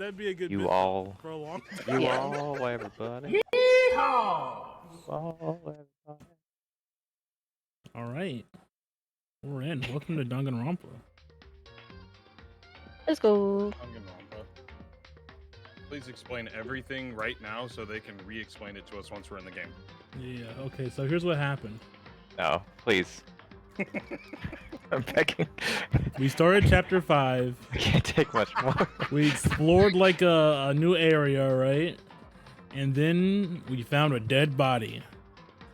That'd be a good You bit all. for a long time. You all, everybody. Yeehaw! All, everybody. All right. We're in. Welcome to Danganronpa. Let's go. Danganronpa. Please explain everything right now so they can re-explain it to us once we're in the game. Yeah, okay, so here's what happened. No, please. I'm begging. We started chapter 5. I can't take much more. We explored like a new area, right? And then we found a dead body.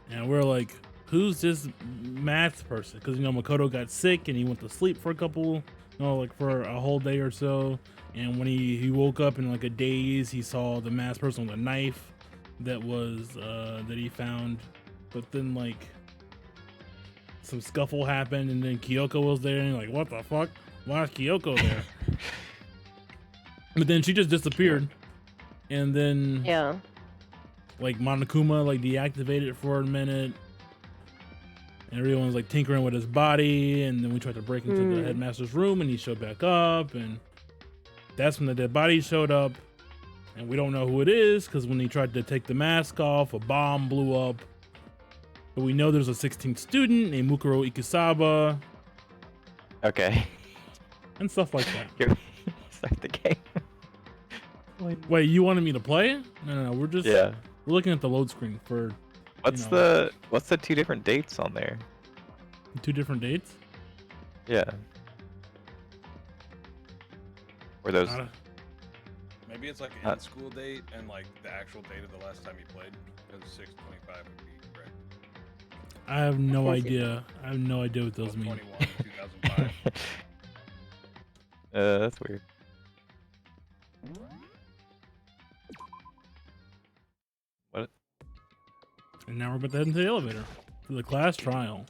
And we're like, who's this math person? Because, you know, Makoto got sick and he went to sleep for a couple, like for a whole day or so. And when he woke up in like a daze, he saw the masked person with a knife that he found. But then like some scuffle happened and then Kyoko was there and like, what the fuck? Why is Kyoko there? But then she just disappeared. And then like Monokuma like deactivated for a minute. And everyone's like tinkering with his body, and then we tried to break into the headmaster's room and he showed back up, and that's when the dead body showed up. And we don't know who it is because when he tried to take the mask off, a bomb blew up. But we know there's a 16th student named Mukuro Ikusaba. Okay. And stuff like that. Start the game. Wait, you wanted me to play it? No, we're just we're looking at the load screen for what's the 2 different dates on there? 2 different dates? Yeah. Or those Maybe it's like an in-school date and like the actual date of the last time you played. Because 6/25 would be correct. I have no idea. I have no idea what those mean. 21, 2005. That's weird. What? And now we're about to head into the elevator for the class trial.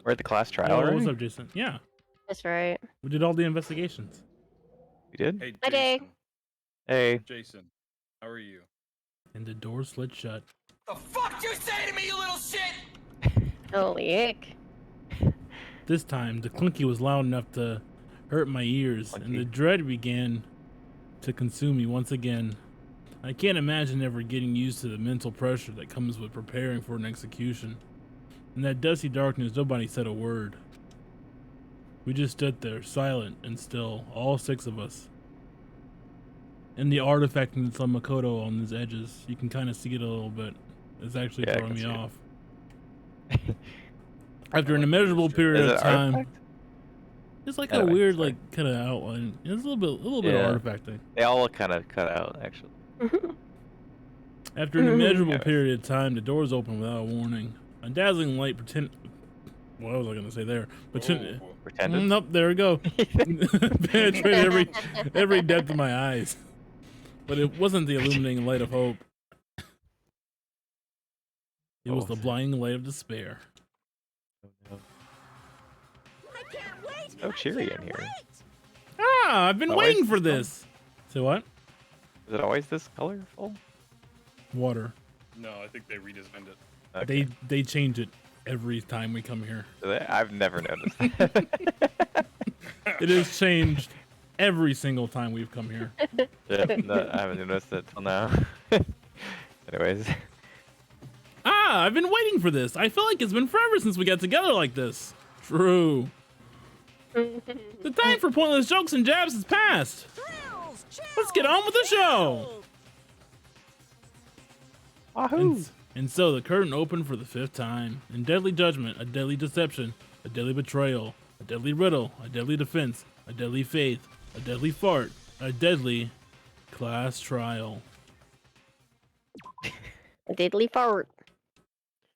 We're at the class trial Oh, already? what's up, Jason? Yeah. That's right. We did all the investigations. We did? Hey, Hi, Day. Jason. Hey. Jason, how are you? And the door slid shut. The fuck you say to me, you little shit? Holy heck. This time, the clunky was loud enough to hurt my ears, and the dread began to consume me once again. I can't imagine ever getting used to the mental pressure that comes with preparing for an execution. In that dusty darkness, nobody said a word. We just stood there, silent and still, all 6 of us. And the artifact that's on Makoto on his edges, you can kind of see it a little bit. It's actually throwing me off. After an immeasurable period of time, artifact? it's like a weird, like kind of outline. It's a little bit artifacting. They all look kind of cut out, actually. After an immeasurable period of time, the doors opened without a warning. A dazzling light what was I gonna say there? Pretended? Nope, there we go. Penetrated every depth of my eyes. But it wasn't the illuminating light of hope. It was the blinding light of despair. I can't wait. So cheery in here. Ah, I've been waiting for this. Say what? Is it always this colorful? Water. No, I think they redesigned it. Okay. They change it every time we come here. I've never noticed. It has changed every single time we've come here. Yeah, no, I haven't noticed it till now. Anyways. Ah, I've been waiting for this. I feel like it's been forever since we got together like this. True. The time for pointless jokes and jabs has passed. Thrills, Let's get on with the show. Wahoo! And so the curtain opened for the 5th time. In deadly judgment, a deadly deception, a deadly betrayal, a deadly riddle, a deadly defense, a deadly faith, a deadly fart, a deadly class trial. A deadly fart.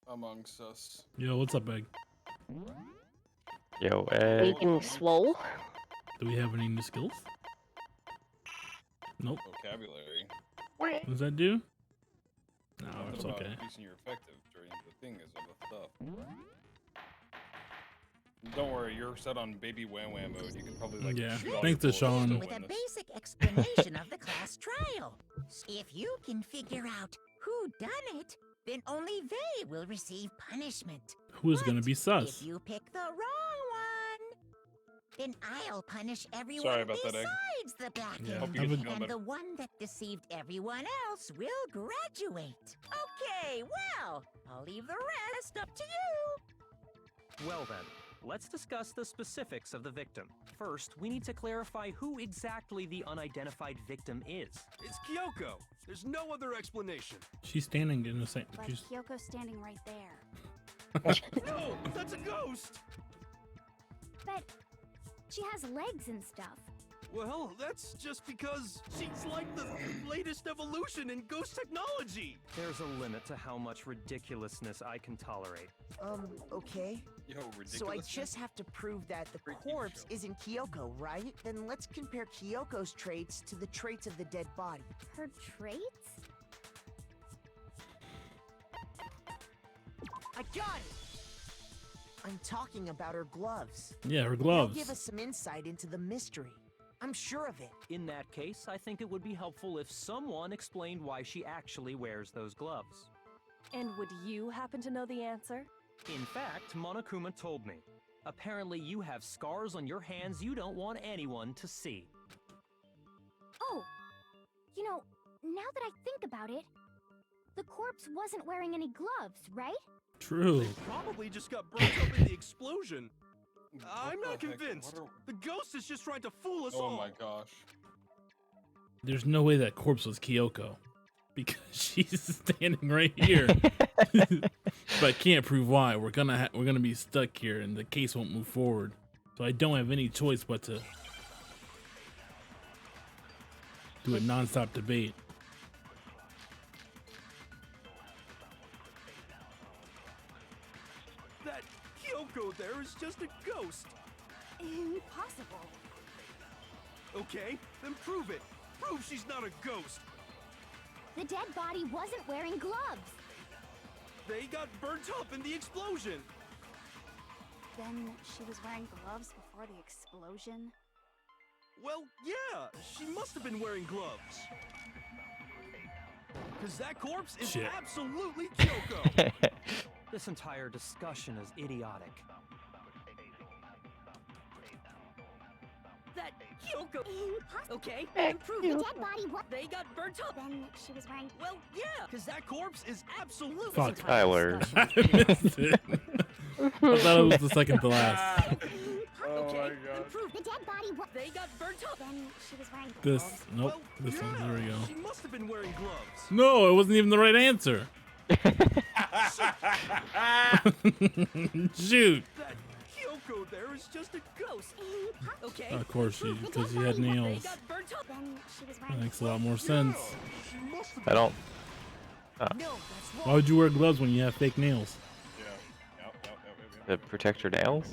Amongst us. Yo, what's up, Egg? Yo, Are you getting swole? Do we have any new skills? Nope. Vocabulary. What does that do? No, it's About okay. increasing your effective during the thing is of the stuff. Don't worry, you're set on baby wham wham mode. You can probably like shoot all thanks to your bullets Sean. and With still a win this. basic explanation of the class trial. If you can figure out who done it, then only they will receive punishment. Who is gonna be But sus? if you pick the wrong one, Then I'll punish everyone Sorry about that, besides Egg. the black Yeah, Hope you I get would- to feel And better. the one that deceived everyone else will graduate. Okay, well, I'll leave the rest up to you. Well then, let's discuss the specifics of the victim. First, we need to clarify who exactly the unidentified victim is. It's Kyoko. There's no other explanation. She's standing in the same. But She's, Kyoko's standing right there. No, that's a ghost. But she has legs and stuff. Well, that's just because she's like the latest evolution in ghost technology. There's a limit to how much ridiculousness I can tolerate. Okay. Yo, ridiculous. So I just have to prove that the Great TV corpse show. isn't Kyoko, right? Then let's compare Kyoko's traits to the traits of the dead body. Her traits? I got it! I'm talking about her gloves. yeah, her They'll gloves. give us some insight into the mystery. I'm sure of it. In that case, I think it would be helpful if someone explained why she actually wears those gloves. And would you happen to know the answer? In fact, Monokuma told me. Apparently you have scars on your hands you don't want anyone to see. Oh! You know, now that I think about it, the corpse wasn't wearing any gloves, right? True. Probably just got burnt up in the explosion. I'm What not the heck? convinced. What are- The ghost is just trying to fool us Oh all. my gosh. There's no way that corpse was Kyoko because she's standing right here. But I can't prove why. We're gonna be stuck here, and the case won't move forward. So I don't have any choice but to do a non-stop debate. That Kyoko there is just a ghost. Impossible. Okay, then prove it. Prove she's not a ghost. The dead body wasn't wearing gloves. They got burnt up in the explosion. Then she was wearing gloves before the explosion. Well, yeah, she must have been wearing gloves. Because that corpse is Shit. absolutely Kyoko. This entire discussion is idiotic. That Kyoko. Impossible. Okay, Eh, improve The it. dead body was. They got burnt up. Then she was wearing. Well, yeah. Because that corpse is absolutely Fuck. Tyler. I missed it. I thought it was the second to last. Oh Okay, my god. improve The it. dead body was. They got burnt up. Then she was wearing This, gloves. nope, Well, this one. There we go. She must have been wearing gloves. No, it wasn't even the right answer. Shoot. That Kyoko there is just a ghost. Impossible. Okay. Of course, improve because the he dead had body. They nails. got burnt up. Then she was That wearing. makes a lot more sense. She must have I don't. No, that's wrong. Why would you wear gloves when you have fake nails? Yeah. Yep. To protect your nails?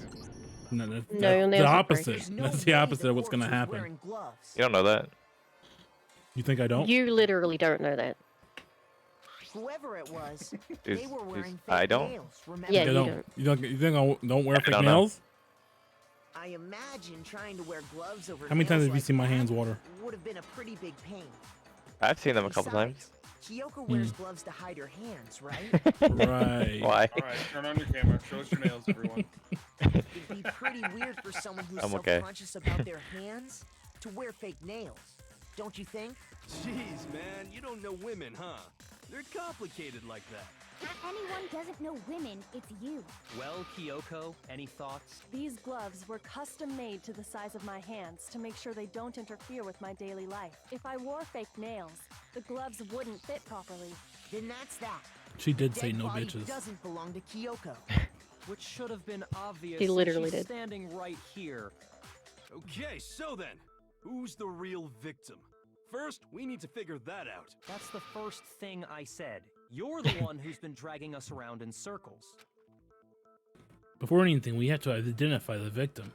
No, that's, No, that's your the nails will break. opposite. There's no That's the way opposite of what's corpse gonna was happen. wearing gloves. You don't know that. You think I don't? You literally don't know that. Whoever it was, Who's- they were who's- wearing I fake don't? nails. Remember? Yeah, You you don't. don't. You think I don't wear fake don't know. nails? I imagine trying to wear gloves over. How many times nails have you like seen my that hands water? Would have been a pretty big pain. I've seen them a couple times. Besides, Kyoko wears gloves to hide her hands, right? Right. Why? Alright, turn on your camera. Show us your nails, everyone. It'd be pretty weird for someone who's I'm okay. self-conscious about their hands to wear fake nails. Don't you think? Jeez, man, you don't know women, huh? They're complicated like that. If anyone doesn't know women, it's you. Well, Kyoko, any thoughts? These gloves were custom made to the size of my hands to make sure they don't interfere with my daily life. If I wore fake nails, the gloves wouldn't fit properly. Then that's that. She did Dead say no body bitches. doesn't belong to Kyoko. Which should have been obvious. He since literally she's did. standing right here. Okay, so then, who's the real victim? First, we need to figure that out. That's the first thing I said. You're the one who's been dragging us around in circles. Before anything, we have to identify the victim.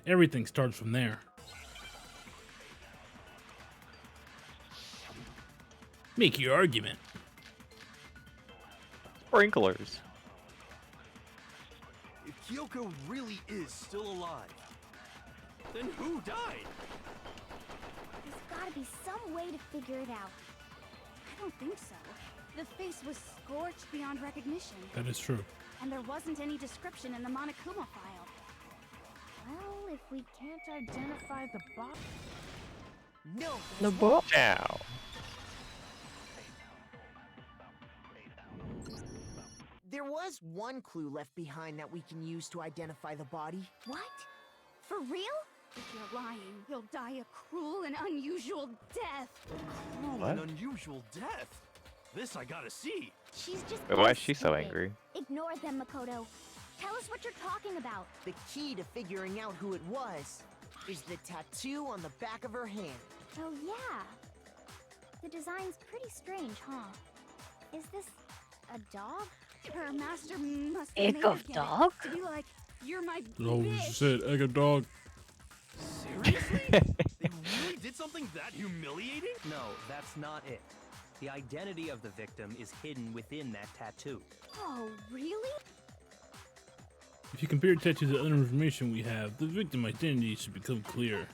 Everything starts from there. Make your argument. Sprinklers. If Kyoko really is still alive, then who died? There's gotta be some way to figure it out. I don't think so. The face was scorched beyond recognition, That is true. and there wasn't any description in the Monokuma file. Well, if we can't identify the body? No. The book? Ciao. There was one clue left behind that we can use to identify the body. What? For real? If you're lying, you'll die a cruel and unusual death. Cruel What? and unusual death. This I gotta see. She's just Wait, why being is she so stupid. angry? Ignore them, Makoto. Tell us what you're talking about. The key to figuring out who it was is the tattoo on the back of her hand. Oh, yeah. The design's pretty strange, huh? Is this a dog? Her master must have Egg made of her get it dog? to be like, you're my Oh bitch. shit, egg a dog. Seriously? They really did something that humiliating? No, that's not it. The identity of the victim is hidden within that tattoo. Oh, really? If you compare tattoos to other information we have, the victim identity should become clear.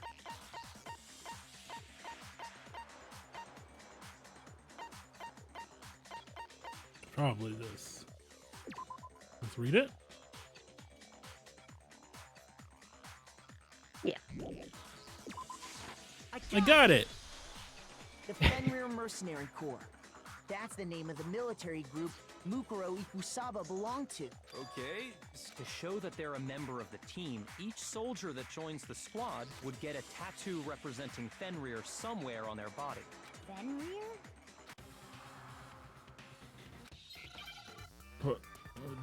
Probably this. Let's read it. Yeah. I got it. The Fenrir Mercenary Corps. That's the name of the military group Mukuro Ikusaba belonged to. Okay. To show that they're a member of the team, each soldier that joins the squad would get a tattoo representing Fenrir somewhere on their body. Fenrir?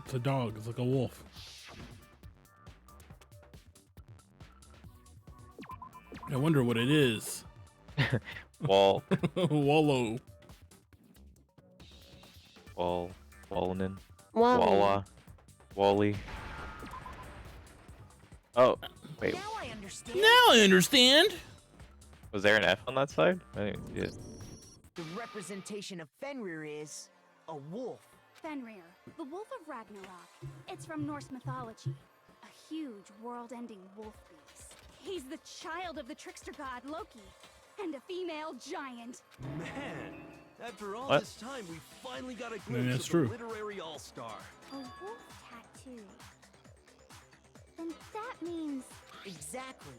It's a dog. It's like a wolf. I wonder what it is. Wall. Wallow. Wallinen. Wally. Walla. Wally. Oh, wait. Now I understand. Now I understand. Was there an F on that side? I didn't see it. The representation of Fenrir is a wolf. Fenrir, the wolf of Ragnarok. It's from Norse mythology. A huge, world-ending wolf beast. He's the child of the trickster god Loki, and a female giant. Man, after all What? this time, we finally got a Yeah, glimpse that's of true. the literary all-star. A wolf tattoo. Then that means... Exactly.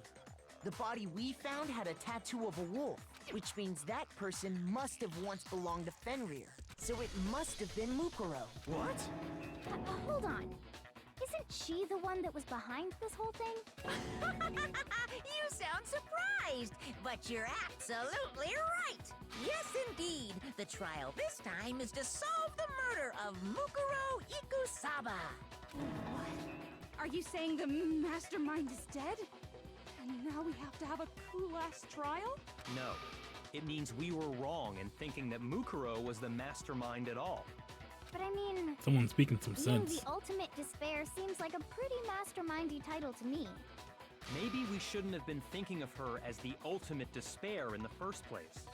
The body we found had a tattoo of a wolf, which means that person must have once belonged to Fenrir. So it must have been Mukuro. What? hold on. Isn't she the one that was behind this whole thing? You sound surprised, but you're absolutely right. Yes, indeed. The trial this time is to solve the murder of Mukuro Ikusaba. What? Are you saying the mastermind is dead? And now we have to have a cool-ass trial? No. It means we were wrong in thinking that Mukuro was the mastermind at all. But I mean... Someone's speaking some being sense. the ultimate despair seems like a pretty mastermindy title to me. Maybe we shouldn't have been thinking of her as the ultimate despair in the first place.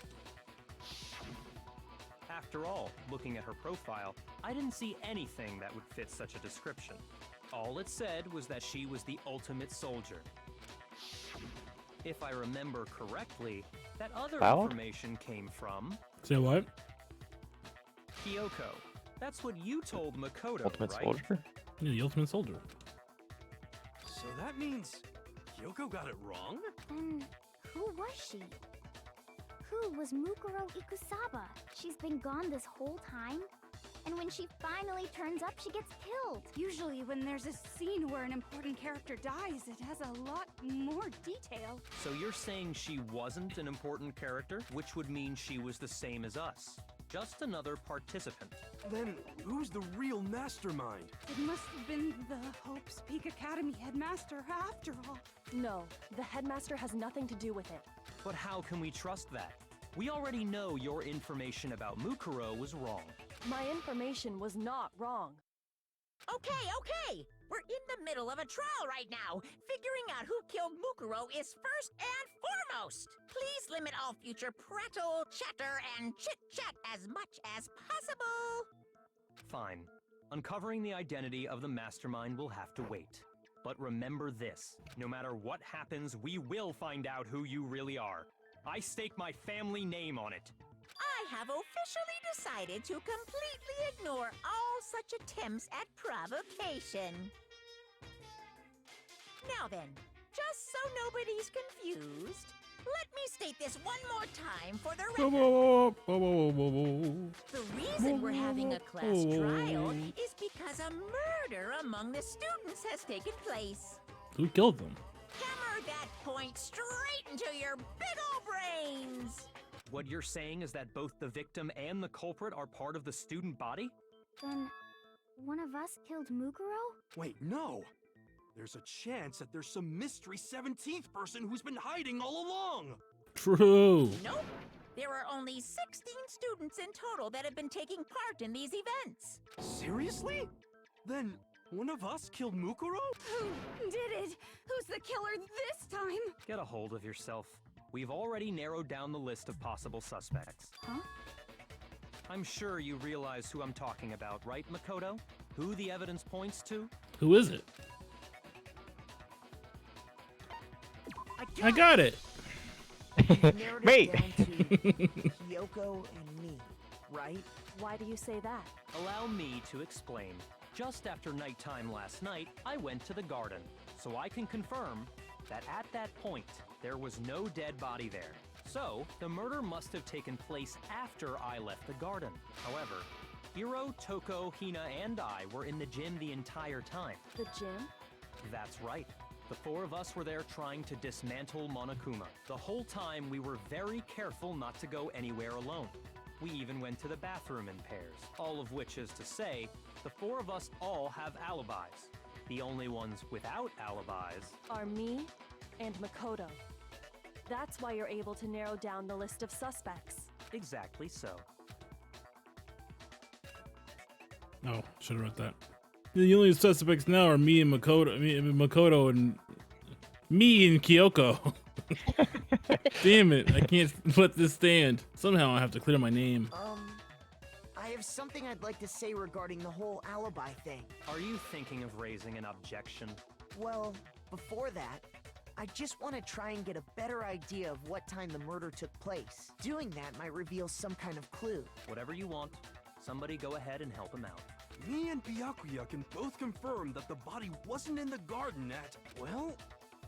After all, looking at her profile, I didn't see anything that would fit such a description. All it said was that she was the ultimate soldier. If I remember correctly, that other information came from... Say what? Kyoko. That's what you told Makoto, Ultimate right? soldier? Yeah, the ultimate soldier. So that means Kyoko got it wrong? Then who was she? Who was Mukuro Ikusaba? She's been gone this whole time? And when she finally turns up, she gets killed. Usually when there's a scene where an important character dies, it has a lot more detail. So you're saying she wasn't an important character, which would mean she was the same as us. Just another participant. Then who's the real mastermind? It must have been the Hope's Peak Academy headmaster after all. No, the headmaster has nothing to do with it. But how can we trust that? We already know your information about Mukuro was wrong. My information was not wrong. Okay. We're in the middle of a trial right now. Figuring out who killed Mukuro is first and foremost. Please limit all future prattle, chatter, and chit-chat as much as possible. Fine. Uncovering the identity of the mastermind will have to wait. But remember this, no matter what happens, we will find out who you really are. I stake my family name on it. I have officially decided to completely ignore all such attempts at provocation. Now then, Just so nobody's confused, let me state this one more time for the Whoa, record. whoa, whoa, whoa, whoa, whoa. The reason we're having a class trial is because a murder among the students has taken place. Who killed them? Hammer that point straight into your big ol' brains! What you're saying is that both the victim and the culprit are part of the student body? Then, one of us killed Mukuro? Wait, no! There's a chance that there's some mystery 17th person who's been hiding all along! True. Nope. There are only 16 students in total that have been taking part in these events. Seriously? Then, one of us killed Mukuro? Who did it? Who's the killer this time? Get a hold of yourself. We've already narrowed down the list of possible suspects. Huh? I'm sure you realize who I'm talking about, right, Makoto? Who the evidence points to? Who is it? I got it. Narrowed Mate. it down to Kyoko and me, right? Why do you say that? Allow me to explain. Just after nighttime last night, I went to the garden, so I can confirm that at that point, there was no dead body there. So, the murder must have taken place after I left the garden. However, Hiro, Toko, Hina, and I were in the gym the entire time. The gym? That's right. The four of us were there trying to dismantle Monokuma. The whole time, we were very careful not to go anywhere alone. We even went to the bathroom in pairs. All of which is to say, the four of us all have alibis. The only ones without alibis Are me and Makoto. That's why you're able to narrow down the list of suspects. exactly so. Oh, should have wrote that. The only suspects now are me and Makoto. Makoto and me and Kyoko. Damn it! I can't let this stand. Somehow I have to clear my name. I have something I'd like to say regarding the whole alibi thing. Are you thinking of raising an objection? Well, before that, I just want to try and get a better idea of what time the murder took place. Doing that might reveal some kind of clue. Whatever you want. Somebody go ahead and help him out. Me and Byakuya can both confirm that the body wasn't in the garden at, well,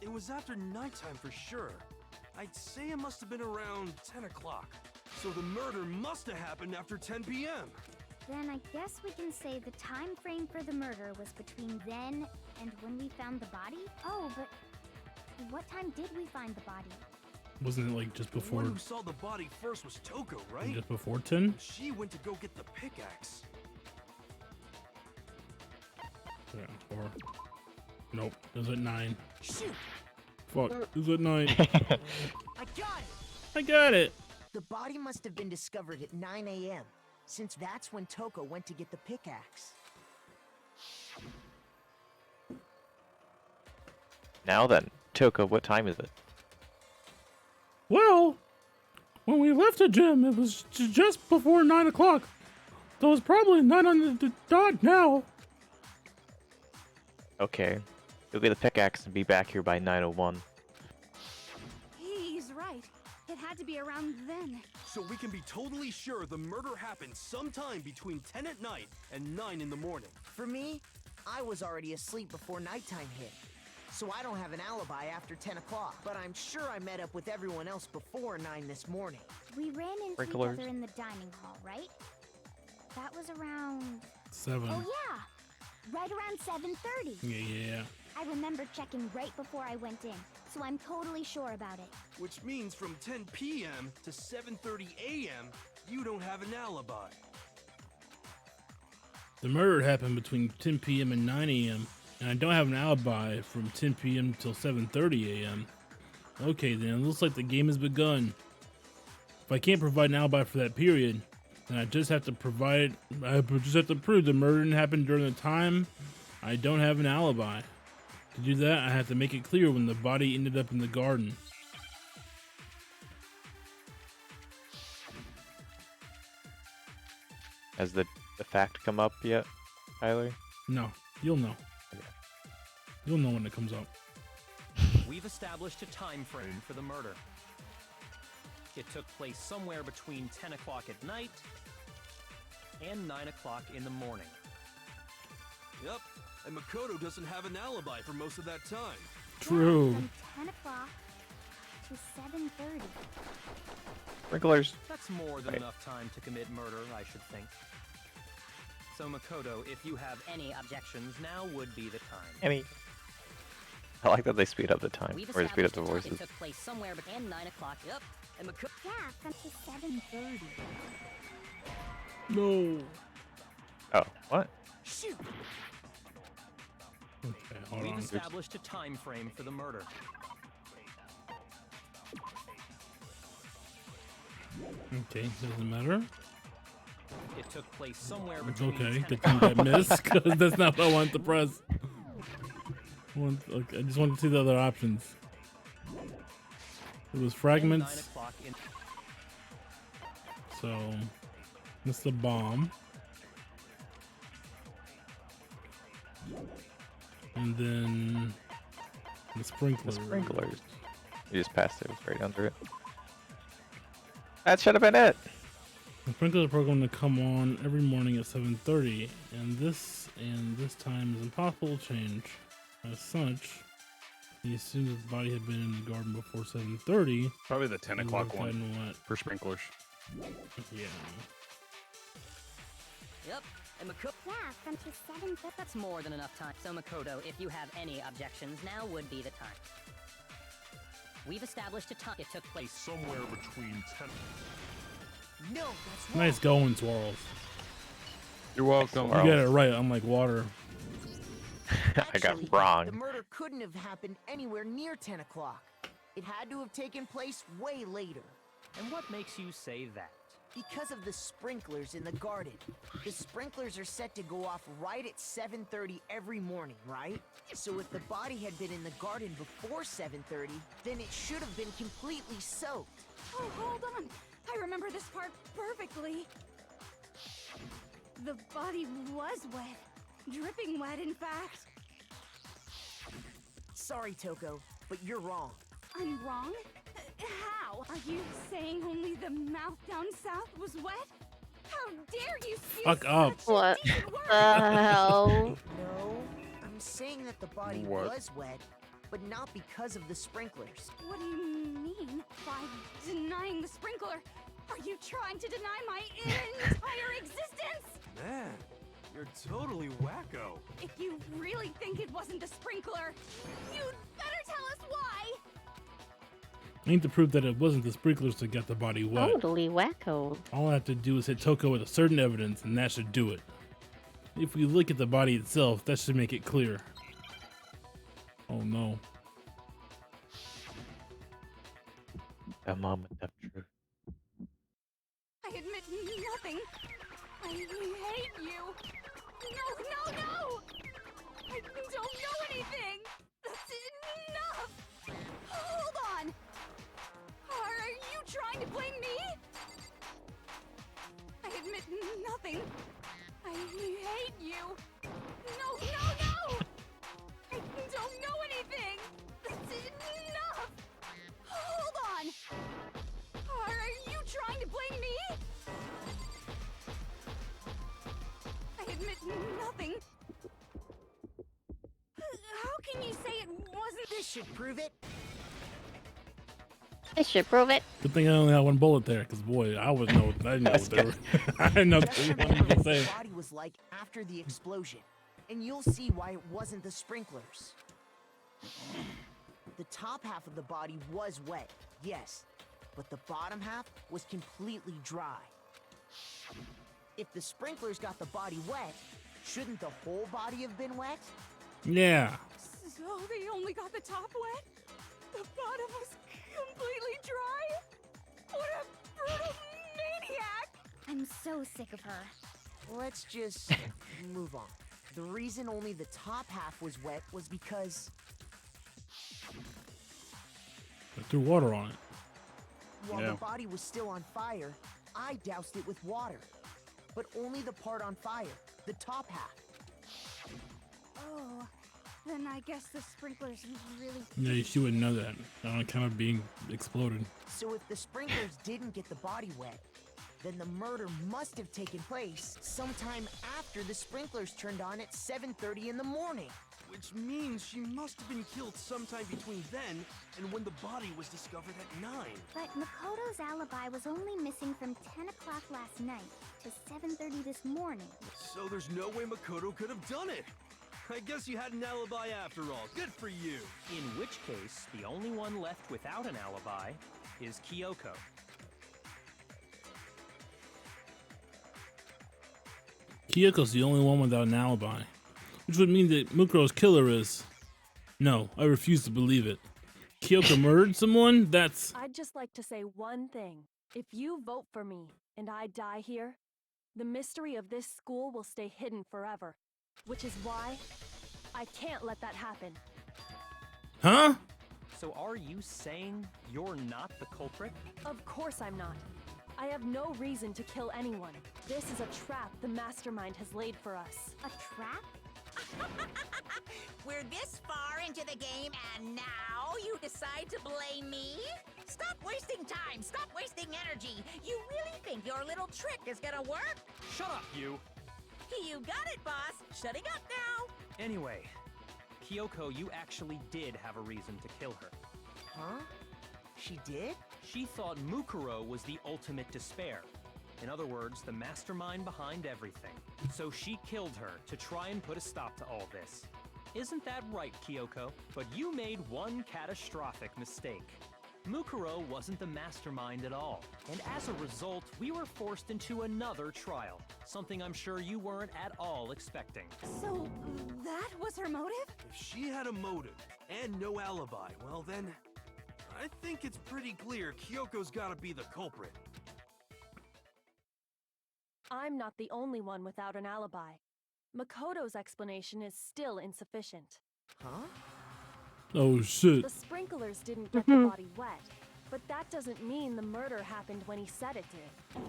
it was after nighttime for sure. I'd say it must have been around 10 o'clock. So the murder must have happened after 10 p.m. Then I guess we can say the time frame for the murder was between then and when we found the body? Oh, but what time did we find the body? Wasn't it like just The before? one who saw the body first was Toko, right? Just before 10? She went to go get the pickaxe. Yeah, or nope. It was at 9. Shoot! Fuck. It was at 9. I got it! I got it. The body must have been discovered at 9 a.m., since that's when Toko went to get the pickaxe. Now then, Toko, what time is it? Well, when we left the gym, it was just before 9 o'clock. So it's probably 9 on the dot now. Okay. Go get the pickaxe and be back here by 9:01. He's right. It had to be around then. So we can be totally sure the murder happened sometime between 10 at night and 9 in the morning. For me, I was already asleep before nighttime hit, so I don't have an alibi after 10 o'clock. But I'm sure I met up with everyone else before 9 this morning. We ran into Sprinklers. each other in the dining hall, right? That was around... 7. Oh yeah! Right around 7:30. Yeah. I remember checking right before I went in, so I'm totally sure about it. Which means from 10 p.m. to 7:30 a.m., you don't have an alibi. The murder happened between 10 p.m. and 9 a.m. and I don't have an alibi from 10 p.m. till 7:30 a.m. Okay then, it looks like the game has begun. If I can't provide an alibi for that period, then I just have to prove the murder didn't happen during the time I don't have an alibi. To do that, I have to make it clear when the body ended up in the garden. Has the fact come up yet, Tyler? No, you'll know. You'll know when it comes up. We've established a time frame for the murder. It took place somewhere between 10 o'clock at night and 9 o'clock in the morning. Yep, and Makoto doesn't have an alibi for most of that time. True. From 10 o'clock to 7:30. Sprinklers. That's more than Right. enough time to commit murder, I should think. So Makoto, if you have any objections, now would be the time. Any. I like that they speed up the time, We've or speed up established the a time voices. it took place somewhere between 9 o'clock. Yep. And Yeah, from to 7:30. No. Oh, what? Shoot. Okay, hold We've on. established a time frame for the murder. Okay, doesn't matter. It took place somewhere It's between okay. 10 Good thing that missed, because that's not what I wanted to press. Okay, I just wanted to see the other options. It was and 9 fragments, o'clock in so that's the bomb. And then the sprinklers. The sprinklers. You just passed it. It was right under it. That should have been it. The sprinklers are programmed to come on every morning at 7:30, and this time is impossible to change. As such, he assumes that the body had been in the garden before 7:30. Probably the 10 o'clock one What? for sprinklers. Yeah. Yep. And Makoto. Yeah, from to 7:30. That's more than enough time. So Makoto, if you have any objections, now would be the time. We've established a time. It took place Somewhere between 10. No, that's wrong. Nice going, Swarlz. You're welcome. You got it right. I'm like water. I got Actually, wrong. The murder couldn't have happened anywhere near 10 o'clock. It had to have taken place way later. And what makes you say that? Because of the sprinklers in the garden. The sprinklers are set to go off right at 7:30 every morning, right? So if the body had been in the garden before 7:30, then it should have been completely soaked. Oh, hold on. I remember this part perfectly. The body was wet. Dripping wet, in fact. Sorry, Toko, but you're wrong. I'm wrong? How? Are you saying only the mouth down south was wet? How dare you use Fuck up. such a What decent word? the hell? No, I'm saying that the body What? was wet, but not because of the sprinklers. What do you mean by denying the sprinkler? Are you trying to deny my entire existence? Man, you're totally wacko. If you really think it wasn't the sprinkler, you'd better tell us why! I need to prove that it wasn't the sprinklers that got the body wet. Totally wacko. All I have to do is hit Toko with a certain evidence, and that should do it. If we look at the body itself, that should make it clear. Oh no. A moment of truth. I admit nothing. I hate you. No, no, no! I don't know anything! That's enough! Hold on! Are you trying to blame me? I admit nothing. I hate you. No, no, no! I don't know anything! That's enough! Hold on! Are you trying to blame me? I admit nothing. How can you say it wasn't? This should prove it. This should prove it. Good thing I only had one bullet there, because boy, I didn't know what they were. I didn't know what Just they remember were what saying. the body was like after the explosion, and you'll see why it wasn't the sprinklers. The top half of the body was wet, yes, but the bottom half was completely dry. If the sprinklers got the body wet, shouldn't the whole body have been wet? Yeah. So they only got the top wet? The bottom was completely dry? What a brutal maniac! I'm so sick of her. Let's just move on. The reason only the top half was wet was because I threw water on it. while Yeah. the body was still on fire, I doused it with water. But only the part on fire, the top half. Oh, then I guess the sprinklers really... Yeah, she wouldn't know that. Kind of being exploded. So if the sprinklers didn't get the body wet, then the murder must have taken place sometime after the sprinklers turned on at 7:30 in the morning. which means she must have been killed sometime between then and when the body was discovered at 9. But Makoto's alibi was only missing from 10 o'clock last night to 7:30 this morning. So there's no way Makoto could have done it. I guess you had an alibi after all. Good for you. In which case, the only one left without an alibi is Kyoko. Kyoko's the only one without an alibi, which would mean that Mukuro's killer is... No, I refuse to believe it. Kyoko murdered someone? That's... I'd just like to say one thing. If you vote for me and I die here, the mystery of this school will stay hidden forever. Which is why I can't let that happen. Huh? So are you saying you're not the culprit? Of course I'm not. I have no reason to kill anyone. This is a trap the mastermind has laid for us. A trap? We're this far into the game and now you decide to blame me? Stop wasting time! Stop wasting energy! You really think your little trick is gonna work? Shut up, you! You got it, boss! Shutting up now! Anyway, Kyoko, you actually did have a reason to kill her. Huh? She did? She thought Mukuro was the ultimate despair. In other words, the mastermind behind everything. So she killed her to try and put a stop to all this. Isn't that right, Kyoko? But you made one catastrophic mistake. Mukuro wasn't the mastermind at all, and as a result, we were forced into another trial, something I'm sure you weren't at all expecting. So, that was her motive? If she had a motive and no alibi, well then, I think it's pretty clear Kyoko's gotta be the culprit. I'm not the only one without an alibi. Makoto's explanation is still insufficient. Huh? Oh shit. The sprinklers didn't get the body wet, but that doesn't mean the murder happened when he said it did.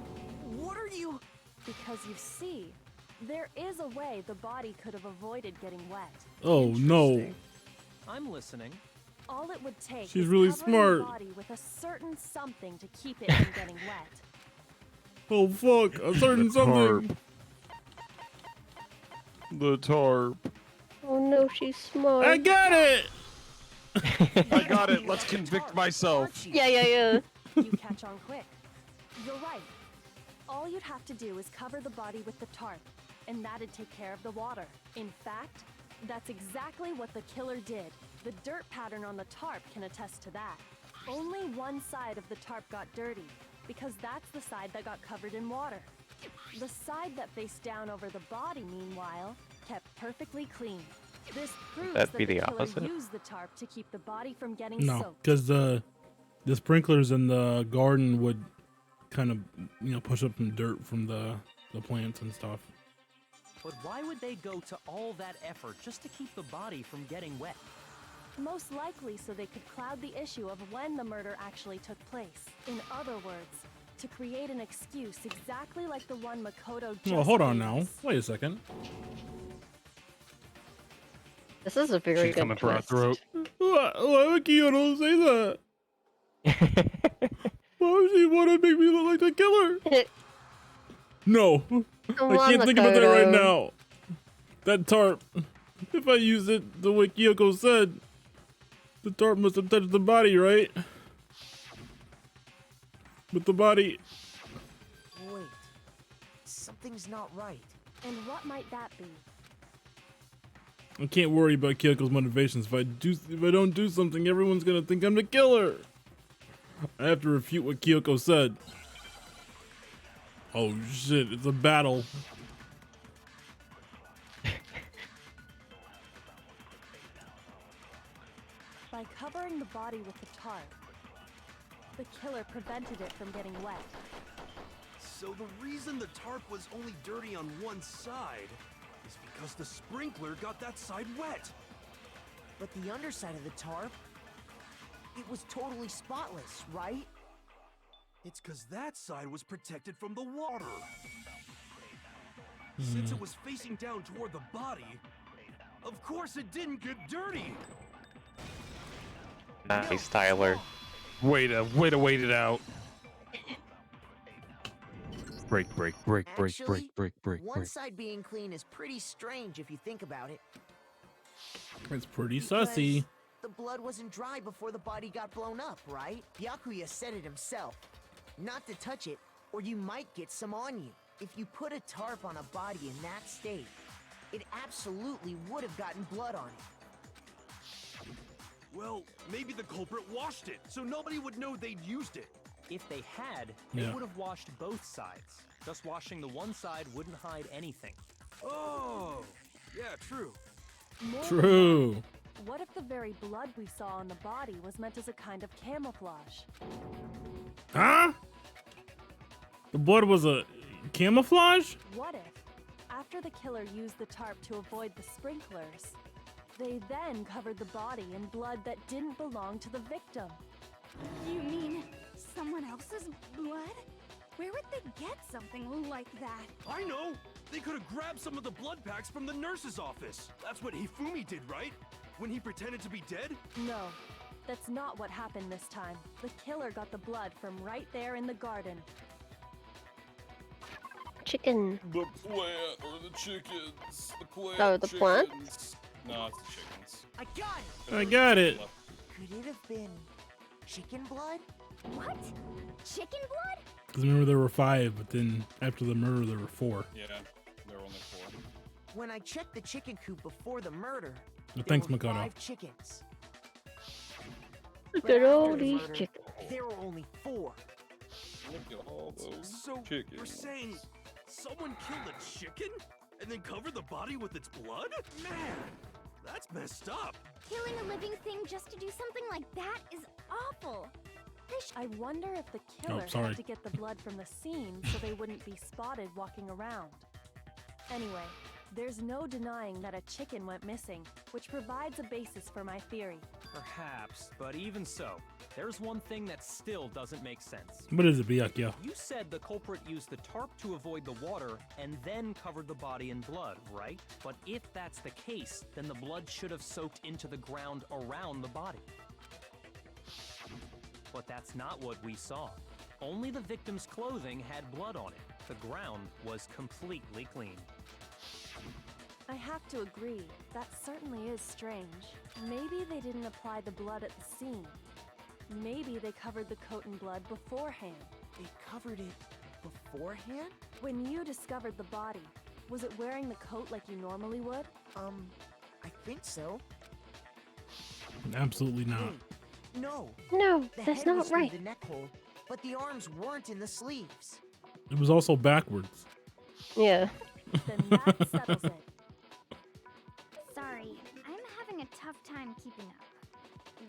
What are you... Because you see, there is a way the body could have avoided getting wet. Oh no. I'm listening. All it would take She's is really covering smart. the body with a certain something to keep it from getting wet. Oh fuck, a certain something. The tarp. Oh no, she's smart. I got it! I got it. Let's convict myself. Yeah. You catch on quick. You're right. All you'd have to do is cover the body with the tarp, and that'd take care of the water. In fact, that's exactly what the killer did. The dirt pattern on the tarp can attest to that. Only one side of the tarp got dirty, because that's the side that got covered in water. The side that faced down over the body, meanwhile, kept perfectly clean. This proves That'd that be the the killer opposite. used the tarp to keep the body from getting No, soaked. because the sprinklers in the garden would kind of, push up some dirt from the plants and stuff. But why would they go to all that effort just to keep the body from getting wet? Most likely so they could cloud the issue of when the murder actually took place. In other words, to create an excuse exactly like the one Makoto just Well, hold on gave now. us. Wait a second. This is a very She's good coming for our twist. throat. Why would Kyoto say that? Why would she want to make me look like the killer? No, I can't think about that right now. That tarp. If I use it the way Kyoko said, the tarp must have touched the body, right? With the body. Wait. Something's not right. And what might that be? I can't worry about Kyoko's motivations. If I don't do something, everyone's gonna think I'm the killer. I have to refute what Kyoko said. Oh shit, it's a battle. By covering the body with the tarp, the killer prevented it from getting wet. So the reason the tarp was only dirty on one side is because the sprinkler got that side wet. But the underside of the tarp, it was totally spotless, right? It's because that side was protected from the water. Since it was facing down toward the body, of course it didn't get dirty. Nice, Tyler. Way to wait it out. Break. Actually, one side being clean is pretty strange if you think about it. It's pretty Because sussy. the blood wasn't dry before the body got blown up, right? Byakuya said it himself. Not to touch it, or you might get some on you. If you put a tarp on a body in that state, it absolutely would have gotten blood on it. Well, maybe the culprit washed it, so nobody would know they'd used it. If they had, they Yeah. would have washed both sides. Just washing the one side wouldn't hide anything. Oh, yeah, true. More than True. that, what if the very blood we saw on the body was meant as a kind of camouflage? Huh? The blood was a camouflage? What if, after the killer used the tarp to avoid the sprinklers, they then covered the body in blood that didn't belong to the victim? You mean someone else's blood? Where would they get something like that? I know! They could have grabbed some of the blood packs from the nurse's office. That's what Hifumi did, right? When he pretended to be dead? No, that's not what happened this time. The killer got the blood from right there in the garden. Chicken. The plant or the chickens? The plant. Oh, the plant? chickens. No, it's the chickens. I got it! I got it. Could it have been chicken blood? What? Chicken blood? Because remember there were 5, but then after the murder there were 4. Yeah, there were only 4. When I checked the chicken coop before the murder, there Thanks, were Makoto. 5 chickens. Look But at all after the these murder, chickens. There were only 4. Look at all those So, chickens. you're saying someone killed a chicken? And then covered the body with its blood? Man, that's messed up. Killing a living thing just to do something like that is awful. I wonder if the killer sorry. had to get the blood from the scene so they wouldn't be spotted walking around. Anyway, there's no denying that a chicken went missing, which provides a basis for my theory. Perhaps, but even so, there's one thing that still doesn't make sense. What is it, Byakuya? You said the culprit used the tarp to avoid the water and then covered the body in blood, right? But if that's the case, then the blood should have soaked into the ground around the body. But that's not what we saw. Only the victim's clothing had blood on it. The ground was completely clean. I have to agree, that certainly is strange. Maybe they didn't apply the blood at the scene. Maybe they covered the coat in blood beforehand. They covered it beforehand? When you discovered the body, was it wearing the coat like you normally would? I think so. Absolutely not. Wait, no. No, The that's head was not through right. the neck hole, but the arms weren't in the sleeves. It was also backwards. Yeah. Then that settles it. Sorry, I'm having a tough time keeping up.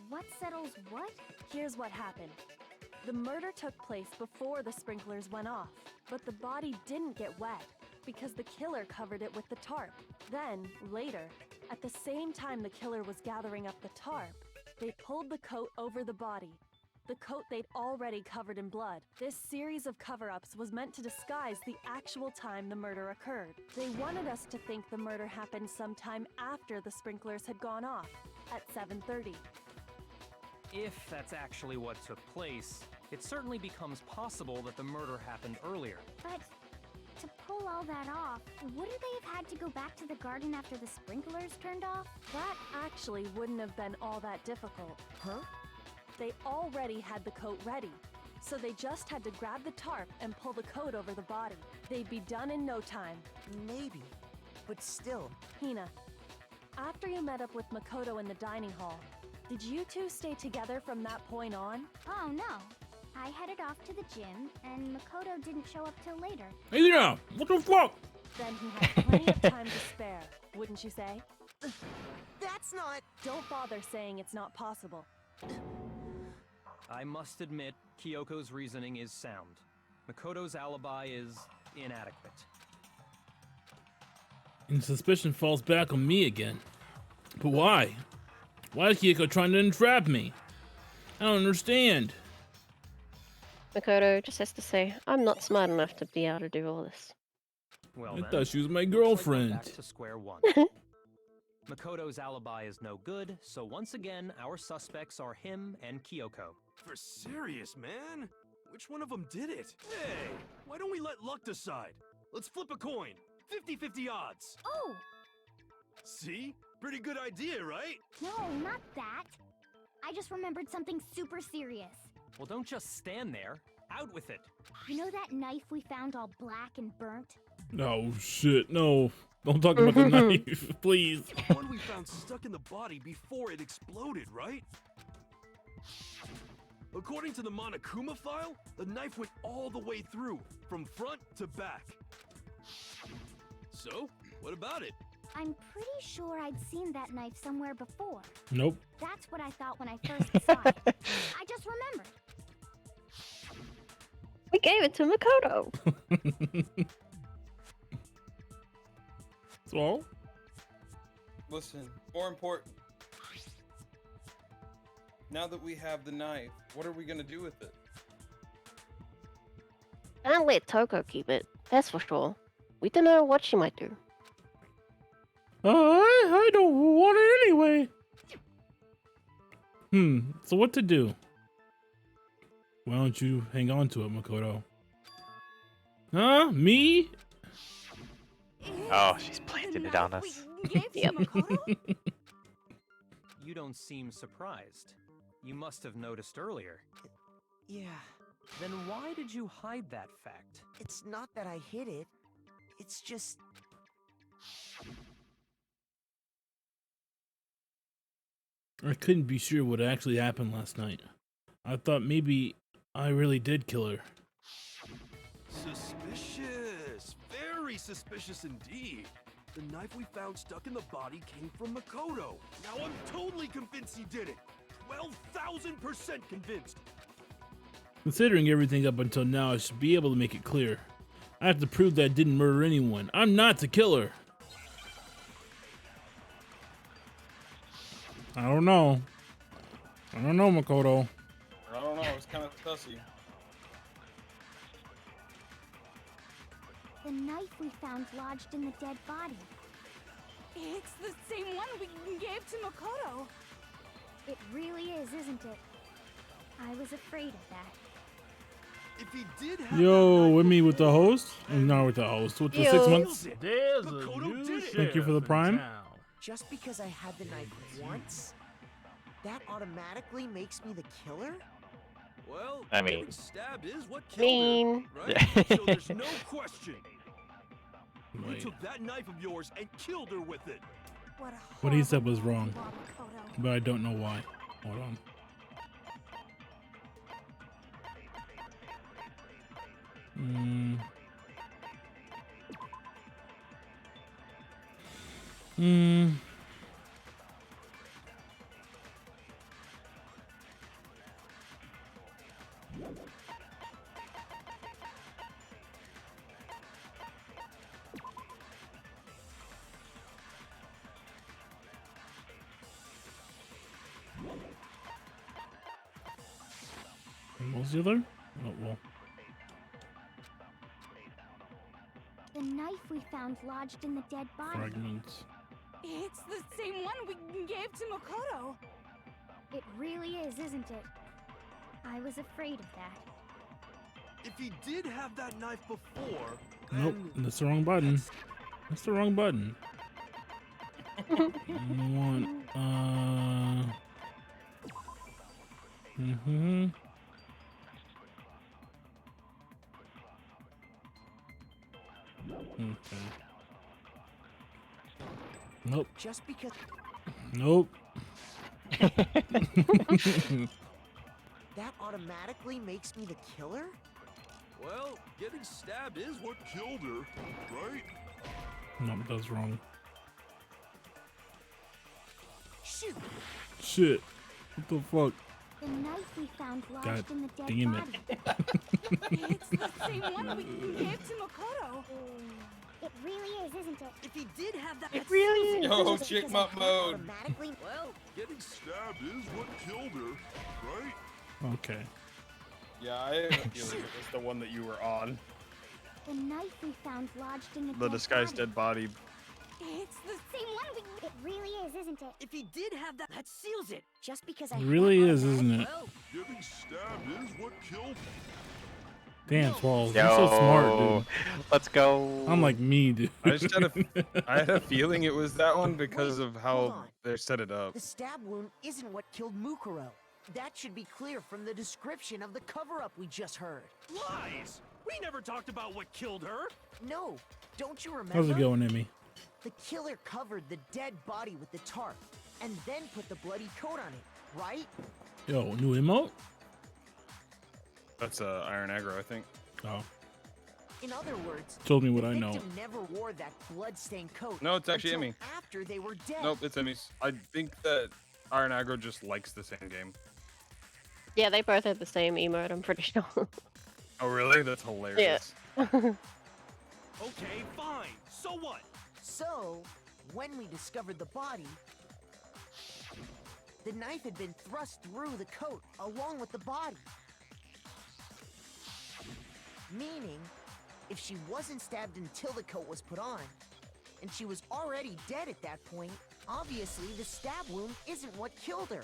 What settles what? Here's what happened. The murder took place before the sprinklers went off, but the body didn't get wet because the killer covered it with the tarp. Then, later, at the same time the killer was gathering up the tarp, they pulled the coat over the body. The coat they'd already covered in blood. This series of cover-ups was meant to disguise the actual time the murder occurred. They wanted us to think the murder happened sometime after the sprinklers had gone off, at 7:30. If that's actually what took place, it certainly becomes possible that the murder happened earlier. But to pull all that off, wouldn't they have had to go back to the garden after the sprinklers turned off? That actually wouldn't have been all that difficult. Huh? They already had the coat ready, so they just had to grab the tarp and pull the coat over the body. They'd be done in no time. Maybe, but still. Hina, after you met up with Makoto in the dining hall, did you two stay together from that point on? Oh no. I headed off to the gym, and Makoto didn't show up till later. Hey there! What the fuck? Then he had plenty of time to spare, wouldn't you say? That's not... Don't bother saying it's not possible. I must admit, Kyoko's reasoning is sound. Makoto's alibi is inadequate. And suspicion falls back on me again. But why? Why is Kyoko trying to entrap me? I don't understand. Makoto just has to say, I'm not smart enough to be able to do all this. Well, I then, thought she was my looks like we're girlfriend. back to square one. Makoto's alibi is no good, so once again, our suspects are him and Kyoko. For serious, man? Which one of them did it? Hey, why don't we let luck decide? Let's flip a coin. 50-50 odds. Oh! See? Pretty good idea, right? No, not that. I just remembered something super serious. Well, don't just stand there. Out with it. You know that knife we found all black and burnt? Oh shit, no. Don't talk about the knife, please. The one we found stuck in the body before it exploded, right? According to the Monokuma file, the knife went all the way through, from front to back. So, what about it? I'm pretty sure I'd seen that knife somewhere before. Nope. That's what I thought when I first saw it. I just remembered. We gave it to Makoto. So? Listen, more important. Now that we have the knife, what are we gonna do with it? I'll let Toko keep it. That's for sure. We don't know what she might do. I don't want it anyway. So what to do? Why don't you hang on to it, Makoto? Huh? Me? Oh, she's planted it on us. Yep. You don't seem surprised. You must have noticed earlier. Yeah, Then why did you hide that fact? it's not that I hid it. It's just... I couldn't be sure what actually happened last night. I thought maybe I really did kill her. Suspicious. Very suspicious indeed. The knife we found stuck in the body came from Makoto. Now I'm totally convinced he did it. 12,000% convinced. Considering everything up until now, I should be able to make it clear. I have to prove that I didn't murder anyone. I'm not the killer. I don't know. I don't know, Makoto. I don't know, it's kind of sussy. The knife we found lodged in the dead body. It's the same one we gave to Makoto. It really is, isn't it? I was afraid of that. If he did have Yo, that with knife me with the before, host? Not with the host. With the Yo. 6 months. There's a new sheriff Thank you for the prime. Just because I had the knife once, that automatically makes me the killer? Well, I mean- getting stabbed is what killed Mean. her, right? So there's no question. You Wait. took that knife of yours and killed her with it. What he said was horrible wrong, man you are, Makoto. but I don't know why. Hold on. What was the other? Oh, well. The knife we found lodged in the dead body. Fragments. It's the same one we gave to Makoto. It really is, isn't it? I was afraid of that. If he did have that knife before, Nope, then that's the wrong button. That's the wrong button. I want, Okay. Nope. Just because... Nope. That automatically makes me the killer? well, getting stabbed is what killed her, right? Nope, that's wrong. Shoot! Shit. What the fuck? The knife we found lodged God in the dead damn body. It's the same one we gave to Makoto. It really is, isn't it? If he did have that... It really is. Yo, Just chick because mutt I had mode. automatically... Well, Getting stabbed is what killed her, right? Okay. Yeah, I have a feeling it was the one that you were on. The knife we found lodged in the The dead disguised body. dead body. It's the Same one we... It really is, isn't it? if he did have that seals it. Just because I It had really that is, isn't it? Well, Getting stabbed is what killed her. Damn, Swarlz, you're so smart, dude. Let's go. Unlike me, dude. I just I had a feeling it was that one because of Hold how on. they set it up. The stab wound isn't what killed Mukuro. That should be clear from the description of the cover-up we just heard. Lies! We never talked about what killed her. No, don't you remember? How's it going, Emmy? The killer covered the dead body with the tarp, and then put the bloody coat on it, right? Yo, new emote? That's Iron Aggro, I think. Oh, In other words, told me what the I know. victim never wore that blood-stained coat. No, it's actually until Emmy. after they were dead. Nope, it's Emmy's. I think that Iron Aggro just likes the same game. Yeah, they both had the same emote, I'm pretty sure. Oh, really? That's hilarious. Okay, fine. So what? So, when we discovered the body, the knife had been thrust through the coat along with the body. Meaning, if she wasn't stabbed until the coat was put on, and she was already dead at that point, obviously the stab wound isn't what killed her.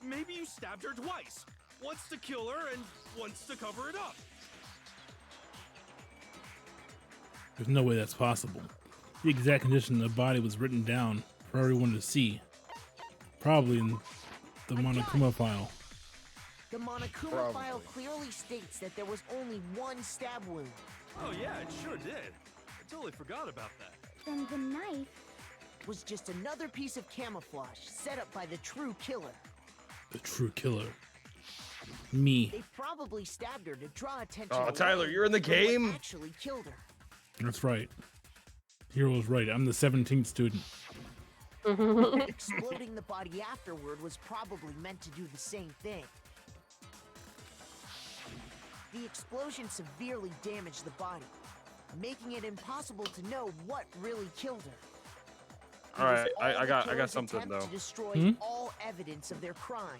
Maybe you stabbed her twice. Once to kill her and once to cover it up. There's no way that's possible. The exact condition of the body was written down for everyone to see. Probably in the Monokuma file. The Monokuma file clearly states that there was only one stab wound. Oh yeah, it sure did. I totally forgot about that. Then the knife was just another piece of camouflage set up by the true killer. The true killer. Me. They probably stabbed her to draw attention. Oh, away Tyler, you're in the from what game? actually killed her. That's right. Hero was right. I'm the 17th student. Exploding the body afterward was probably meant to do the same thing. The explosion severely damaged the body, making it impossible to know what really killed her. All It was right, I the got killer's something attempt though. To destroy all evidence of their crime.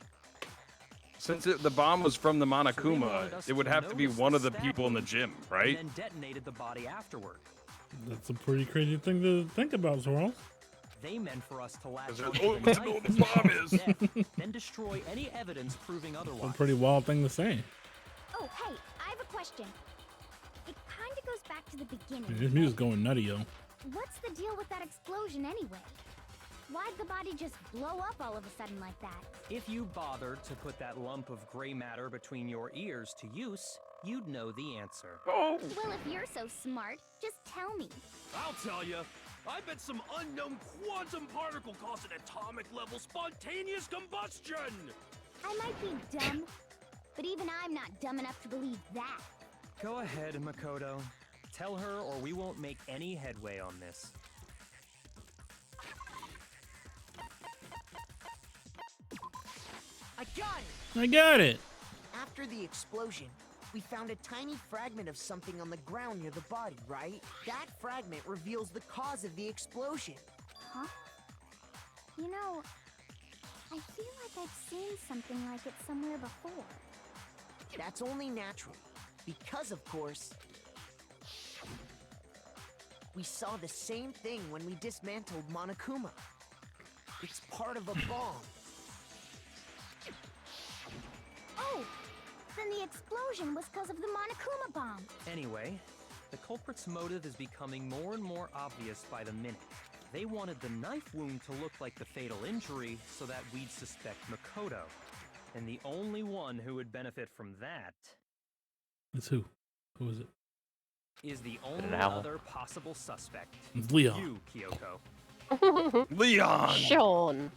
Since the bomb was from the wanted Monokuma, us it would to have to be notice one the of the stab people in the wound gym, right? And then detonated the body afterward. That's a pretty crazy thing to think about, Swarlz. They meant for us to latch Is onto it- the oh, it's knife the bomb as is. death, then destroy any evidence proving It's otherwise. a pretty wild thing to say. Oh, hey, I have a question. It kind of goes back to the beginning. Man, this music's going nutty, yo. What's the deal with that explosion anyway? Why'd the body just blow up all of a sudden like that? If you bothered to put that lump of gray matter between your ears to use, you'd know the answer. Well, if you're so smart, just tell me. I'll tell you. I bet some unknown quantum particle caused an atomic level spontaneous combustion. I might be dumb, but even I'm not dumb enough to believe that. Go ahead, Makoto. Tell her or we won't make any headway on this. I got it! I got it. After the explosion, we found a tiny fragment of something on the ground near the body, right? That fragment reveals the cause of the explosion. Huh? You know, I feel like I've seen something like it somewhere before. That's only natural, because of course, we saw the same thing when we dismantled Monokuma. It's part of a bomb. Oh! Then the explosion was because of the Monokuma bomb. Anyway, the culprit's motive is becoming more and more obvious by the minute. They wanted the knife wound to look like the fatal injury so that we'd suspect Makoto. And the only one who would benefit from that It's who? Who is it? is the only Owl. other possible suspect. It's Leon. You, Kyoko. Leon! Sean.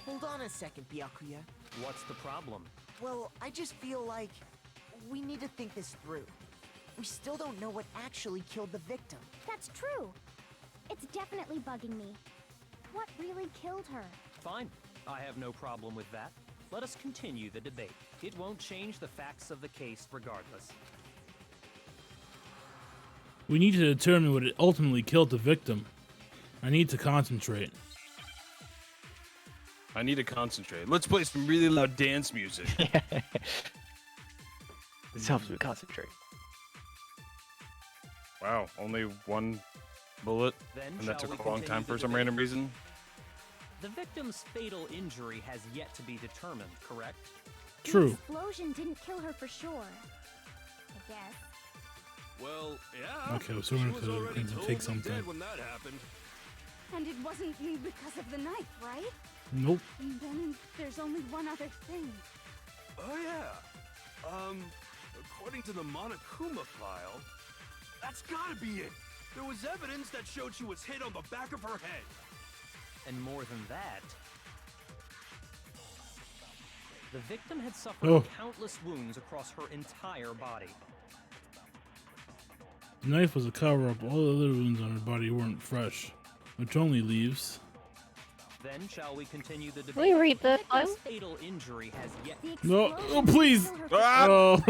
Hold on a second, Byakuya. What's the problem? Well, I just feel like we need to think this through. We still don't know what actually killed the victim. That's true. It's definitely bugging me. What really killed her? Fine. I have no problem with that. Let us continue the debate. It won't change the facts of the case regardless. We need to determine what ultimately killed the victim. I need to concentrate. I need to concentrate. Let's play some really loud dance music. This helps me concentrate. Wow, only one bullet, Then and that shall took we a long time continue the for some debate? random reason. The victim's fatal injury has yet to be determined, correct? True. The explosion didn't kill her for sure. guess. Well, yeah. Okay, so we're she was gonna already take totally something. dead when that happened. And it wasn't because of the knife, right? Nope. Then there's only one other thing. Oh yeah. According to the Monokuma file, that's gotta be it. There was evidence that showed she was hit on the back of her head. And more than that, the victim had suffered Oh. countless wounds across her entire body. The knife was a cover-up. All the other wounds on her body weren't fresh, which only leaves. Then shall we continue the debate? Can we read the Victim's file? fatal injury has yet. No, oh please! Oh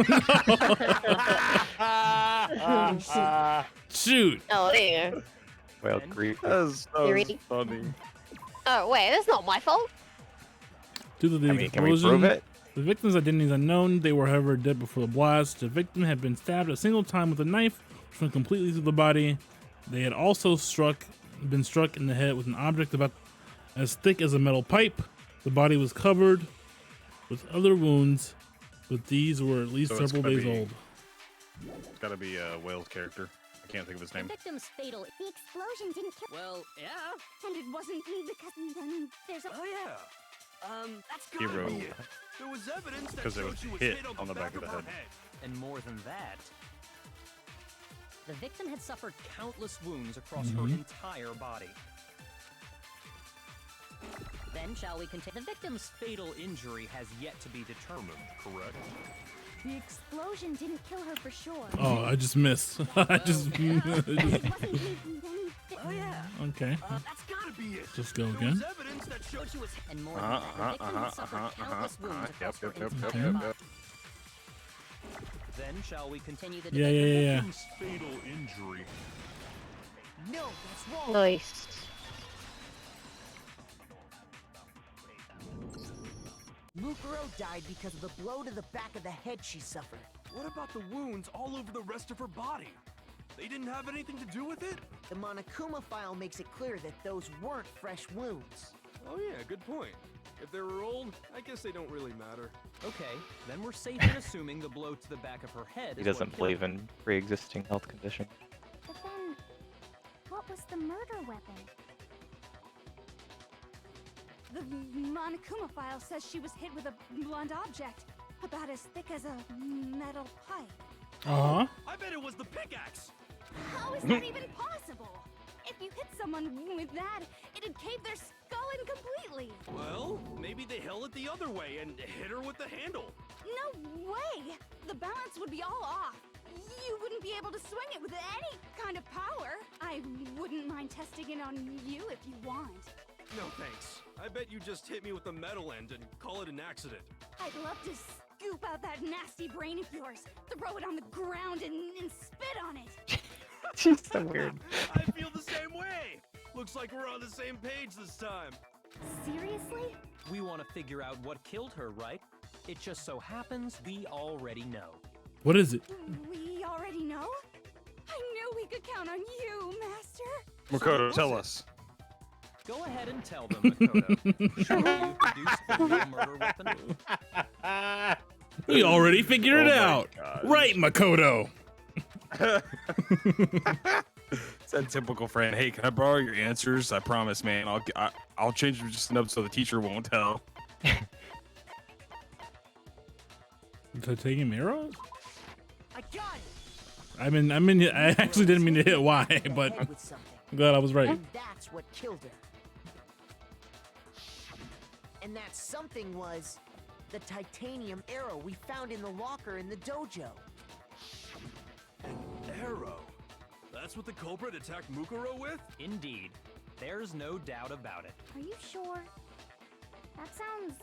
no! Shoot! Oh, there you go. Well, grief. That's You ready? funny. Oh, wait, that's not my fault. Due to the I mean, can we explosion, prove it? the victim's identity is unknown. They were, however, dead before the blast. The victim had been stabbed a single time with a knife, which went completely through the body. They had also been struck in the head with an object about as thick as a metal pipe. The body was covered with other wounds, but these were at least So it's several gotta days be- old. It's gotta be a Whale's character. I can't think of his The name. victim's fatal. The explosion didn't kill. Well, yeah. And it wasn't because then there's a. Oh yeah. That's He gotta wrote be it. There was evidence that 'cause it showed was she was hit hit on the back of the her head. And more than that, the victim had suffered countless wounds across her entire body. Then shall we continue? The victim's fatal injury has yet to be determined, correct? The explosion didn't kill her for sure. Oh, I just missed. I just. And it wasn't then. Oh yeah. Okay, That's gotta be it. just go There again. was evidence that showed she was hit. And more than that, the victim had suffered countless wounds across her entire body. Then shall we continue the Yeah, debate? yeah, The yeah. victim's fatal injury. No, that's wrong. Nice. Mukuro died because of the blow to the back of the head she suffered. What about the wounds all over the rest of her body? They didn't have anything to do with it? The Monokuma file makes it clear that those weren't fresh wounds. Oh yeah, good point. If they were old, I guess they don't really matter. Okay, then we're safe in assuming the blow to the back of her head He is what doesn't killed believe her. in pre-existing health conditions. But then, what was the murder weapon? The Monokuma file says she was hit with a blunt object, about as thick as a metal pipe. Uh huh. I bet it was the pickaxe! How is that even possible? If you hit someone with that, it'd cave their skull in completely. Well, maybe they held it the other way and hit her with the handle. No way! The balance would be all off. You wouldn't be able to swing it with any kind of power. I wouldn't mind testing it on you if you want. No thanks. I bet you just hit me with the metal end and call it an accident. I'd love to scoop out that nasty brain of yours, throw it on the ground, and spit on it. She's so weird. I feel the same way! Looks like we're on the same page this time. Seriously? We want to figure out what killed her, right? It just so happens we already know. What is it? We already know? I knew we could count on you, Master. Makoto, tell us. Go ahead and tell them, Makoto. Surely you've deduced the real murder weapon? We already figured it Oh my out. gosh. Right, Makoto. It's that typical friend. Hey, can I borrow your answers? I promise, man. I'll change them just enough so the teacher won't tell. Titanium arrows? I got it! I actually didn't mean to hit Y, but Head with something. I'm glad I was right. And that's what killed her. And that something was the titanium arrow we found in the locker in the dojo. Arrow. That's what the culprit attacked Mukuro with? Indeed. There's no doubt about it. Are you sure? That sounds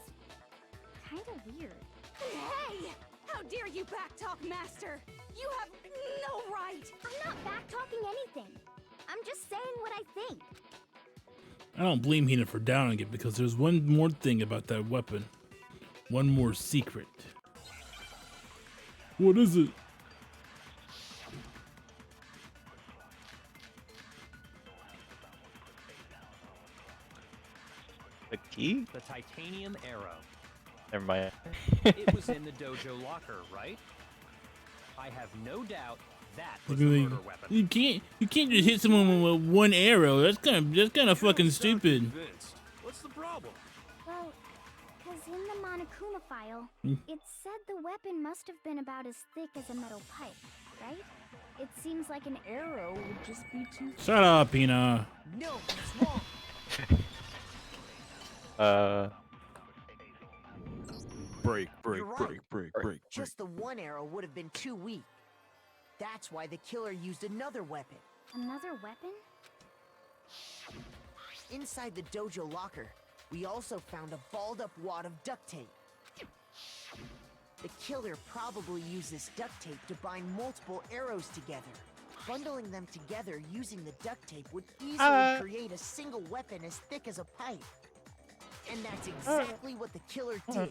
kind of weird. Hey! How dare you backtalk, Master? You have no right! I'm not backtalking anything. I'm just saying what I think. I don't blame Hina for downing it because there's one more thing about that weapon. One more secret. What is it? The key? The titanium arrow. Never mind. It was in the dojo locker, right? I have no doubt that was the Like, murder weapon. you can't just hit someone with one arrow. That's kind of fucking stupid. What's the problem? Well, because in the Monokuma file, it said the weapon must have been about as thick as a metal pipe, right? It seems like an arrow would just be too thick. Shut up, Pina. No, it's wrong. Break. You're right. Just the one arrow would have been too weak. That's why the killer used another weapon. Another weapon? Inside the dojo locker, we also found a balled up wad of duct tape. The killer probably used this duct tape to bind multiple arrows together. Bundling them together using the duct tape would easily create a single weapon as thick as a pipe. And that's exactly what the killer did.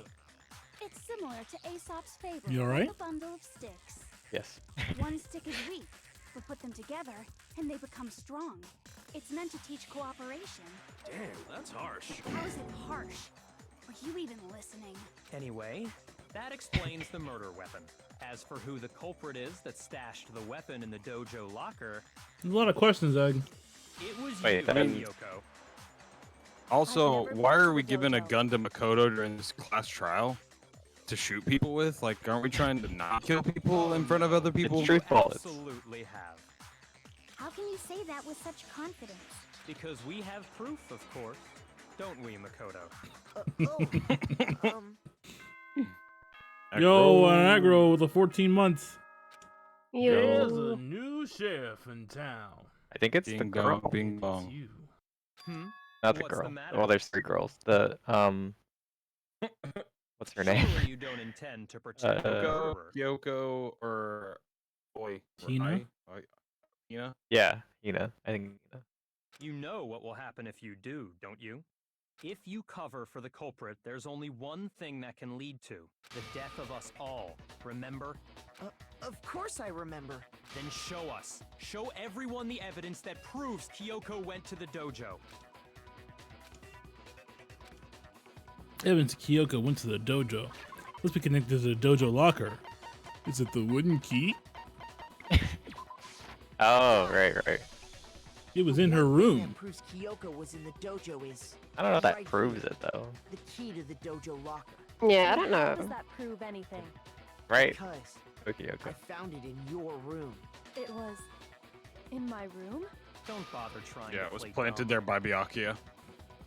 It's similar to Aesop's fable. You alright? A bundle of sticks. Yes. One stick is weak, but put them together, and they become strong. It's meant to teach cooperation. Damn, that's harsh. How is it harsh? Are you even listening? Anyway, that explains the murder weapon. As for who the culprit is that stashed the weapon in the dojo locker, A lot of questions, Egg. it was Wait, you, that- Yoko. Also, I've never why been are to we the giving a dojo. gun to Makoto during this class trial to shoot people with? Like, aren't we trying to not kill people in front of other people? It's truthful. It's Absolutely have. How can you say that with such confidence? Because we have proof, of course. Don't we, Makoto? Yo, an aggro with a 14 months. There's a You. new sheriff in town. I think it's Bing the bong, girl. bing It's bong. you. Not the What's girl. the matter? Well, there's 3 girls. The what's her name? Surely you don't intend to protect the Yoko, murderer. Yoko, or boy, Tina? Tina. Yeah, I think. You know what will happen if you do, don't you? If you cover for the culprit, there's only one thing that can lead to the death of us all. Remember? Of course I remember. Then show us. Show everyone the evidence that proves Kyoko went to the dojo. Evans Kyoko went to the dojo. Must be connected to the dojo locker. Is it the wooden key? Oh, right. It was in her One thing room. that proves Kyoko was in the dojo is I don't know if that right proves here, it though. the key to the dojo locker. Yeah, I don't How does know. that prove anything? Right? Because Okay. I found it in your room. It was in my room? Don't bother trying Yeah, to it was play planted dumb. there by Byakuya.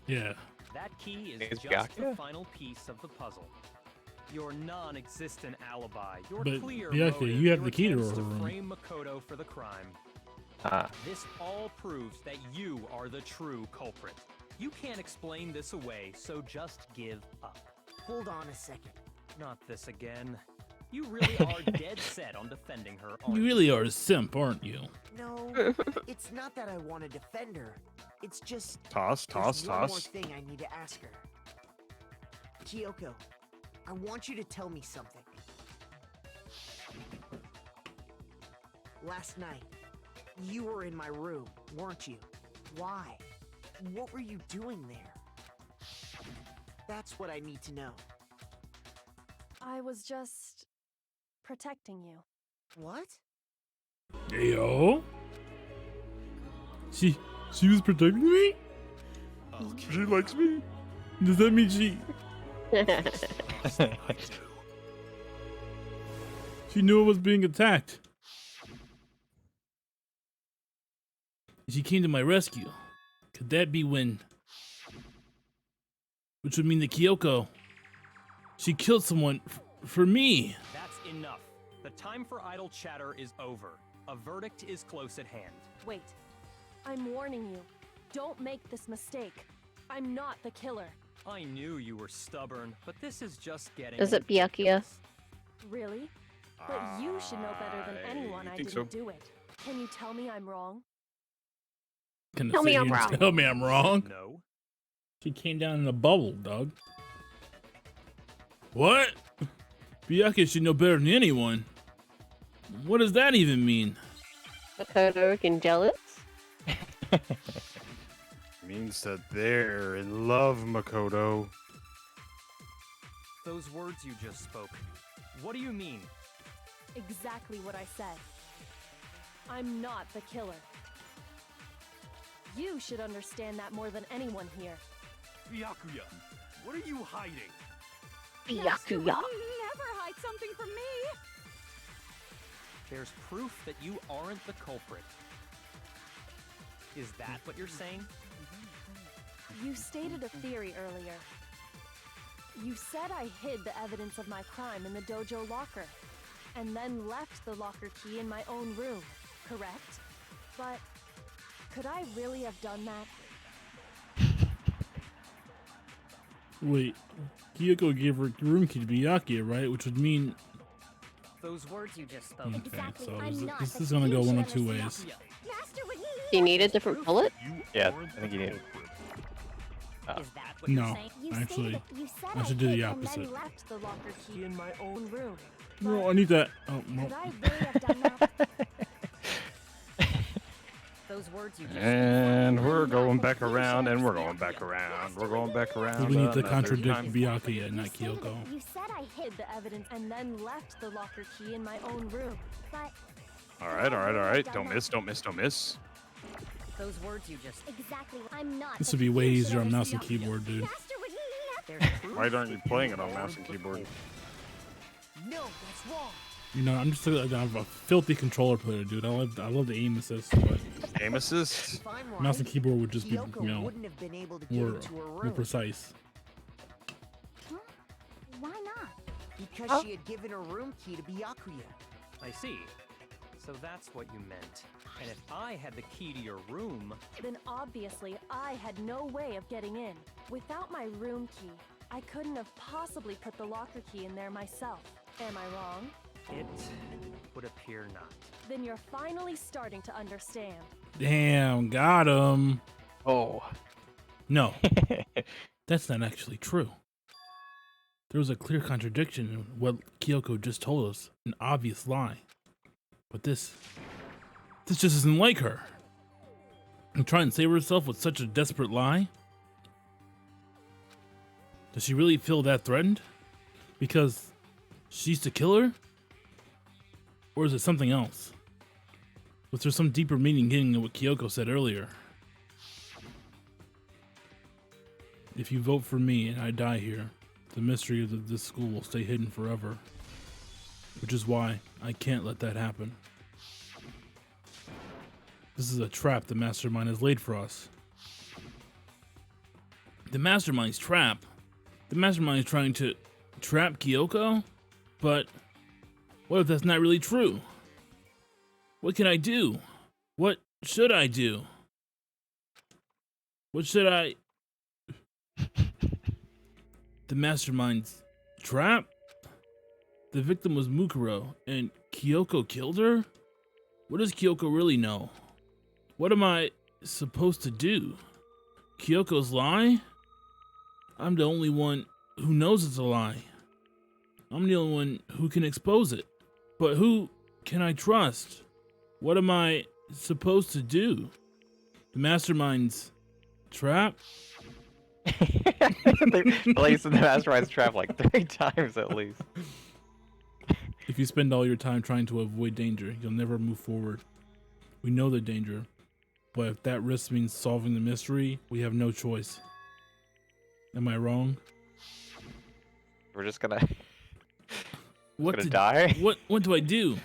Yeah. That key is It's just the Byakuya? final piece of the puzzle. Your non-existent alibi, your But, clear Byakuya, motive, you have your the key to attempts her room. frame Makoto for the crime. Ah. This all proves that you are the true culprit. You can't explain this away, so just give up. Hold on a second. Not this again. You really are dead set on defending her, aren't You really are a simp, aren't you? No, it's not that I want to defend her. It's just Toss. there's one more thing I need to ask her. Kyoko, I want you to tell me something. Last night, you were in my room, weren't you? Why? What were you doing there? That's what I need to know. I was just protecting you. What? Yo. She was protecting me? She likes me? Does that mean she knew I was being attacked? She came to my rescue. Could that be when? Which would mean that Kyoko, she killed someone for me. That's enough. The time for idle chatter is over. A verdict is close at hand. Wait. I'm warning you. Don't make this mistake. I'm not the killer. I knew you were stubborn, but this is just getting Is it Byakuya? ridiculous. Really? But you should know better than anyone I think didn't so. do it. Can you tell me I'm wrong? Can Tell me I'm wrong. Tell me I'm wrong. No. She came down in a bubble, dog. What? Byakuya should know better than anyone. What does that even mean? Makoto looking jealous? Means that they're in love, Makoto. Those words you just spoke. What do you mean? Exactly what I said. I'm not the killer. You should understand that more than anyone here. Byakuya, what are you hiding? Master would Byakuya. never hide something from me! There's proof that you aren't the culprit. Is that what you're saying? You stated a theory earlier. You said I hid the evidence of my crime in the dojo locker, and then left the locker key in my own room, correct? But could I really have done that? Wait, Kyoko gave her room key to Byakuya, right? Which would mean... Those words you just spoke. Okay, so this is gonna go one of two ways. Do you need a different bullet? Yeah, I think you need it. Is that what No, you're saying? actually, I should do the opposite. And then left the locker key in my own room. No, I need that. Oh, no. Could I really have done that? Those words you just And we're going back around, and we're going back around. We're going back around. We need to another contradict time. Byakuya, not Kyoko. You said I hid the evidence and then left the locker key in my own room. But All right, all right, all right. Don't miss, don't miss, don't miss. Those words you just Exactly. I'm not. This would be way easier on mouse and keyboard, dude. Why aren't you playing it on mouse and keyboard? No, that's wrong. You know, I'm just I'm a filthy controller player, dude. I love the aim assist, but Aim assist? If I'm right, mouse and keyboard would just be, Kyoko you know, wouldn't have been able to get more, into her more room precise. Huh? Why not? because she had given her room key to Byakuya. I see. So that's what you meant. And if I had the key to your room, then obviously I had no way of getting in. Without my room key, I couldn't have possibly put the locker key in there myself. Am I wrong? it would appear not. Then you're finally starting to understand. Damn, got him. Oh. No, that's not actually true. There was a clear contradiction in what Kyoko just told us, an obvious lie. But this just isn't like her. And try and save herself with such a desperate lie? Does she really feel that threatened? Because she's the killer? Or is it something else? Was there some deeper meaning in what Kyoko said earlier? If you vote for me and I die here, the mystery of this school will stay hidden forever. Which is why I can't let that happen. This is a trap the mastermind has laid for us. The mastermind's trap? The mastermind is trying to trap Kyoko? But what if that's not really true? What can I do? What should I do? What should I... The mastermind's trap? The victim was Mukuro, and Kyoko killed her? What does Kyoko really know? What am I supposed to do? Kyoko's lie? I'm the only one who knows it's a lie. I'm the only one who can expose it. But who can I trust? What am I supposed to do? The mastermind's trap? They placed in the mastermind's trap like 3 times at least. If you spend all your time trying to avoid danger, you'll never move forward. We know the danger, but if that risk means solving the mystery, we have no choice. Am I wrong? We're just gonna... What gonna die? What do I do?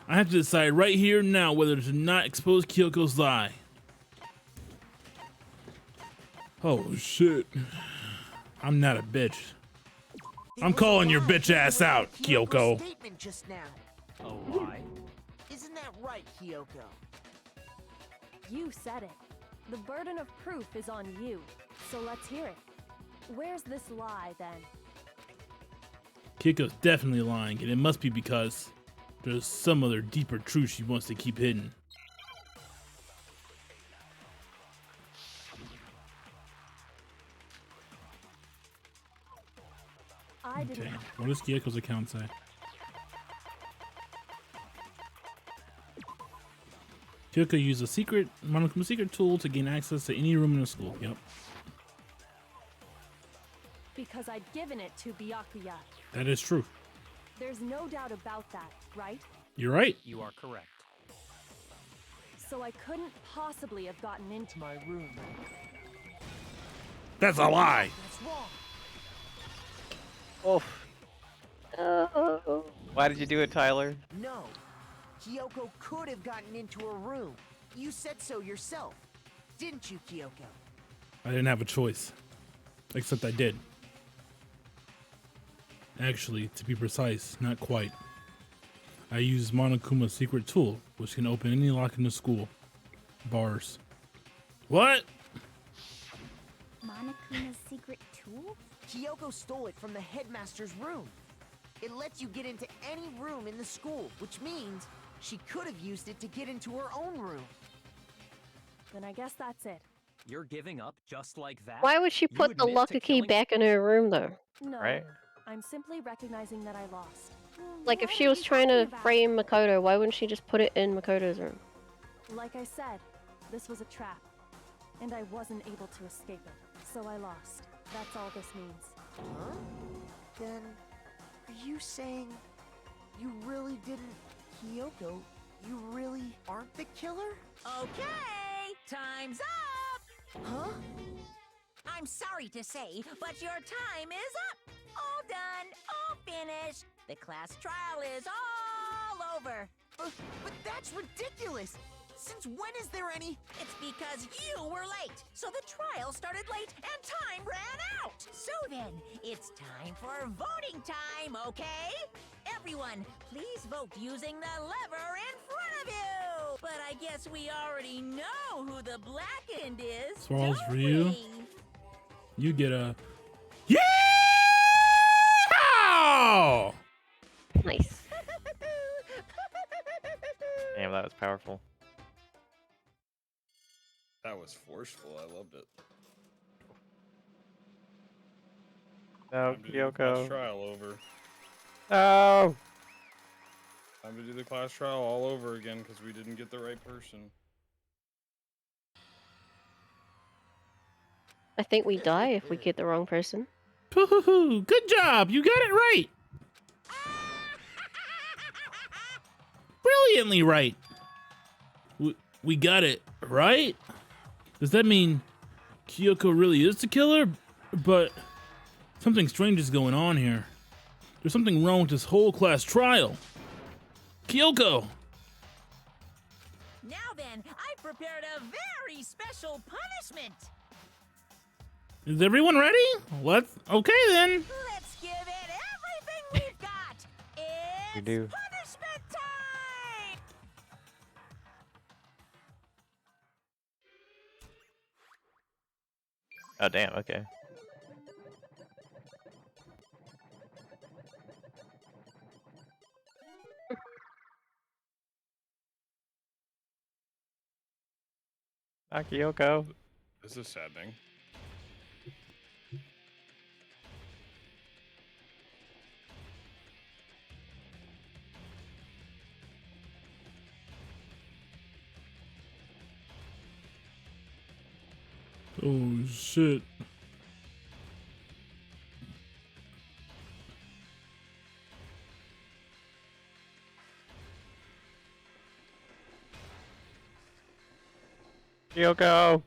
I have to decide right here and now whether to not expose Kyoko's lie. Oh shit. I'm not a bitch. I'm calling your bitch ass out, Kyoko. Statement just now. Oh, why? Isn't that right, Kyoko? You said it. The burden of proof is on you. So let's hear it. Where's this lie then? Kyoko's definitely lying, and it must be because there's some other deeper truth she wants to keep hidden. Okay, what does Kyoko's account say? Kyoko used a secret tool to gain access to any room in the school. Yep. Because I'd given it to Byakuya. That is true. There's no doubt about that, right? You're right. You are correct. So I couldn't possibly have gotten into my room. That's a lie. That's wrong. Oof. Oh. Why did you do it, Tyler? No. Kyoko could have gotten into her room. You said so yourself. Didn't you, Kyoko? I didn't have a choice. Except I did. Actually, to be precise, not quite. I used Monokuma's secret tool, which can open any lock in the school. Bars. What? Monokuma's secret tool? Kyoko stole it from the headmaster's room. It lets you get into any room in the school, which means she could have used it to get into her own room. Then I guess that's it. You're giving up just like that? Why would she You put the admit locker to key killing- back in her room though? No, Right. I'm simply recognizing that I lost. Like if What she are was you trying to talking about? frame Makoto, why wouldn't she just put it in Makoto's room? Like I said, this was a trap, and I wasn't able to escape it, so I lost. That's all this means. Huh? Then, are you saying you really didn't... Kyoko, you really aren't the killer? Okay, time's up! Huh? I'm sorry to say, but your time is up! All done, all finished. The class trial is all over. But that's ridiculous! Since when is there any... It's because you were late, so the trial started late and time ran out. So then, it's time for voting time, okay? Everyone, please vote using the lever in front of you. But I guess we already know who the black end is. Swarlz don't for you. we? You get a... Yeah! Nice. Damn, that was powerful. That was forceful. I loved it. No, Time to do the class Kyoko. trial over. No! Time to do the class trial all over again because we didn't get the right person. I think we die if we get the wrong person. Hoo-hoo-hoo. Good job. You got it right. Brilliantly right. We got it right? Does that mean Kyoko really is the killer? But something strange is going on here. There's something wrong with this whole class trial. Kyoko! Now then, I prepared a very special punishment. Is everyone ready? Okay then. Let's give it everything we've got. It's We do. punishment time! Oh, damn, okay. Kyoko. This is saddening. Oh shit. Kyoko!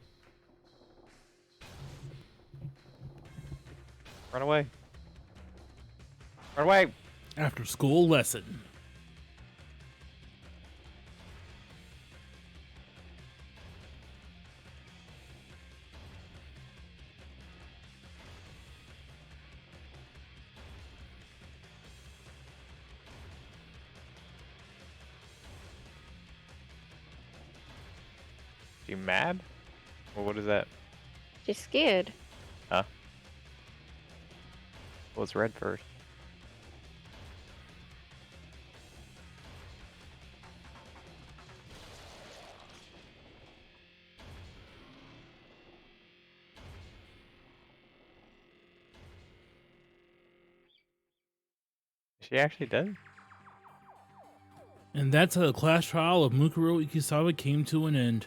Run away. Run away! After school lesson. You mad? Well, what is that? She's scared. Huh? Well, it's red first. Is she actually dead? And that's how the class trial of Mukuro Ikisawa came to an end.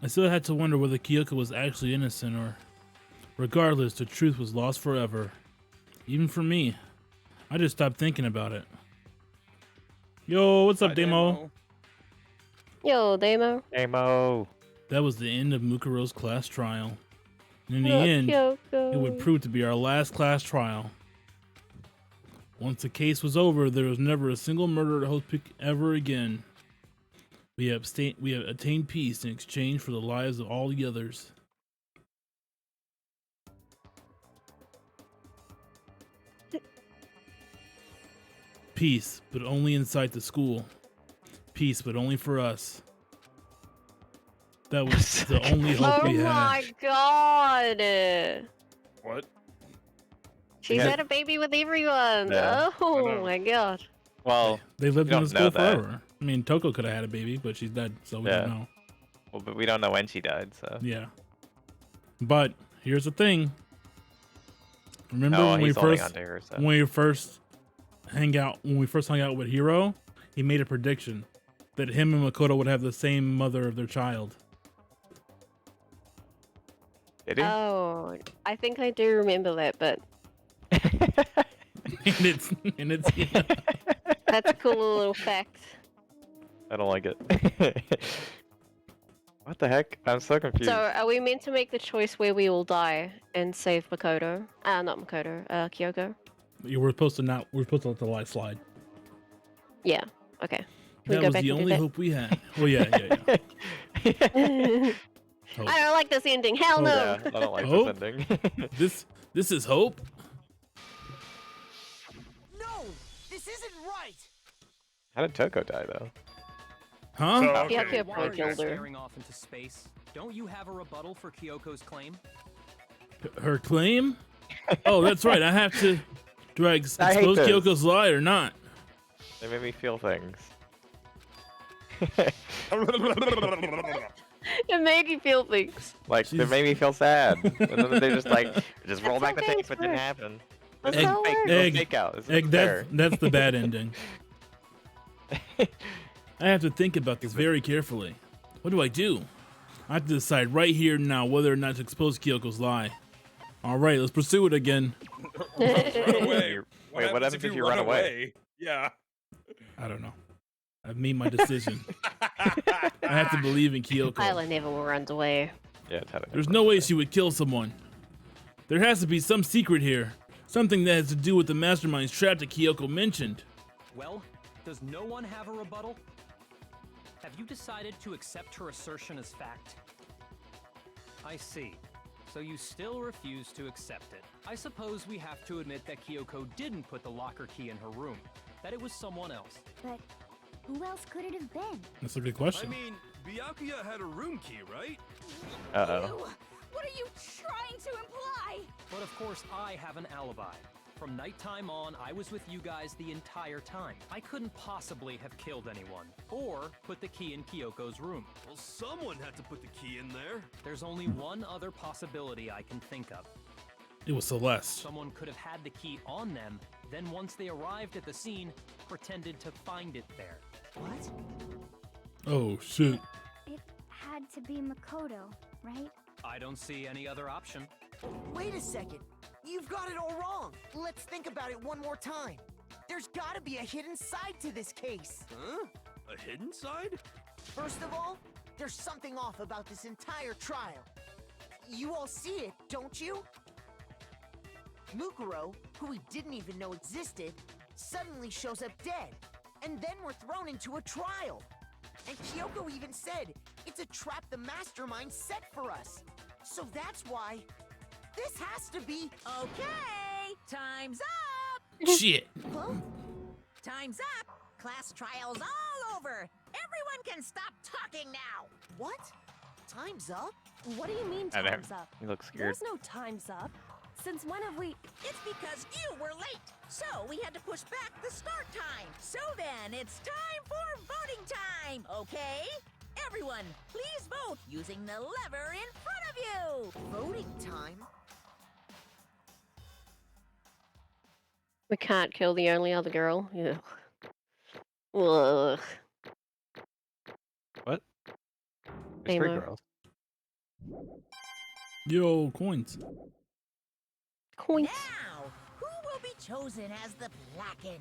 I still had to wonder whether Kyoko was actually innocent or... Regardless, the truth was lost forever. Even for me. I just stopped thinking about it. Yo, what's up, Hi, Demo? Yo, Demo. Amo. That was the end of Mukuro's class trial. And in the Look, end, Kyoko. it would prove to be our last class trial. Once the case was over, there was never a single murder at Host Peak ever again. We have attained peace in exchange for the lives of all the others. Peace, but only inside the school. Peace, but only for us. That was the only hope Oh we had. my god! What? She's Yeah. had a baby with everyone. Yeah. Oh my god. Well, They lived you in the don't school know that. forever. I mean, Toko could have had a baby, but she's dead, so we Yeah. don't know. well, but we don't know when she died, so. Yeah. But here's the thing. Remember Oh, when we he's holding first onto her, so. when we first hung out with Hiro, he made a prediction that him and Makoto would have the same mother of their child. Did he? Oh, I think I do remember that, but and it's that's a cool little fact. I don't like it. What the heck? I'm so confused. So, are we meant to make the choice where we all die and save Makoto? Not Makoto, Kyoko. we're supposed to let the lie slide. Yeah. Okay. Can we That go was back the and do only that? hope we had. Well, yeah. Hope. I don't like this ending. Hell Oh, no. Yeah, I don't like Hope? this ending. This is hope. No, this isn't right. How did Toko die, though? Huh? So, Yeah, okay, Kyoko Why are you killed her. staring off into space? Don't you have a rebuttal for Kyoko's claim? Her claim? Oh, that's right. I have to. Do I I hate expose this. Kyoko's lie or not? They made me feel things. It made you feel things. Like, they She's- made me feel sad. And then they just like, just roll That's back the okay, tape, it's it didn't fair. happen. That's This is how it fake, works. this is Egg. fake out. This Egg, is fair. that's the bad ending. I have to think about this very carefully. What do I do? I have to decide right here and now whether or not to expose Kyoko's lie. All right, let's pursue it again. Run away. Wait, what happens if you run away? Yeah. I don't know. I've made my decision. I have to believe in Kyoko. Kyla never runs away. Yeah, Tyler. There's no way she would kill someone. There has to be some secret here. Something that has to do with the mastermind's trap that Kyoko mentioned. Well, does no one have a rebuttal? Have you decided to accept her assertion as fact? I see. So you still refuse to accept it. I suppose we have to admit that Kyoko didn't put the locker key in her room, that it was someone else. But who else could it have been? That's a good I question. mean, Byakuya had a room key, right? Uh-oh. What are you trying to imply? But of course, I have an alibi. From nighttime on, I was with you guys the entire time. I couldn't possibly have killed anyone, or put the key in Kyoko's room. Well, someone had to put the key in there. There's only one other possibility I can think of. It was Celeste. Someone could have had the key on them, then once they arrived at the scene, pretended to find it there. What? Oh, shit. It had to be Makoto, right? I don't see any other option. Wait a second. You've got it all wrong. Let's think about it one more time. There's gotta be a hidden side to this case. Huh? A hidden side? First of all, there's something off about this entire trial. You all see it, don't you? Mukuro, who we didn't even know existed, suddenly shows up dead. And then we're thrown into a trial. And Kyoko even said, it's a trap the mastermind set for us. So that's why this has to be... Okay, time's up. Shit. Huh? Time's up. Class trial's all over. Everyone can stop talking now. What? Time's up? What do you mean I know. time's up? You look scared. There's no time's up. Since when have we... It's because you were late. So we had to push back the start time. So then it's time for voting time, okay? Everyone, please vote using the lever in front of you. Voting time? We can't kill the only other girl. Yeah. Ugh. What? There's three Amo. girls. Yo, coins. Coins. Now, who will will be chosen as the blackened.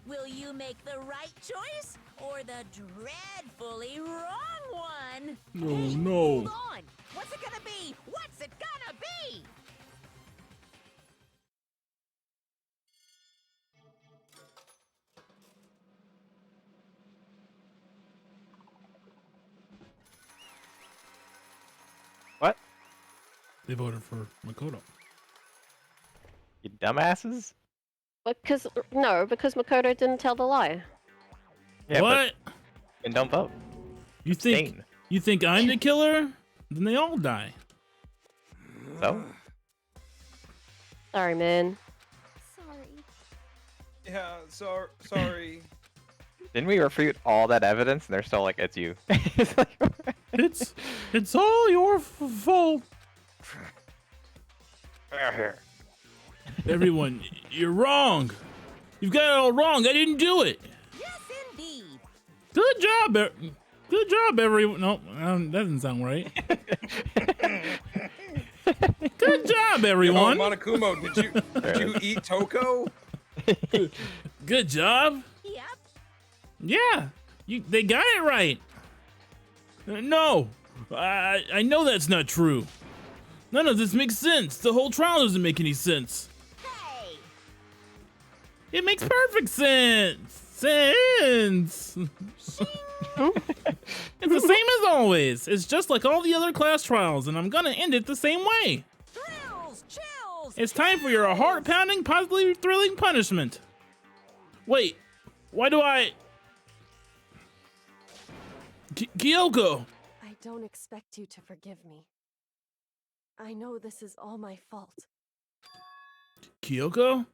Will you make the right choice or the dreadfully wrong one? Oh Hey, no. hold on. What's it gonna be? What's it gonna be? What? They voted for Makoto. You dumbasses? Because Makoto didn't tell the lie. Yeah, What? And don't vote. You think Abstain. you think I'm the killer? Then they all die. So? Sorry, man. Sorry. Yeah, sorry. Didn't we refute all that evidence and they're still like, it's you? It's like, It's all your fault. Everyone, you're wrong. You've got it all wrong. I didn't do it. Yes, indeed. Good job, good job, everyone. No, that doesn't sound right. Good job, everyone. Yo, Monokuma, did you eat Toko? Good job. Yep. Yeah, they got it right. No, I know that's not true. None of this makes sense. The whole trial doesn't make any sense. Hey. It makes perfect sense. It's the same as always. It's just like all the other class trials, and I'm gonna end it the same way. Thrills, chills. It's time for your heart-pounding, positively thrilling punishment. Wait, why do I... Kyoko! I don't expect you to forgive me. I know this is all my fault. Kyoko?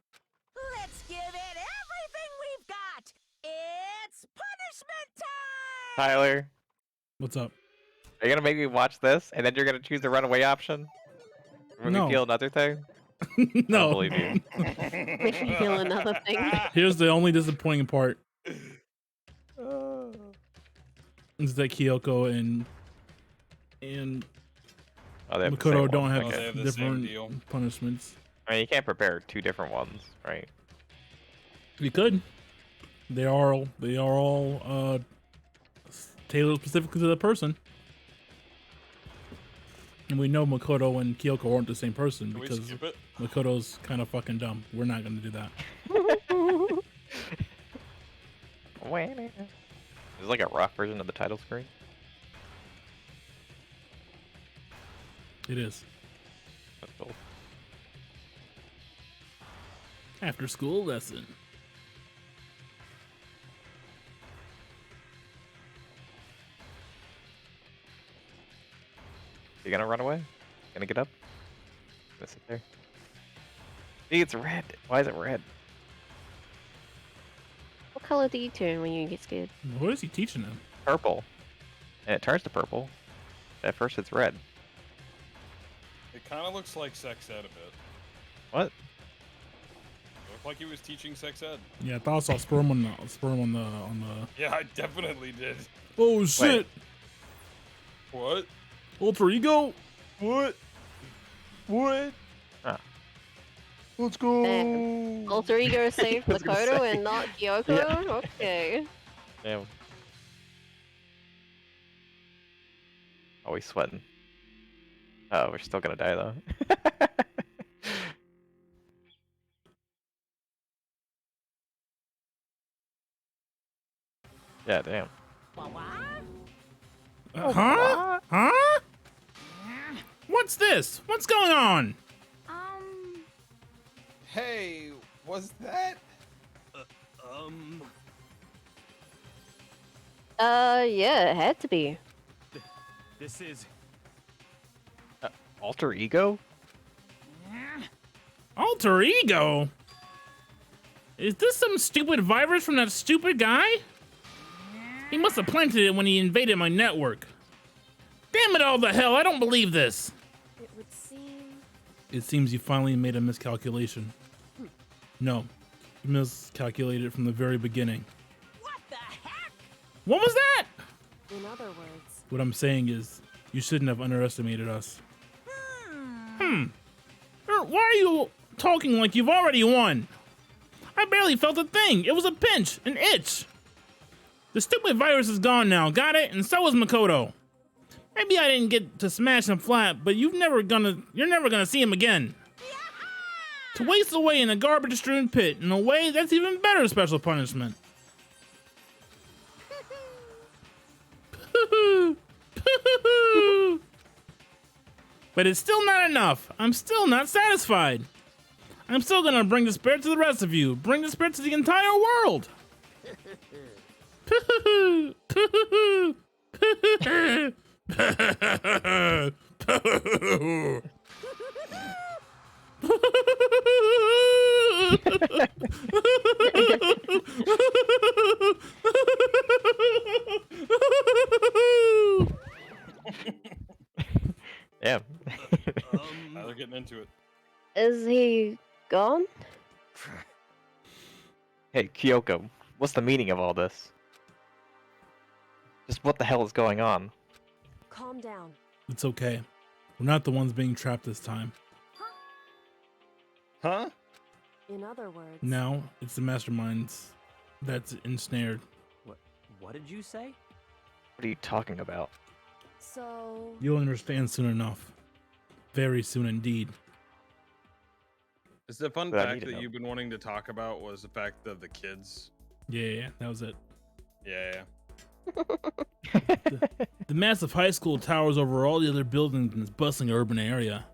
Let's give it everything we've got. It's punishment time. Tyler, What's up? are you gonna make me watch this and then you're gonna choose the runaway option? Make No. me feel another thing? No. I don't believe you. Make me feel another thing. Here's the only disappointing part. Is that Kyoko and Oh, they have the Makoto same don't one. have Oh, Okay. they have the same different deal. punishments. I mean, you can't prepare two different ones, right? We could. They are all tailored specifically to the person. And we know Makoto and Kyoko aren't the same person Can we because skip it? Makoto's kind of fucking dumb. We're not gonna do that. There's like a rough version of the title screen. It is. That's cool. After school lesson. You gonna run away? Gonna get up? Gonna sit there? See, it's red. Why is it red? What color do you turn when you get scared? What is he teaching them? Purple. And it turns to purple. At first it's red. It kind of looks like sex ed a bit. What? It looked like he was teaching sex ed. Yeah, I thought I saw sperm on the. Yeah, I definitely did. Oh shit! What? Alter ego. What? What? Ah. Let's go. Damn. Alter ego saved I was gonna Makoto say. and not Kyoko? Yeah. Okay. Damn. Oh, he's sweating. Oh, we're still gonna die though. Yeah, damn. Huh? Huh? What's this? What's going on? Hey, was that? Yeah, it had to be. This is... Alter ego? Alter ego? Is this some stupid virus from that stupid guy? He must have planted it when he invaded my network. Damn it all the hell, I don't believe this. It would seem... It seems you finally made a miscalculation. No, you miscalculated from the very beginning. What the heck? What was that? In other words... What I'm saying is, you shouldn't have underestimated us. Why are you talking like you've already won? I barely felt a thing. It was a pinch, an itch. The stupid virus is gone now, got it? And so is Makoto. Maybe I didn't get to smash him flat, but you're never gonna see him again. To waste away in a garbage-strewn pit, in a way, that's even better special punishment. But it's still not enough. I'm still not satisfied. I'm still gonna bring despair to the rest of you. Bring despair to the entire world. Yeah. Now they're getting into it. Is he gone? Hey, Kyoko, what's the meaning of all this? Just what the hell is going on? Calm down. It's okay. We're not the ones being trapped this time. Huh? In other words. Now it's the masterminds that's ensnared. What did you say? What are you talking about? So. You'll understand soon enough. Very soon indeed. It's the fun But I fact need to that know. you've been wanting to talk about was the fact of the kids. Yeah, that was it. Yeah. The massive high school towers over all the other buildings in this bustling urban area.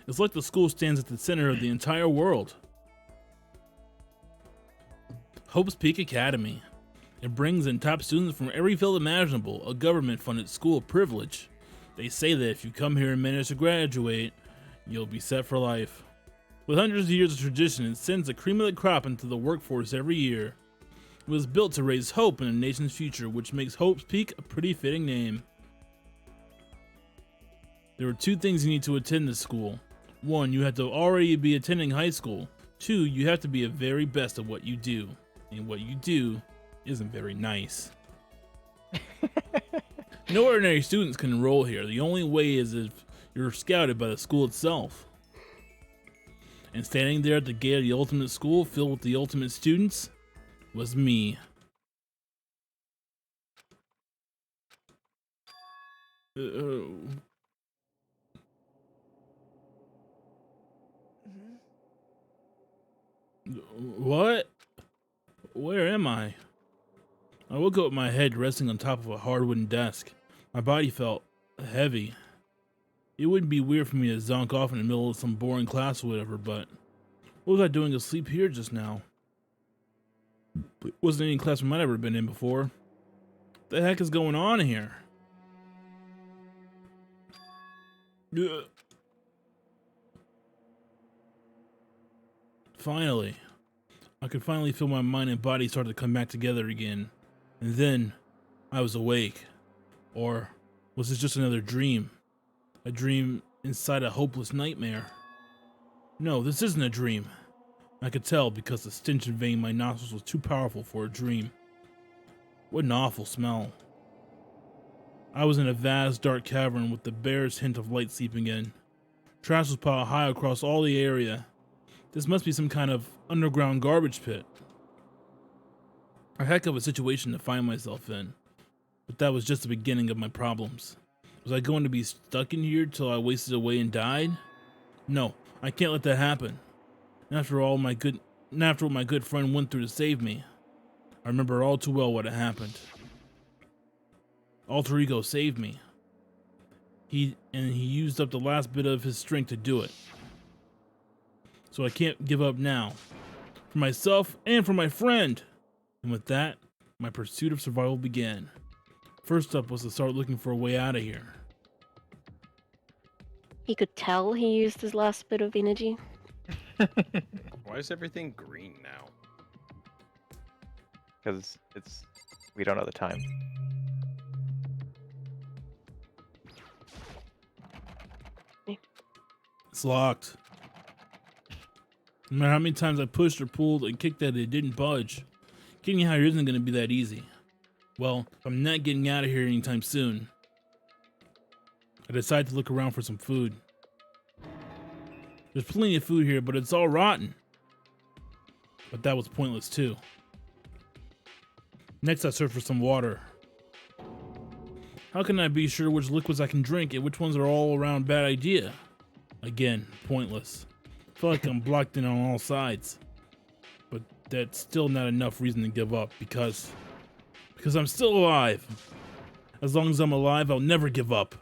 It's like the school stands at the center of the entire world. Hope's Peak Academy. It brings in top students from every field imaginable, a government-funded school privilege. They say that if you come here and manage to graduate, you'll be set for life. With hundreds of years of tradition, it sends a cream of the crop into the workforce every year. It was built to raise hope in a nation's future, which makes Hope's Peak a pretty fitting name. There are 2 things you need to attend this school. 1, you have to already be attending high school. 2, you have to be a very best at what you do. And what you do isn't very nice. No ordinary students can enroll here. The only way is if you're scouted by the school itself. And standing there at the gate of the ultimate school filled with the ultimate students was me. What? Where am I? I woke up with my head resting on top of a hard wooden desk. My body felt heavy. It wouldn't be weird for me to zonk off in the middle of some boring class or whatever, but what was I doing asleep here just now? It wasn't any classroom I'd ever been in before. What the heck is going on here? Ugh. Finally. I could finally feel my mind and body start to come back together again. And then, I was awake. Or was this just another dream? A dream inside a hopeless nightmare? No, this isn't a dream. I could tell because the stench invading my nostrils was too powerful for a dream. What an awful smell. I was in a vast dark cavern with the barest hint of light seeping in. Trash was piled high across all the area. This must be some kind of underground garbage pit. A heck of a situation to find myself in. But that was just the beginning of my problems. Was I going to be stuck in here till I wasted away and died? No, I can't let that happen. After what my good friend went through to save me, I remember all too well what had happened. Alter Ego saved me. He used up the last bit of his strength to do it. So I can't give up now. For myself and for my friend. And with that, my pursuit of survival began. First up was to start looking for a way out of here. He could tell he used his last bit of energy. Why is everything green now? Because we don't know the time. It's locked. No matter how many times I pushed or pulled and kicked at it, it didn't budge. Getting out here isn't going to be that easy. Well, if I'm not getting out of here anytime soon, I decide to look around for some food. There's plenty of food here, but it's all rotten. but that was pointless too. Next, I searched for some water. How can I be sure which liquids I can drink and which ones are all around bad idea? Again, pointless. I feel like I'm blocked in on all sides. But that's still not enough reason to give up because I'm still alive. As long as I'm alive, I'll never give up.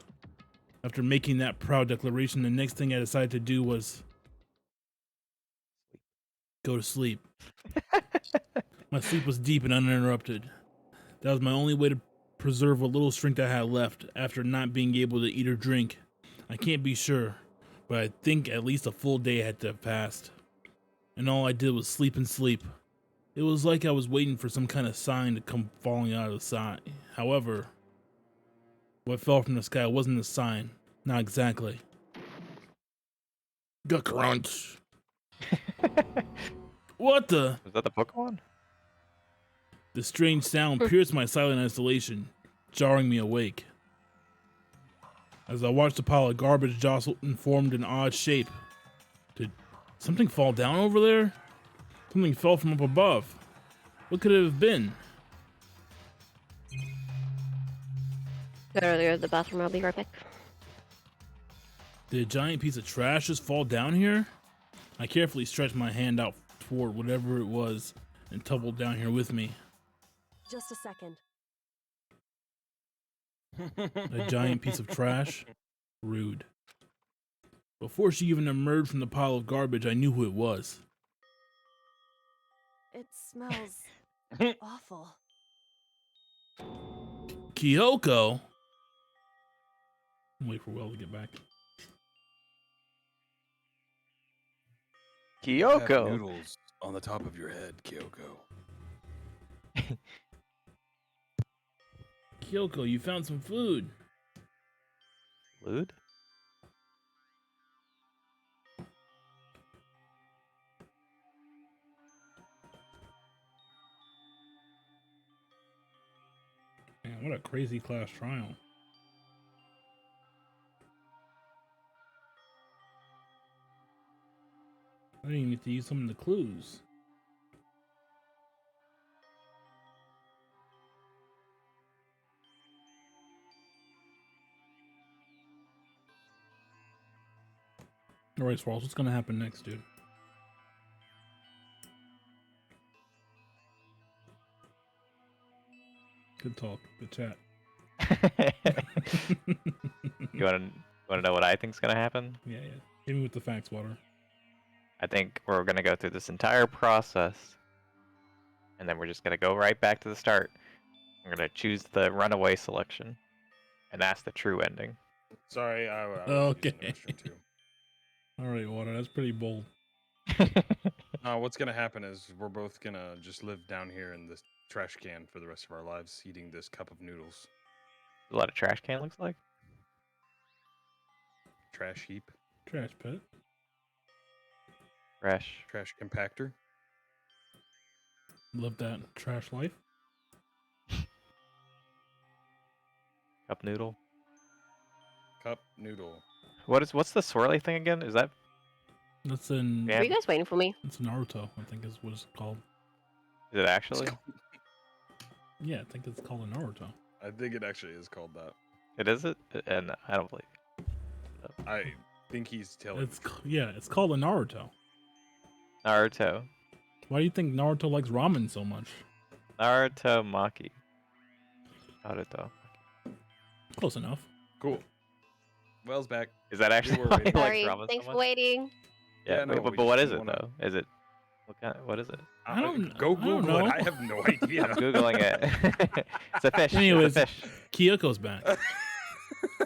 After making that proud declaration, the next thing I decided to do was go to sleep. My sleep was deep and uninterrupted. That was my only way to preserve what little strength I had left after not being able to eat or drink. I can't be sure, but I think at least a full day had to have passed. And all I did was sleep and sleep. It was like I was waiting for some kind of sign to come falling out of the sky. However, what fell from the sky wasn't a sign. Not exactly. Gut crunch. What the? Was that the Pokemon? The strange sound pierced my silent isolation, jarring me awake. As I watched the pile of garbage jostle and formed an odd shape. Did something fall down over there? Something fell from up above. What could it have been? Go to the bathroom, I'll be right back. Did a giant piece of trash just fall down here? I carefully stretched my hand out toward whatever it was and tumbled down here with me. Just a second. A giant piece of trash? Rude. Before she even emerged from the pile of garbage, I knew who it was. It smells awful. Kyoko? Wait for Will to get back. Kyoko. Have noodles on the top of your head, Kyoko. Kyoko, you found some food. Food? Man, what a crazy class trial. I didn't even get to use some of the clues. Alright, Swarlz, what's gonna happen next, dude? Good talk, good chat. You wanna know what I think's gonna happen? Yeah. Hit me with the facts, Water. I think we're gonna go through this entire process, and then we're just gonna go right back to the start. We're gonna choose the runaway selection, and that's the true ending. Sorry, I was Okay. using the restroom too. Alright, Water, that's pretty bold. What's gonna happen is we're both gonna just live down here in this trash can for the rest of our lives, eating this cup of noodles. A lot of trash can looks like. Trash heap. Trash pit. Trash compactor. Live that trash life. Cup noodle. Cup noodle. What's the swirly thing again? Is that? That's in. Are you guys waiting for me? It's Naruto, I think is what it's called. Is it actually? Yeah, I think it's called a Naruto. I think it actually is called that. It is it, and I don't believe. I think he's telling. Yeah, it's called a Naruto. Naruto. Why do you think Naruto likes ramen so much? Naruto Maki. Naruto. Close enough. Cool. Well's back. Is that actually were why he waiting. likes Sorry, ramen thanks so for much? waiting. Yeah, Yeah, no, but we what just is it wanna- though? Is it what is it? Go I don't Google know. it. I have no idea. I'm googling it. It's a fish. Anyways, It's a fish. Kyoko's back.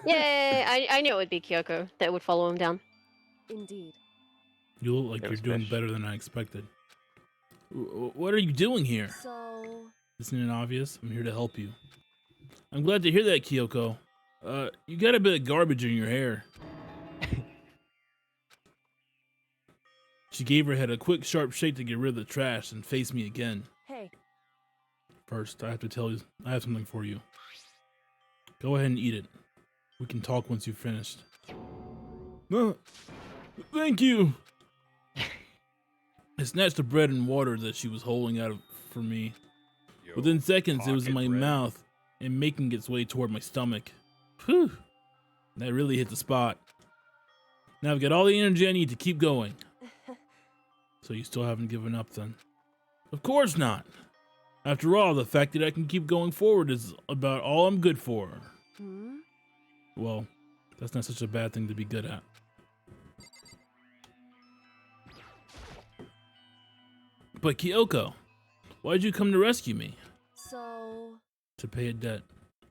Yay! I knew it would be Kyoko that would follow him down. Indeed. You look like It you're was doing fish. better than I expected. What are you doing here? So, Isn't it obvious? I'm here to help you. I'm glad to hear that, Kyoko. You got a bit of garbage in your hair. She gave her head a quick, sharp shake to get rid of the trash and faced me again. hey, First, I have to tell you, I have something for you. Go ahead and eat it. We can talk once you've finished. Thank you. I snatched the bread and water that she was holding out for me. Yo, Within seconds, it was in pocket my bread. mouth and making its way toward my stomach. Whew. That really hit the spot. Now I've got all the energy I need to keep going. So you still haven't given up then? Of course not. After all, the fact that I can keep going forward is about all I'm good for. Hmm? Well, that's not such a bad thing to be good at. But Kyoko, why'd you come to rescue me? So, To pay a debt.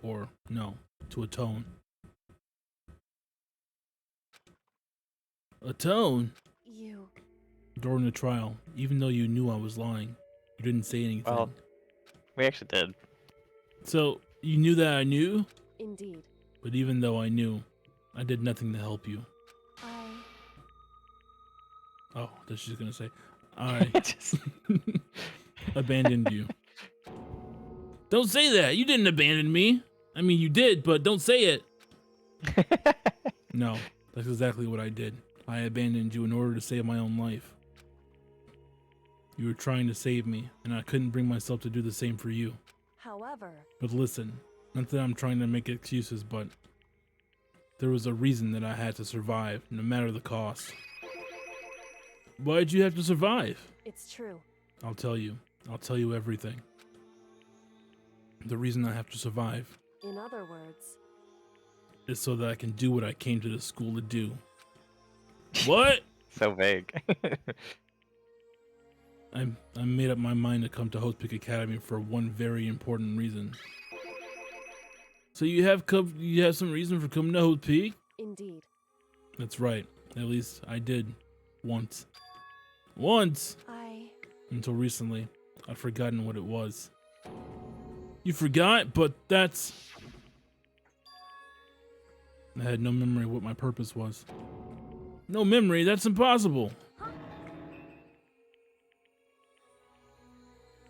Or, no, to atone. Atone? you... During the trial, even though you knew I was lying, you didn't say anything. Well, we actually did. So, you knew that I knew? Indeed. But even though I knew, I did nothing to help you. Oh, that's she's gonna say. I Just- abandoned you. Don't say that! You didn't abandon me! I mean, you did, but don't say it! No, that's exactly what I did. I abandoned you in order to save my own life. You were trying to save me, and I couldn't bring myself to do the same for you. However... But listen, not that I'm trying to make excuses, but there was a reason that I had to survive, no matter the cost. Why'd you have to survive? It's true. I'll tell you. I'll tell you everything. The reason I have to survive In other words... is so that I can do what I came to the school to do. What? So vague. I made up my mind to come to Host Peak Academy for one very important reason. So you have some reason for coming to Host Peak? Indeed. That's right. At least I did. Once. Once! Until recently, I'd forgotten what it was. You forgot? But that's... I had no memory of what my purpose was. No memory? That's impossible!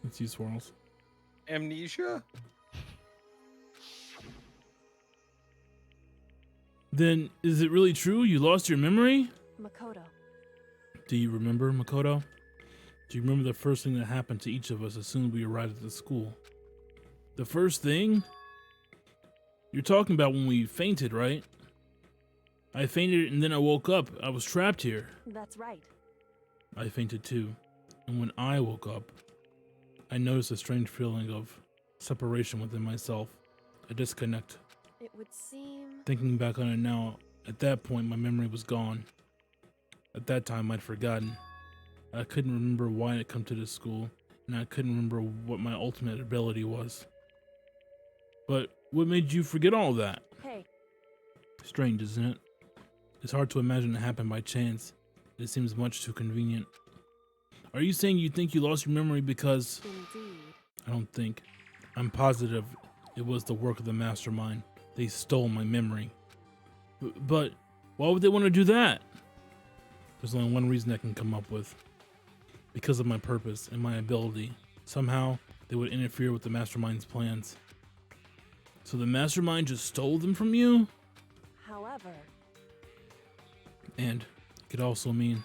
Let's see, Swarlz. Amnesia? Then, is it really true? You lost your memory? Makoto. Do you remember, Makoto? Do you remember the first thing that happened to each of us as soon as we arrived at the school? The first thing? You're talking about when we fainted, right? I fainted and then I woke up. I was trapped here. That's right. I fainted too. And when I woke up, I noticed a strange feeling of separation within myself. A disconnect. It would seem... Thinking back on it now, at that point my memory was gone. At that time I'd forgotten. I couldn't remember why I'd come to this school, and I couldn't remember what my ultimate ability was. But what made you forget all that? Hey. Strange, isn't it? It's hard to imagine it happened by chance. It seems much too convenient. Are you saying you think you lost your memory because... Indeed. I don't think. I'm positive it was the work of the mastermind. They stole my memory. But why would they want to do that? There's only one reason I can come up with. Because of my purpose and my ability. Somehow, they would interfere with the mastermind's plans. So the mastermind just stole them from you? However... And it could also mean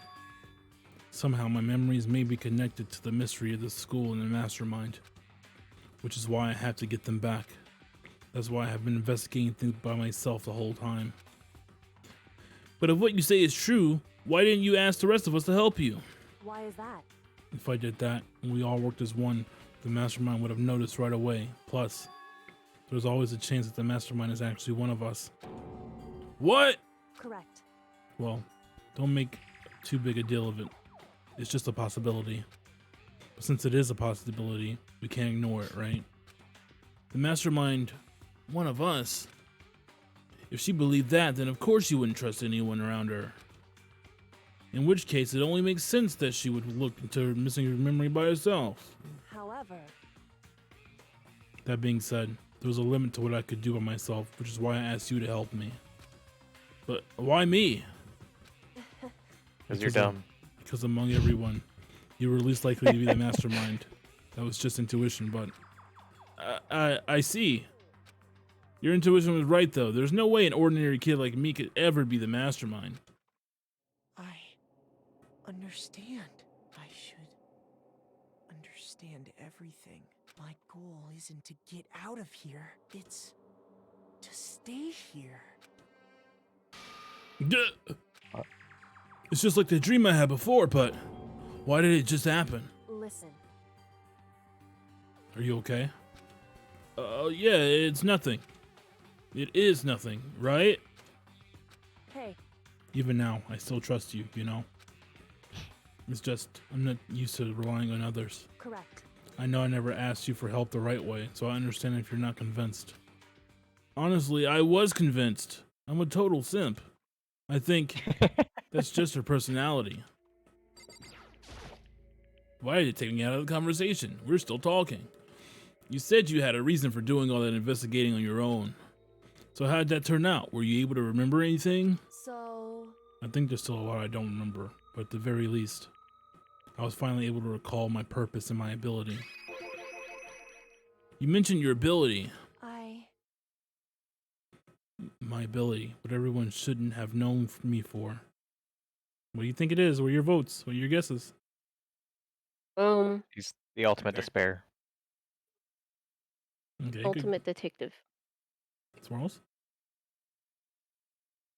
somehow my memories may be connected to the mystery of the school and the mastermind. Which is why I have to get them back. That's why I have been investigating things by myself the whole time. But if what you say is true, why didn't you ask the rest of us to help you? Why is that? If I did that, and we all worked as one, the mastermind would have noticed right away. Plus, there's always a chance that the mastermind is actually one of us. What? Correct. Well, don't make too big a deal of it. It's just a possibility. But since it is a possibility, we can't ignore it, right? The mastermind, one of us. If she believed that, then of course she wouldn't trust anyone around her. In which case, it only makes sense that she would look into missing her memory by herself. However... That being said, there was a limit to what I could do by myself, which is why I asked you to help me. But why me? Because you're dumb. Because among everyone, you were least likely to be the mastermind. That was just intuition, but... I see. Your intuition was right, though. There's no way an ordinary kid like me could ever be the mastermind. I understand. I should goal isn't to get out of here, it's to stay here. It's just like the dream I had before, but why did it just happen? Listen. Are you okay? Yeah, it's nothing. It is nothing, right? Hey. Even now, I still trust you, you know? It's just, I'm not used to relying on others. Correct. I know I never asked you for help the right way, so I understand if you're not convinced. Honestly, I was convinced. I'm a total simp. I think that's just her personality. Why did it take me out of the conversation? We're still talking. You said you had a reason for doing all that investigating on your own. So how did that turn out? Were you able to remember anything? So... I think there's still a lot I don't remember, but at the very least, I was finally able to recall my purpose and my ability. You mentioned your ability. My ability, what everyone shouldn't have known me for. What do you think it is? What are your votes? What are your guesses? He's the ultimate despair. Okay, Ultimate detective. Swarlz?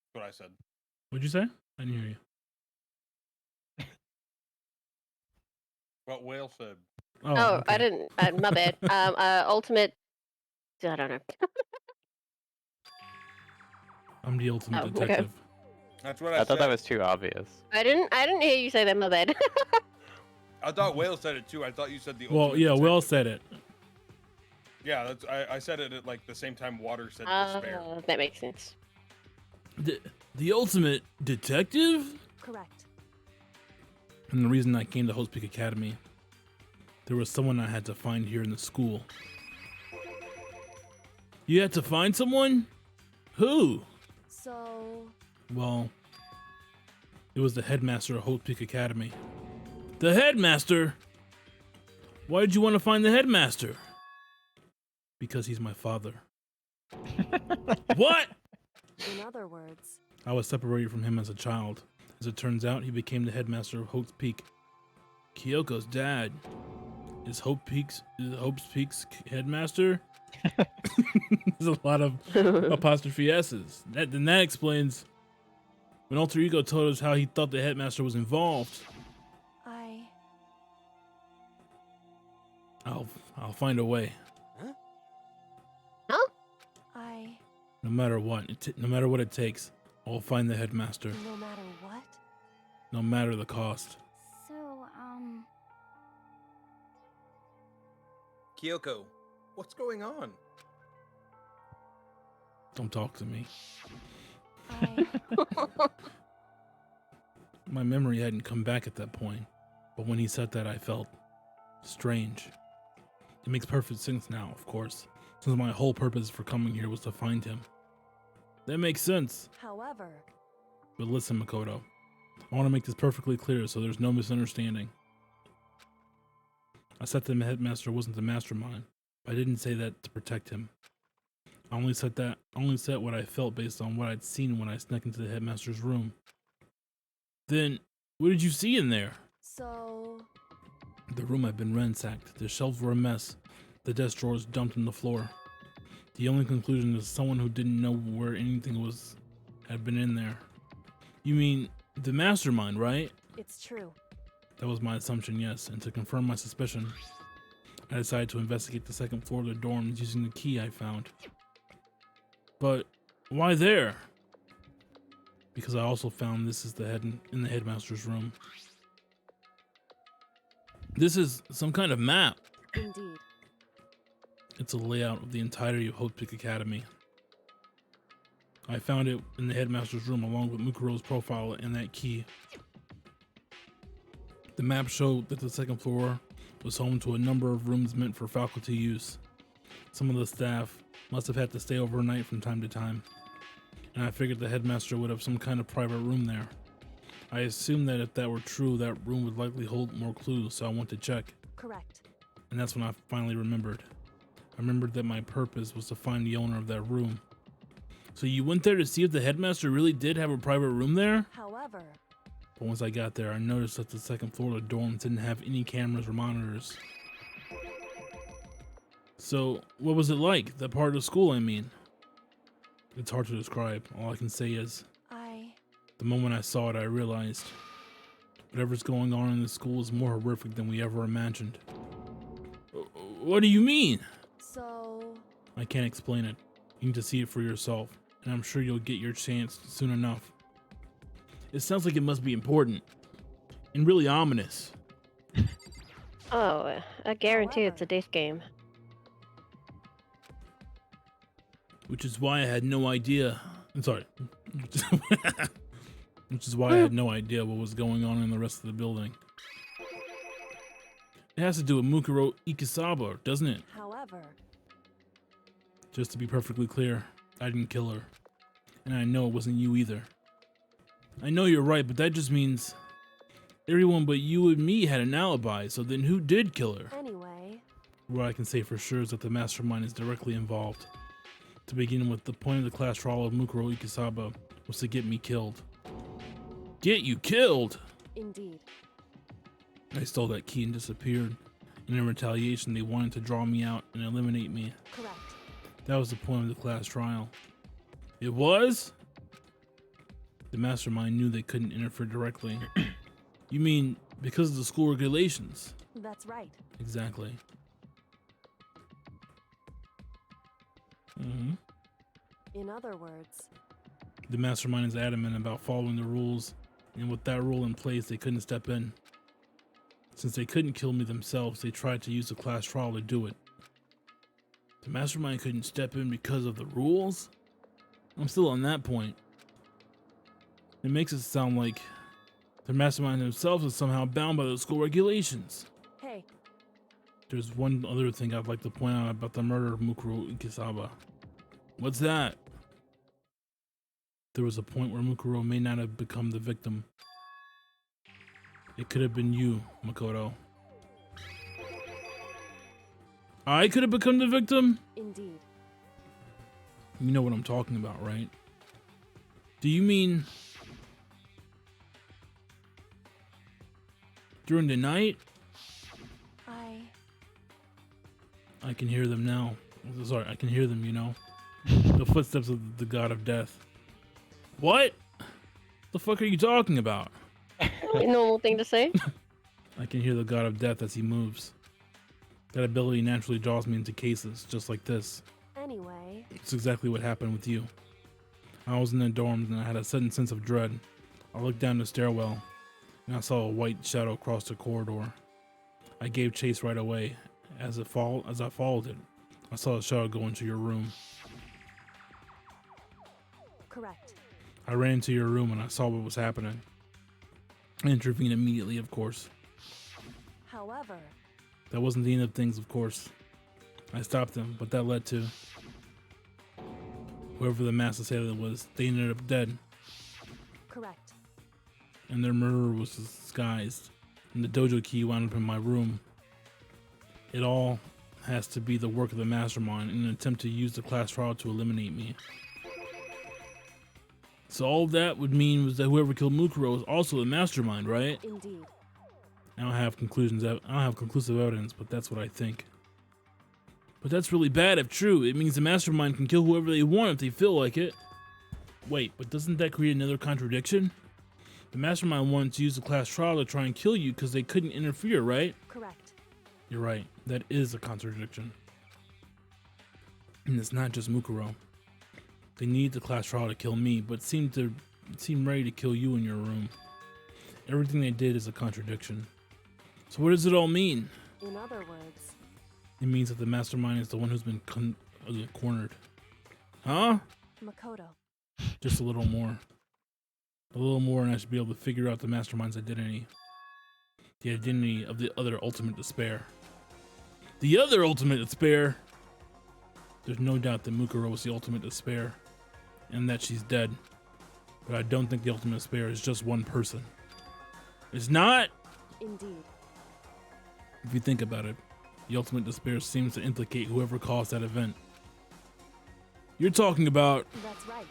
That's what I said. What'd you say? I didn't hear you. What Whale said. Oh, okay. I didn't. My bad. Ultimate. I don't know. I'm the ultimate Oh, okay. detective. That's what I thought said. that was too obvious. I didn't hear you say that. My bad. I thought Whale said it too. I thought you said the Well, ultimate yeah, detective. Will said it. Yeah, that's I said it at like the same time Water said despair. That makes sense. The ultimate detective? Correct. And the reason I came to Host Peak Academy, there was someone I had to find here in the school. You had to find someone? Who? So... Well, it was the headmaster of Host Peak Academy. The headmaster? Why did you want to find the headmaster? Because he's my father. What? In other words... I was separated from him as a child. As it turns out, he became the headmaster of Hope's Peak. Kyoko's dad is Hope's Peak's headmaster. There's a lot of apostrophe S's. Then that explains when Alter Ego told us how he thought the headmaster was involved. I'll find a way. Huh? No matter what, no matter what it takes, I'll find the headmaster. No matter what? No matter the cost. So, Kyoko, what's going on? Don't talk to me. My memory hadn't come back at that point, but when he said that, I felt strange. It makes perfect sense now, of course, since my whole purpose for coming here was to find him. That makes sense. However... But listen, Makoto, I want to make this perfectly clear so there's no misunderstanding. I said the headmaster wasn't the mastermind, but I didn't say that to protect him. I only said what I felt based on what I'd seen when I snuck into the headmaster's room. Then, what did you see in there? So... The room had been ransacked, the shelves were a mess, the desk drawers dumped on the floor. The only conclusion is someone who didn't know where anything had been in there. You mean, the mastermind, right? It's true. That was my assumption, yes, and to confirm my suspicion, I decided to investigate the second floor of the dorms using the key I found. But, why there? Because I also found this is in the headmaster's room. This is some kind of map. Indeed. It's a layout of the entirety of Hope Peak Academy. I found it in the headmaster's room along with Mukuro's profile and that key. The map showed that the second floor was home to a number of rooms meant for faculty use. Some of the staff must have had to stay overnight from time to time, and I figured the headmaster would have some kind of private room there. I assumed that if that were true, that room would likely hold more clues, so I went to check. Correct. And that's when I finally remembered. I remembered that my purpose was to find the owner of that room. So you went there to see if the headmaster really did have a private room there? However... But once I got there, I noticed that the second floor of the dorms didn't have any cameras or monitors. So, what was it like? That part of school, I mean. It's hard to describe. All I can say is, the moment I saw it, I realized whatever's going on in the school is more horrific than we ever imagined. What do you mean? So... I can't explain it. You need to see it for yourself, and I'm sure you'll get your chance soon enough. It sounds like it must be important, and really ominous. Oh, I guarantee it's a death game. Which is why I had no idea. I'm sorry. Which is why I had no idea what was going on in the rest of the building. It has to do with Mukuro Ikusaba, doesn't it? However... Just to be perfectly clear, I didn't kill her. And I know it wasn't you either. I know you're right, but that just means everyone but you and me had an alibi, so then who did kill her? Anyway... What I can say for sure is that the mastermind is directly involved. To begin with, the point of the class trial of Mukuro Ikusaba was to get me killed. Get you killed? Indeed. I stole that key and disappeared. And in retaliation, they wanted to draw me out and eliminate me. Correct. That was the point of the class trial. It was? The mastermind knew they couldn't interfere directly. You mean because of the school regulations? That's right. Exactly. Mm-hmm. In other words... The mastermind is adamant about following the rules, and with that rule in place, they couldn't step in. Since they couldn't kill me themselves, they tried to use the class trial to do it. The mastermind couldn't step in because of the rules? I'm still on that point. It makes it sound like the mastermind themselves is somehow bound by the school regulations. Hey. There's one other thing I'd like to point out about the murder of Mukuro Ikusaba. What's that? There was a point where Mukuro may not have become the victim. It could have been you, Makoto. I could have become the victim? Indeed. You know what I'm talking about, right? Do you mean during the night? I can hear them now. Sorry, I can hear them, you know. The footsteps of the god of death. What? The fuck are you talking about? Normal thing to say. I can hear the god of death as he moves. That ability naturally draws me into cases just like this. Anyway... It's exactly what happened with you. I was in the dorms and I had a sudden sense of dread. I looked down the stairwell and I saw a white shadow cross the corridor. I gave chase right away. As I followed it, I saw a shadow go into your room. Correct. I ran into your room and I saw what was happening. I intervened immediately, of course. However... That wasn't the end of things, of course. I stopped them, but that led to... Whoever the mass assailant was, they ended up dead. Correct. And their murderer was disguised. And the dojo key wound up in my room. It all has to be the work of the mastermind in an attempt to use the class trial to eliminate me. So all that would mean was that whoever killed Mukuro was also the mastermind, right? Indeed. I don't have conclusive evidence, but that's what I think. But that's really bad if true. It means the mastermind can kill whoever they want if they feel like it. Wait, but doesn't that create another contradiction? The mastermind wanted to use the class trial to try and kill you because they couldn't interfere, right? Correct. You're right. That is a contradiction. And it's not just Mukuro. They need the class trial to kill me, but seem ready to kill you in your room. Everything they did is a contradiction. So what does it all mean? In other words... It means that the mastermind is the one who's been cornered. Huh? Makoto. Just a little more. A little more and I should be able to figure out the mastermind's identity. The identity of the other ultimate despair. The other ultimate despair! There's no doubt that Mukuro was the ultimate despair. And that she's dead. But I don't think the ultimate despair is just one person. It's not? Indeed. If you think about it, the ultimate despair seems to implicate whoever caused that event. You're talking about... That's right.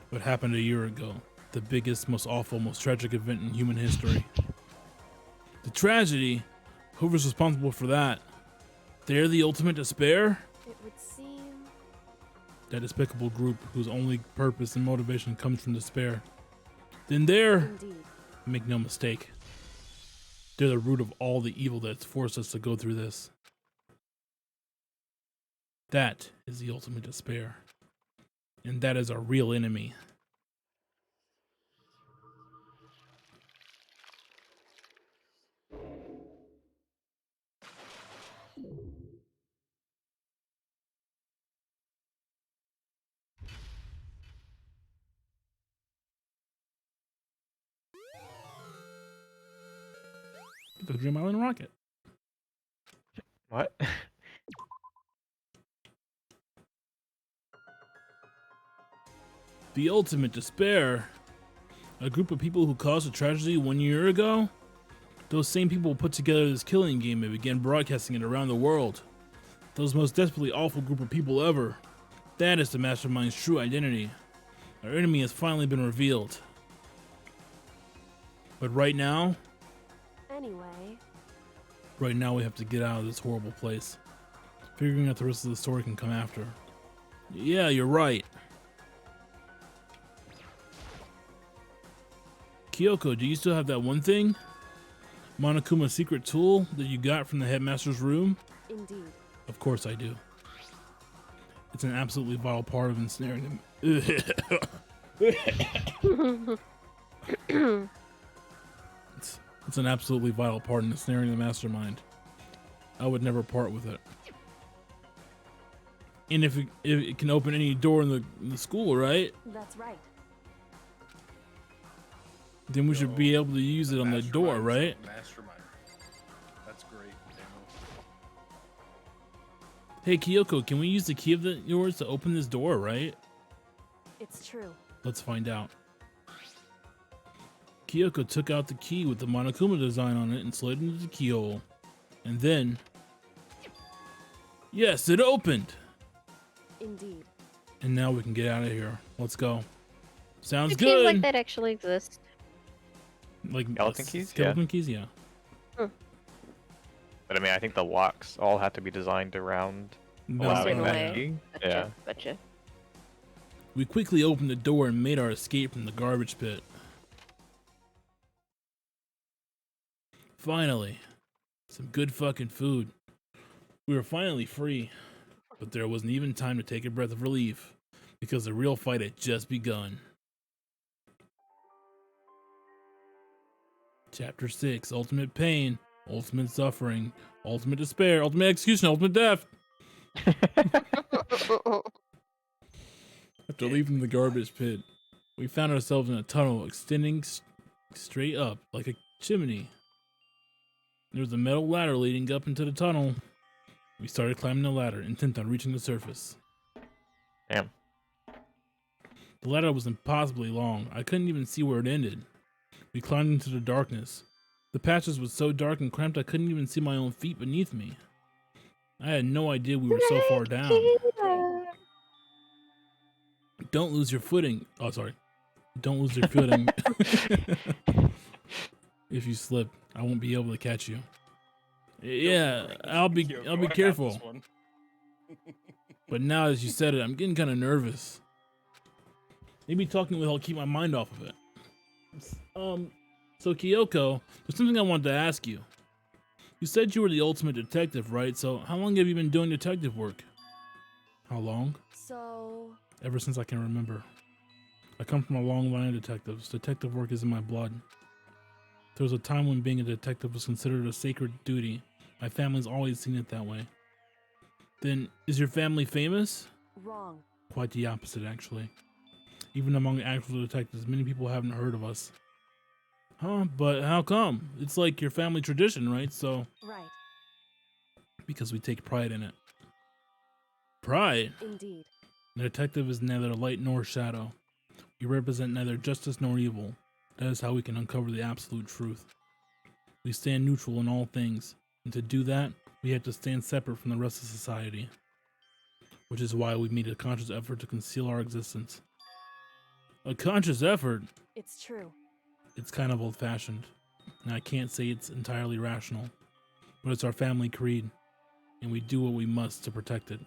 What happened a year ago. The biggest, most awful, most tragic event in human history. The tragedy? Whoever's responsible for that? They're the ultimate despair? It would seem... That despicable group whose only purpose and motivation comes from despair. Then they're, Indeed. make no mistake, they're the root of all the evil that's forced us to go through this. That is the ultimate despair. And that is our real enemy. The Dream Island rocket. What? The ultimate despair. A group of people who caused a tragedy 1 year ago? Those same people put together this killing game and began broadcasting it around the world. Those most desperately awful group of people ever. That is the mastermind's true identity. Our enemy has finally been revealed. But right now Anyway, we have to get out of this horrible place. Figuring out the rest of the story can come after. Yeah, you're right. Kyoko, do you still have that one thing? Monokuma's secret tool that you got from the headmaster's room? indeed. Of course I do. It's an absolutely vital part of ensnaring them. It's an absolutely vital part in ensnaring the mastermind. I would never part with it. And if it can open any door in the school, right? That's right. Then we should be able to use it on the door, right? Mastermind. That's great. Hey Kyoko, can we use the key of yours to open this door, right? It's true. Let's find out. Kyoko took out the key with the Monokuma design on it and slid into the keyhole. And then... Yes, it opened! Indeed. And now we can get out of here. Let's go. Sounds Do keys good! like that actually exist? Like Skeleton keys? Skeleton Yeah. keys, yeah. But I mean, I think the locks all have to be designed around allowing Certain that way. key. Gotcha, Yeah. gotcha. We quickly opened the door and made our escape from the garbage pit. Finally. Some good fucking food. We were finally free. But there wasn't even time to take a breath of relief. Because the real fight had just begun. Chapter 6. Ultimate pain. Ultimate suffering. Ultimate despair. Ultimate execution. Ultimate death. After leaving the garbage pit, we found ourselves in a tunnel extending straight up like a chimney. There was a metal ladder leading up into the tunnel. We started climbing the ladder, intent on reaching the surface. Damn. The ladder was impossibly long. I couldn't even see where it ended. We climbed into the darkness. The passage was so dark and cramped I couldn't even see my own feet beneath me. I had no idea we were so far down. Don't lose your footing. Oh, sorry. Don't lose your footing. If you slip, I won't be able to catch you. Yeah, I'll be careful. But now as you said it, I'm getting kind of nervous. Maybe talking will help keep my mind off of it. So Kyoko, there's something I wanted to ask you. You said you were the ultimate detective, right? So how long have you been doing detective work? How long? So... Ever since I can remember. I come from a long line of detectives. Detective work is in my blood. There was a time when being a detective was considered a sacred duty. My family's always seen it that way. Then, is your family famous? Wrong. Quite the opposite, actually. Even among actual detectives, many people haven't heard of us. Huh? But how come? It's like your family tradition, right? So... Right. Because we take pride in it. Pride? Indeed. The detective is neither light nor shadow. We represent neither justice nor evil. That is how we can uncover the absolute truth. We stand neutral in all things, and to do that, we have to stand separate from the rest of society. Which is why we made a conscious effort to conceal our existence. A conscious effort? It's true. It's kind of old-fashioned, and I can't say it's entirely rational. But it's our family creed, and we do what we must to protect it.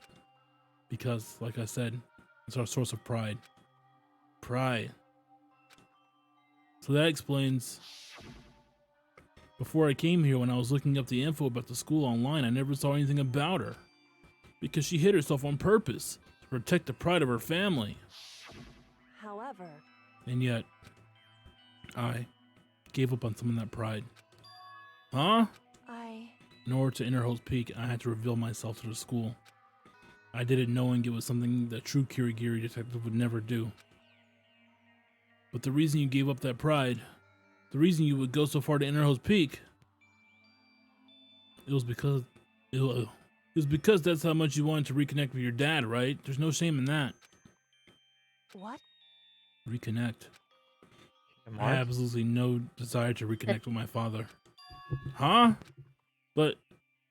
Because, like I said, it's our source of pride. Pride. So that explains. Before I came here, when I was looking up the info about the school online, I never saw anything about her. Because she hid herself on purpose to protect the pride of her family. However, And yet, I gave up on some of that pride. Huh? In order to enter Hope's Peak, I had to reveal myself to the school. I did it knowing it was something that true Kirigiri detective would never do. But the reason you gave up that pride, the reason you would go so far to enter Hope's Peak, it was because that's how much you wanted to reconnect with your dad, right? There's no shame in that. what? Reconnect. Kingdom I Hearts? have absolutely no desire to reconnect with my father. Huh? But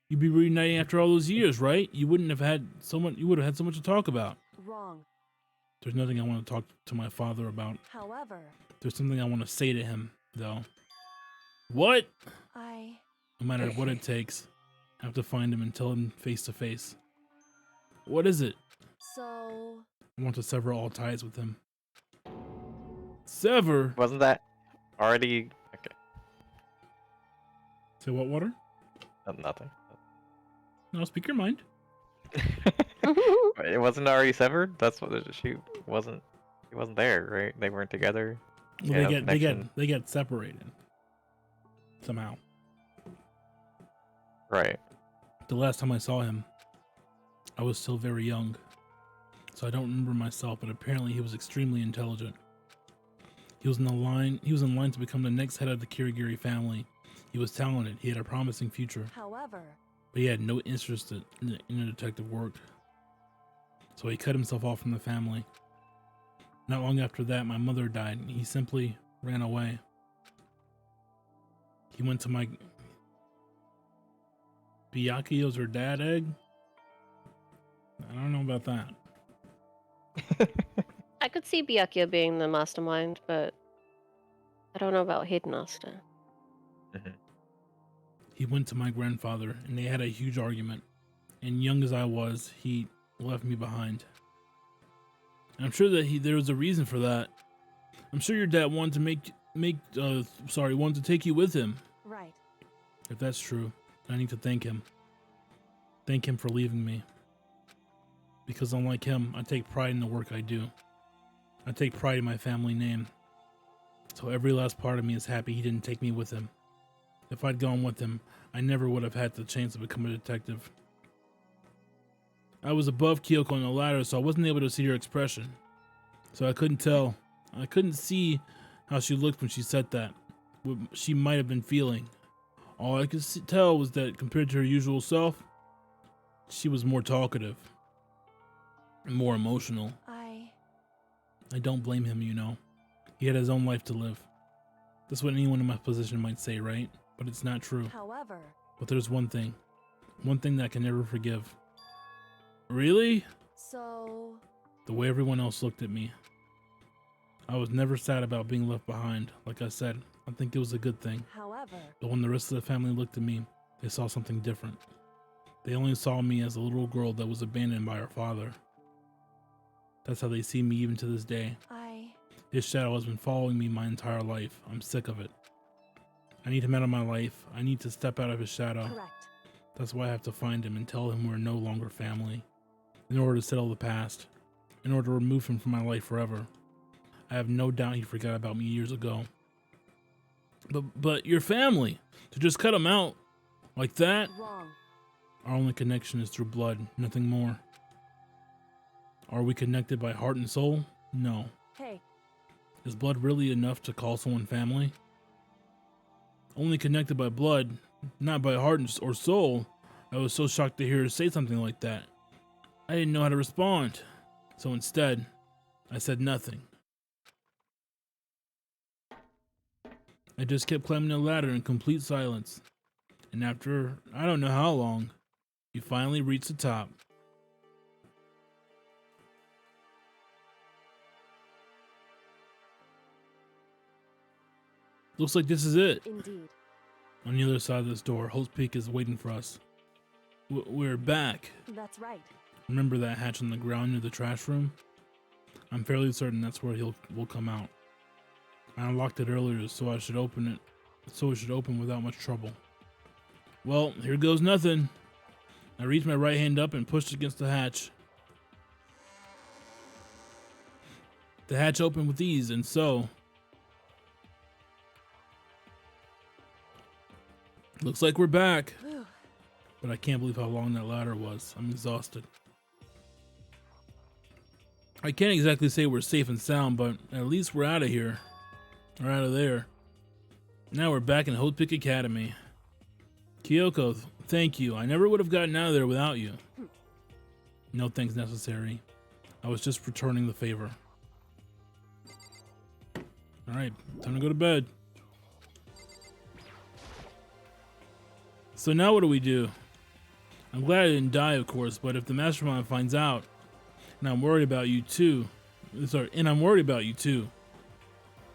you'd be reuniting after all those years, right? You would have had so much to talk about. Wrong. There's nothing I want to talk to my father about. However, There's something I want to say to him, though. What? I... No matter what it takes, I have to find him and tell him face to face. What is it? So... I want to sever all ties with him. Sever? Wasn't that already okay? Say what, Water? Nothing. No, speak your mind. It wasn't already severed. That's what she wasn't. He wasn't there, right? They weren't together. Well, Yeah, they get separated somehow. Right. The last time I saw him, I was still very young, so I don't remember myself. But apparently, he was extremely intelligent. He was in line to become the next head of the Kirigiri family. He was talented. He had a promising future. However, But he had no interest in the detective work. So he cut himself off from the family. Not long after that, my mother died, and he simply ran away. He went to my... Byakuyo's her dad egg? I don't know about that. I could see Byakuya being the mastermind, but I don't know about Headmaster. He went to my grandfather, and they had a huge argument. And young as I was, he left me behind. And I'm sure that there was a reason for that. I'm sure your dad wanted to wanted to take you with him. right. If that's true, I need to thank him. Thank him for leaving me. Because unlike him, I take pride in the work I do. I take pride in my family name. So every last part of me is happy he didn't take me with him. If I'd gone with him, I never would have had the chance to become a detective. I was above Kyoko on the ladder, so I wasn't able to see her expression. So I couldn't tell. I couldn't see how she looked when she said that. What she might have been feeling. All I could tell was that compared to her usual self, she was more talkative. And more emotional. I don't blame him, you know. He had his own life to live. That's what anyone in my position might say, right? But it's not true. However... But there's one thing that I can never forgive. Really? So... The way everyone else looked at me. I was never sad about being left behind. Like I said, I think it was a good thing. However... But when the rest of the family looked at me, they saw something different. They only saw me as a little girl that was abandoned by her father. That's how they see me even to this day. His shadow has been following me my entire life. I'm sick of it. I need him out of my life. I need to step out of his shadow. Correct. That's why I have to find him and tell him we're no longer family. In order to settle the past. In order to remove him from my life forever. I have no doubt he forgot about me years ago. But your family, to just cut him out like that? Wrong. Our only connection is through blood, nothing more. Are we connected by heart and soul? No. Hey. Is blood really enough to call someone family? Only connected by blood, not by heart or soul. I was so shocked to hear her say something like that. I didn't know how to respond. So instead, I said nothing. I just kept climbing the ladder in complete silence. And after, I don't know how long, you finally reached the top. Looks like this is it. Indeed. On the other side of this door, Hope's Peak is waiting for us. We're back. That's right. Remember that hatch on the ground near the trash room? I'm fairly certain that's where will come out. I unlocked it earlier, so it should open without much trouble. Well, here goes nothing. I reached my right hand up and pushed against the hatch. The hatch opened with ease, and so... Looks like we're back. But I can't believe how long that ladder was. I'm exhausted. I can't exactly say we're safe and sound, but at least we're out of here. Or out of there. Now we're back in Hope Peak Academy. Kyoko, thank you. I never would have gotten out of there without you. No thanks necessary. I was just returning the favor. Alright, time to go to bed. So now what do? I'm glad I didn't die, of course, but if the mastermind finds out, and I'm worried about you too.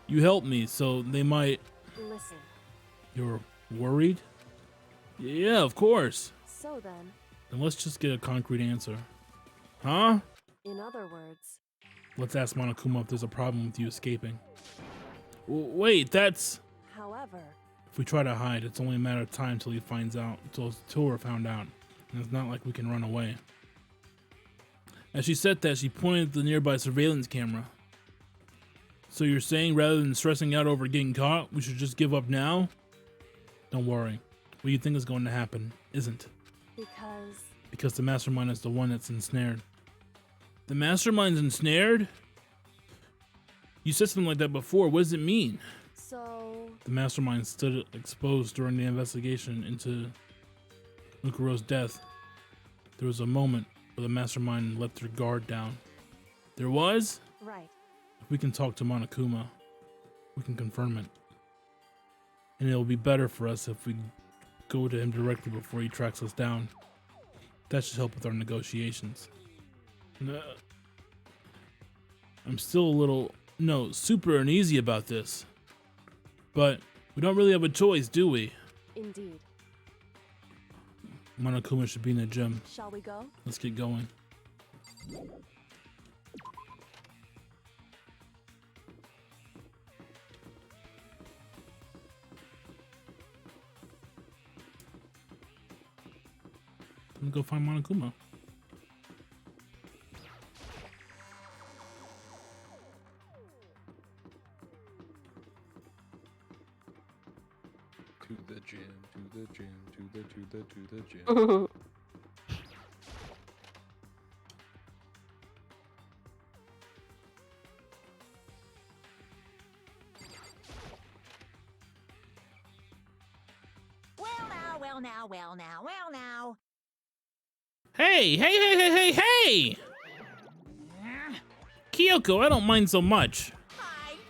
You helped me, so they might... Listen. You're worried? Yeah, of course. So then Then let's just get a concrete answer. Huh? in other words, Let's ask Monokuma if there's a problem with you escaping. Wait, that's... however, If we try to hide, it's only a matter of time till he finds out, till we're found out. And it's not like we can run away. As she said that, she pointed at the nearby surveillance camera. So you're saying rather than stressing out over getting caught, we should just give up now? Don't worry. What you think is going to happen isn't. Because the mastermind is the one that's ensnared. The mastermind's ensnared? You said something like that before. What does it mean? so The mastermind stood exposed during the investigation into Mukuro's death. There was a moment where the mastermind let their guard down. There was? right. If we can talk to Monokuma, we can confirm it. And it'll be better for us if we go to him directly before he tracks us down. That should help with our negotiations. I'm still a little, super uneasy about this. But we don't really have a choice, do we? Indeed. Monokuma should be in the gym. Shall we go? Let's get going. I'm gonna go find Monokuma. To the gym, to the gym, to the gym. Well now. Hey! Kyoko, I don't mind so much.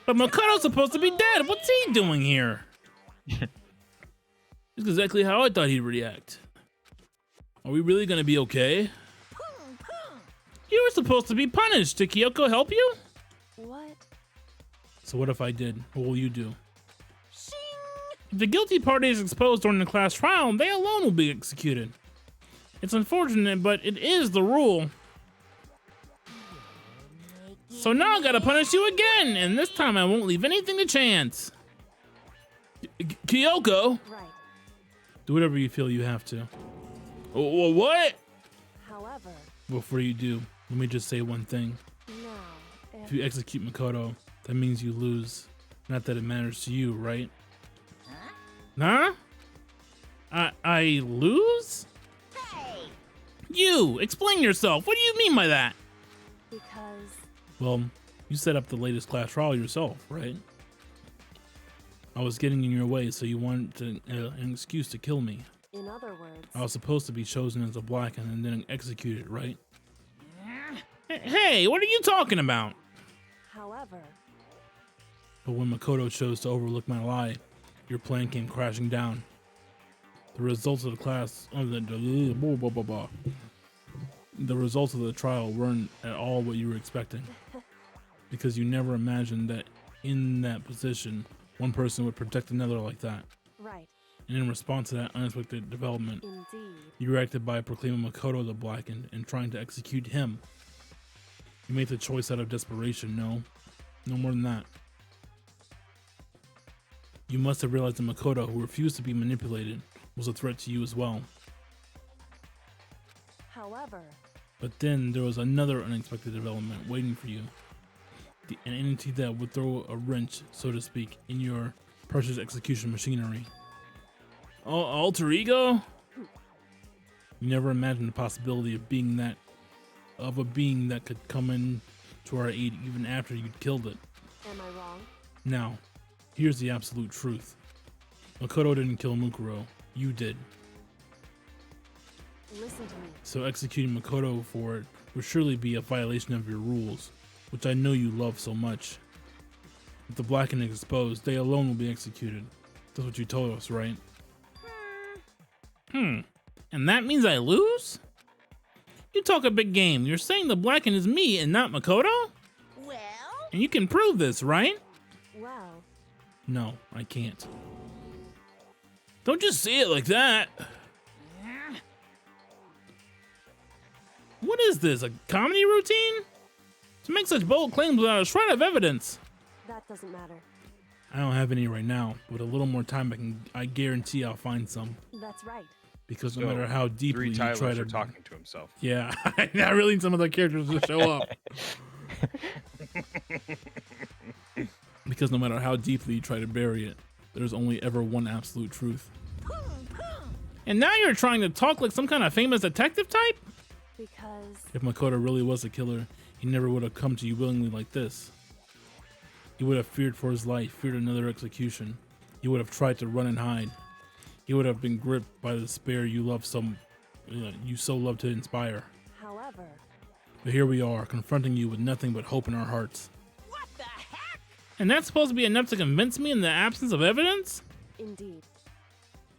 But Makoto's supposed to be dead. What's he doing here? That's exactly how I thought he'd react. Are we really gonna be okay? You were supposed to be punished. Did Kyoko help you? What? So what if I did? What will you do? If the guilty party is exposed during the class trial, they alone will be executed. It's unfortunate, but it is the rule. So now I gotta punish you again, and this time I won't leave anything to chance. Kyoko! Right. Do whatever you feel you have to. What? However, Before you do, let me just say one thing. now, If you execute Makoto, that means you lose. Not that it matters to you, right? Huh? I lose? You! Explain yourself! What do you mean by that? because Well, you set up the latest class trial yourself, right? I was getting in your way, so you wanted an excuse to kill me. in other words, I was supposed to be chosen as a black and then executed, right? Hey, what are you talking about? however, But when Makoto chose to overlook my lie, your plan came crashing down. The results of the results of the trial weren't at all what you were expecting. Because you never imagined that in that position, one person would protect another like that. right. And in response to that unexpected development, Indeed. you reacted by proclaiming Makoto the Blackened and trying to execute him. You made the choice out of desperation, no more than that. You must have realized that Makoto, who refused to be manipulated, was a threat to you as well. However, But then there was another unexpected development waiting for you. An entity that would throw a wrench, so to speak, in your precious execution machinery. Alter ego? You never imagined the possibility of a being that could come in to our aid even after you'd killed it. am I wrong? Now, here's the absolute truth. Makoto didn't kill Mukuro. You did. Listen to me. So executing Makoto for it would surely be a violation of your rules, which I know you love so much. If the Blackened is exposed, they alone will be executed. That's what you told us, right? And that means I lose? You talk a big game. You're saying the Blackened is me and not Makoto? Well? And you can prove this, right? Well, No, I can't. Don't just say it like that. What is this, a comedy routine? To make such bold claims without a shred of evidence. that doesn't matter. I don't have any right now, but a little more time I guarantee I'll find some. That's right. Because no So, matter how deeply Three you Tylers try to are talking to himself. Yeah, I really need some other characters to show up. Because no matter how deeply you try to bury it, there's only ever one absolute truth. And now you're trying to talk like some kind of famous detective type? Because If Makoto really was a killer, he never would have come to you willingly like this. He would have feared for his life, feared another execution. He would have tried to run and hide. He would have been gripped by the despair you so love to inspire. however, But here we are, confronting you with nothing but hope in our hearts. What the heck? And that's supposed to be enough to convince me in the absence of evidence? indeed.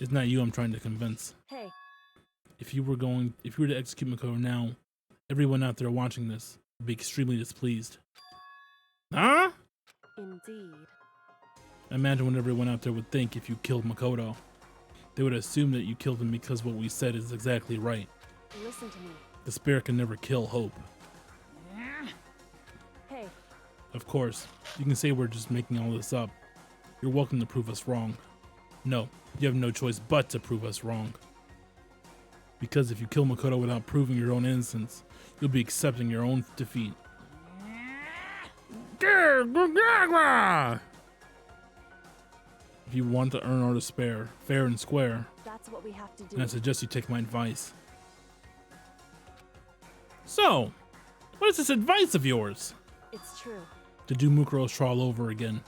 It's not you I'm trying to convince. Hey, If you were to execute Makoto now, everyone out there watching this would be extremely displeased. Huh? indeed. Imagine what everyone out there would think if you killed Makoto. They would assume that you killed him because what we said is exactly right. Listen to me. Despair can never kill hope. Hey, Of course, you can say we're just making all this up. You're welcome to prove us wrong. No, you have no choice but to prove us wrong. Because if you kill Makoto without proving your own innocence, you'll be accepting your own defeat. If you want to earn our despair, fair and square, that's what we have to do. then I suggest you take my advice. So, what is this advice of yours? It's true. To do Mukuro's trial over again.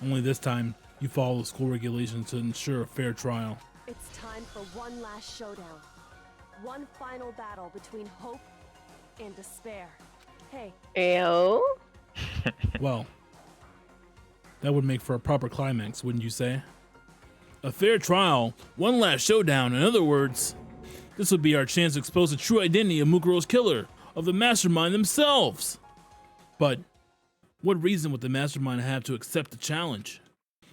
Only this time, you follow the school regulations to ensure a fair trial. It's time for one last showdown. One final battle between hope and despair. Hey, Ew. Well, that would make for a proper climax, wouldn't you say? A fair trial, one last showdown. In other words, this would be our chance to expose the true identity of Mukuro's killer, of the mastermind themselves. But what reason would the mastermind have to accept the challenge?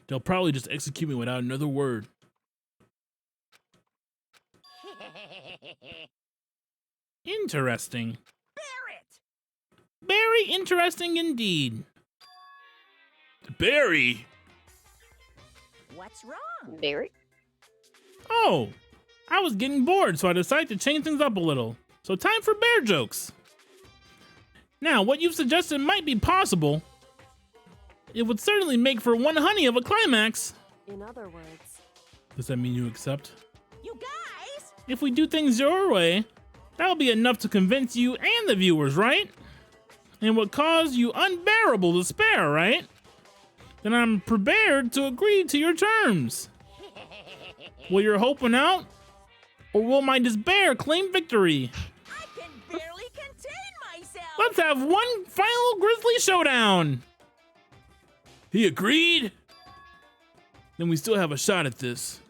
They'll probably just execute me without another word. Interesting. Barrett! Very interesting indeed. Barry? What's wrong? Very. Oh, I was getting bored, so I decided to change things up a little. So time for bear jokes. Now, what you've suggested might be possible. It would certainly make for one honey of a climax. in other words, Does that mean you accept? You guys! If we do things your way, that'll be enough to convince you and the viewers, right? And would cause you unbearable despair, right? Then I'm prepared to agree to your terms. Will your hope win out? Or will my despair claim victory? I can barely contain myself! Let's have one final grisly showdown. He agreed? Then we still have a shot at this.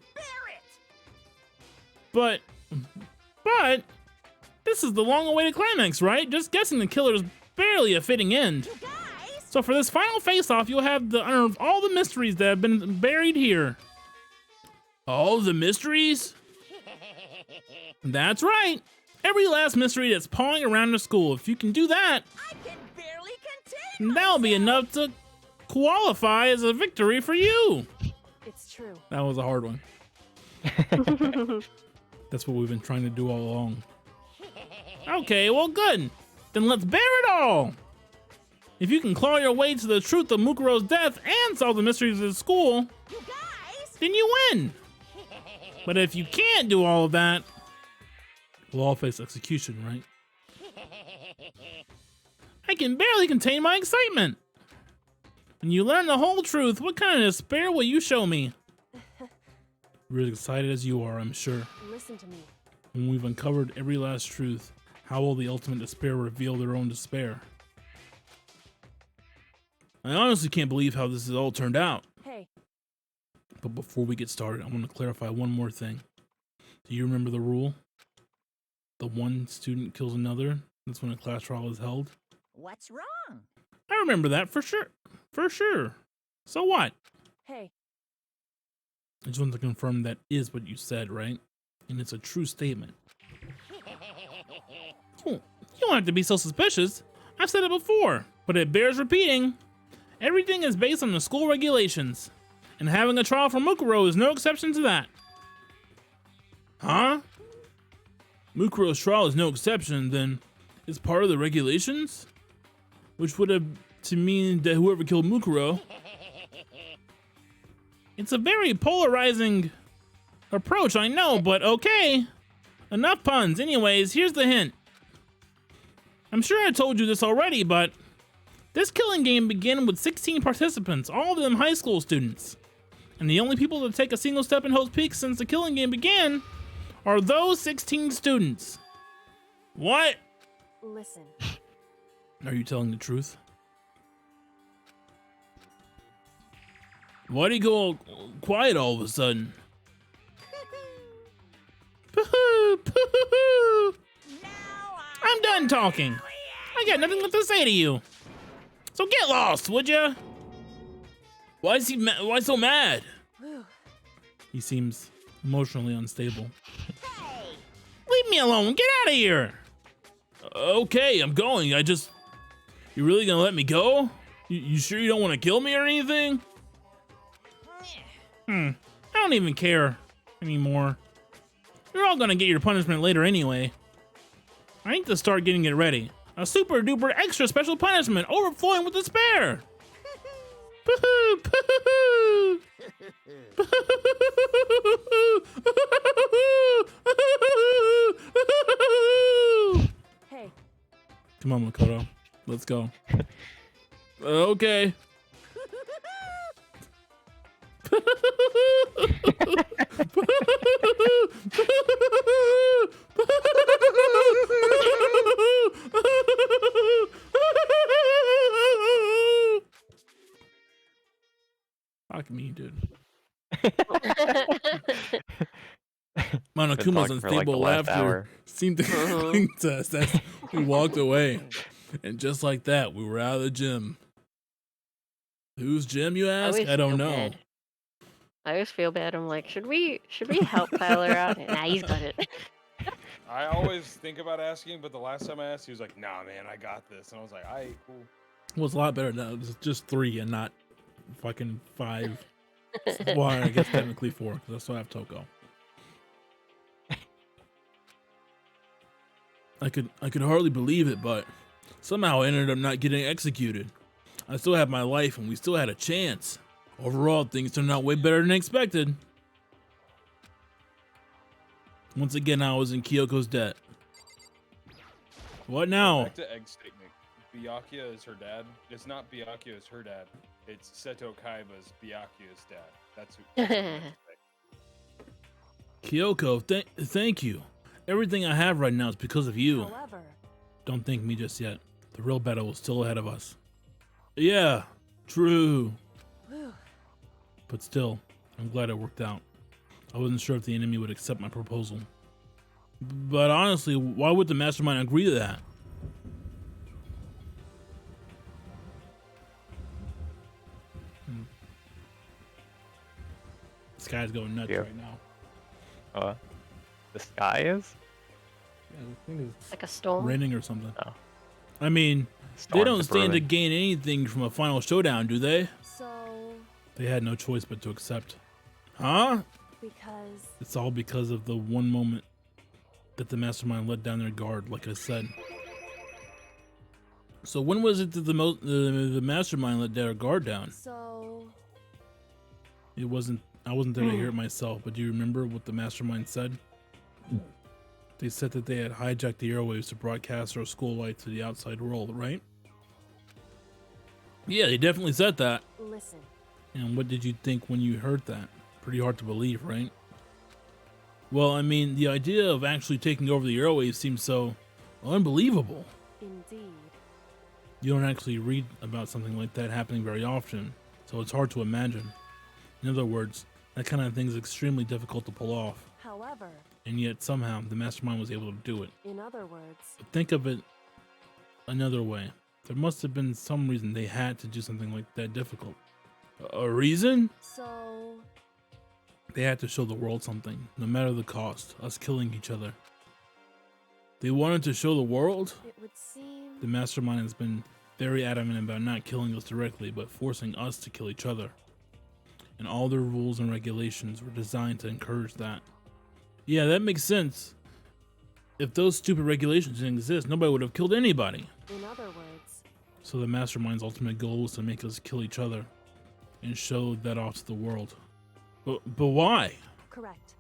But this is the long-awaited climax, right? Just guessing the killer is barely a fitting end. So for this final face-off, you'll have the honor of all the mysteries that have been buried here. All the mysteries? That's right. Every last mystery that's pawing around the school. If you can do that, I can barely contain that'll be enough to qualify as a victory for you. It's true. That was a hard one. That's what we've been trying to do all along. Okay, well, good. Then let's bear it all. If you can claw your way to the truth of Mukuro's death and solve the mysteries of the school, then you win. But if you can't do all of that, we'll all face execution, right? I can barely contain my excitement. When you learn the whole truth, what kind of despair will you show me? We're as excited as you are, I'm sure. Listen to me. When we've uncovered every last truth, how will the ultimate despair reveal their own despair? I honestly can't believe how this has all turned out. Hey. But before we get started, I want to clarify one more thing. Do you remember the rule? The one student kills another. That's when a class trial is held. What's wrong? I remember that for sure. For sure. So what? Hey. I just want to confirm that is what you said, right? And it's a true statement. Oh, you don't have to be so suspicious. I've said it before, but it bears repeating. Everything is based on the school regulations, and having a trial for Mukuro is no exception to that. Huh? Mukuro's trial is no exception, then it's part of the regulations? Which would have to mean that whoever killed Mukuro... It's a very polarizing approach, I know, but okay. Enough puns. Anyways, here's the hint. I'm sure I told you this already, but this killing game began with 16 participants, all of them high school students. And the only people to take a single step in Hope's Peak since the killing game began are those 16 students. What? Listen. Are you telling the truth? Why'd he go all quiet all of a sudden? I'm done talking. I got nothing left to say to you. So get lost, would ya? Why is he why so mad? He seems emotionally unstable. Leave me alone. Get out of here. Okay, I'm going. You really gonna let me go? You sure you don't want to kill me or anything? I don't even care anymore. You're all gonna get your punishment later anyway. I need to start getting it ready. A super duper extra special punishment overflowing with despair. Hey. Come on, Makoto. Let's go. Okay. Fuck me, dude. Monokuma's unstable laughter seemed to cling to us as we walked away. And just like that, we were out of the gym. Whose gym, you ask? I don't know. Bad. I always feel bad. I'm like, should we help Tyler out? Nah, he's got it. I always think about asking, but the last time I asked, he was like, "Nah, man, I got this," and I was like, "All right, cool." Well, it's a lot better now. It's just 3 and not fucking 5. Well, I guess technically 4, because I still have Toko. I could hardly believe it, but somehow I ended up not getting executed. I still had my life, and we still had a chance. Overall, things turned out way better than expected. Once again, I was in Kyoko's debt. What now? Back to Egg's statement. Byakuya is her dad. It's not Byakuya is her dad. It's Seto Kaiba's Byakuya's dad. That's who. Kyoko, thank you. Everything I have right now is because of you. However, don't thank me just yet. The real battle is still ahead of us. Yeah, true. But still, I'm glad it worked out. I wasn't sure if the enemy would accept my proposal. But honestly, why would the mastermind agree to that? sky's going nuts Yeah. right now. The sky is? Yeah, the thing is Like a storm. raining or something. Oh. I mean, they Storms don't are stand to brewing. gain anything from a final showdown, do they? So, They had no choice but to accept. Huh? because It's all because of the one moment that the mastermind let down their guard, like I said. So when was it that the mastermind let their guard down? so I wasn't there to hear it myself, but do you remember what the mastermind said? They said that they had hijacked the airwaves to broadcast our school light to the outside world, right? Yeah, they definitely said that. listen. And what did you think when you heard that? Pretty hard to believe, right? Well, I mean, the idea of actually taking over the airwaves seems so unbelievable. Indeed. You don't actually read about something like that happening very often, so it's hard to imagine. In other words, that kind of thing is extremely difficult to pull off, However, and yet somehow the mastermind was able to do it. in other words, But think of it another way. There must have been some reason they had to do something like that difficult. A reason? so They had to show the world something, no matter the cost, us killing each other. They wanted to show the world? it would seem The mastermind has been very adamant about not killing us directly, but forcing us to kill each other. And all their rules and regulations were designed to encourage that. Yeah, that makes sense. If those stupid regulations didn't exist, nobody would have killed anybody. in other words, So the mastermind's ultimate goal was to make us kill each other and show that off to the world. But why? correct.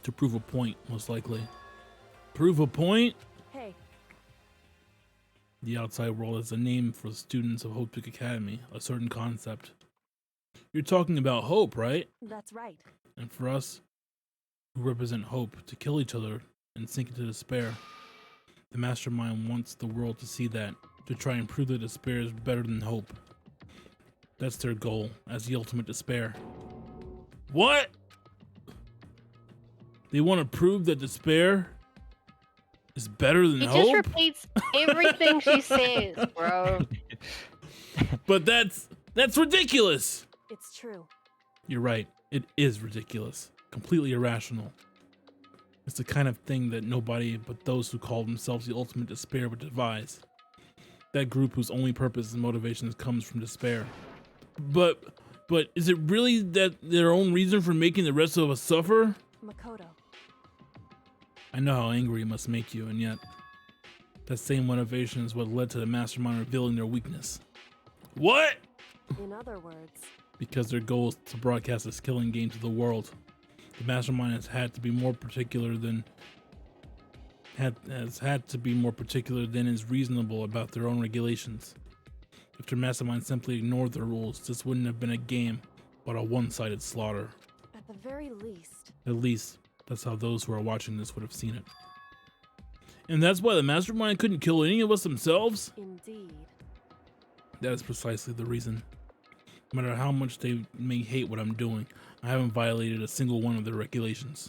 To prove a point, most likely. Prove a point? Hey, The outside world is a name for the students of Hope Peak Academy, a certain concept. You're talking about hope, right? that's right. And for us, who represent hope, to kill each other and sink into despair. The mastermind wants the world to see that, to try and prove that despair is better than hope. That's their goal, as the ultimate despair. What? They want to prove that despair is better than He hope? just repeats everything she says, bro. But that's ridiculous. It's true. You're right. It is ridiculous. Completely irrational. It's the kind of thing that nobody but those who call themselves the ultimate despair would devise. That group whose only purpose and motivations comes from despair. But is it really that their own reason for making the rest of us suffer? Makoto. I know how angry it must make you, and yet that same motivation is what led to the mastermind revealing their weakness. What? In other words, Because their goal is to broadcast this killing game to the world. The mastermind has had to be more particular than is reasonable about their own regulations. If their mastermind simply ignored their rules, this wouldn't have been a game, but a one-sided slaughter. at the very least, At least, that's how those who are watching this would have seen it. And that's why the mastermind couldn't kill any of us themselves? indeed. That is precisely the reason. No matter how much they may hate what I'm doing, I haven't violated a single one of their regulations.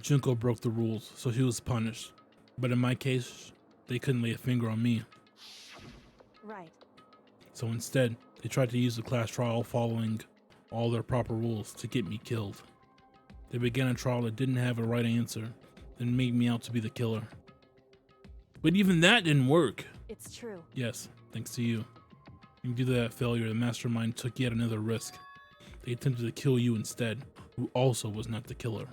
Junko broke the rules, so she was punished. But in my case, they couldn't lay a finger on me. Right. So instead, they tried to use the class trial following all their proper rules to get me killed. They began a trial that didn't have a right answer, then made me out to be the killer. But even that didn't work. It's true. Yes, thanks to you. And due to that failure, the mastermind took yet another risk. They attempted to kill you instead, who also was not the killer.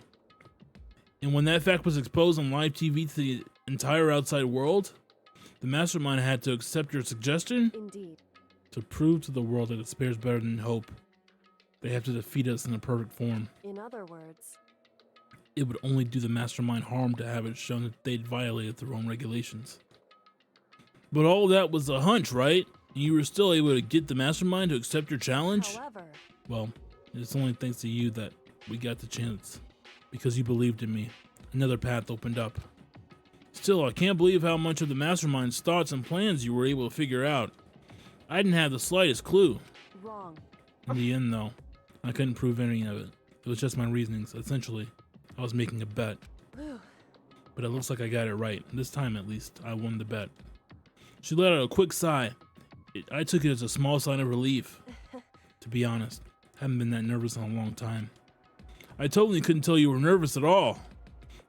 And when that fact was exposed on live TV to the entire outside world, the mastermind had to accept your suggestion? Indeed. To prove to the world that despair is better than hope, they have to defeat us in a perfect form. In other words, It would only do the mastermind harm to have it shown that they'd violated their own regulations. But all that was a hunch, right? And you were still able to get the mastermind to accept your challenge? however, Well, it's only thanks to you that we got the chance. Because you believed in me. Another path opened up. Still, I can't believe how much of the mastermind's thoughts and plans you were able to figure out. I didn't have the slightest clue. wrong. In the end, though, I couldn't prove any of it. It was just my reasonings. Essentially, I was making a bet. But it looks like I got it right. This time, at least, I won the bet. She let out a quick sigh. I took it as a small sign of relief. To be honest, haven't been that nervous in a long time. I totally couldn't tell you were nervous at all.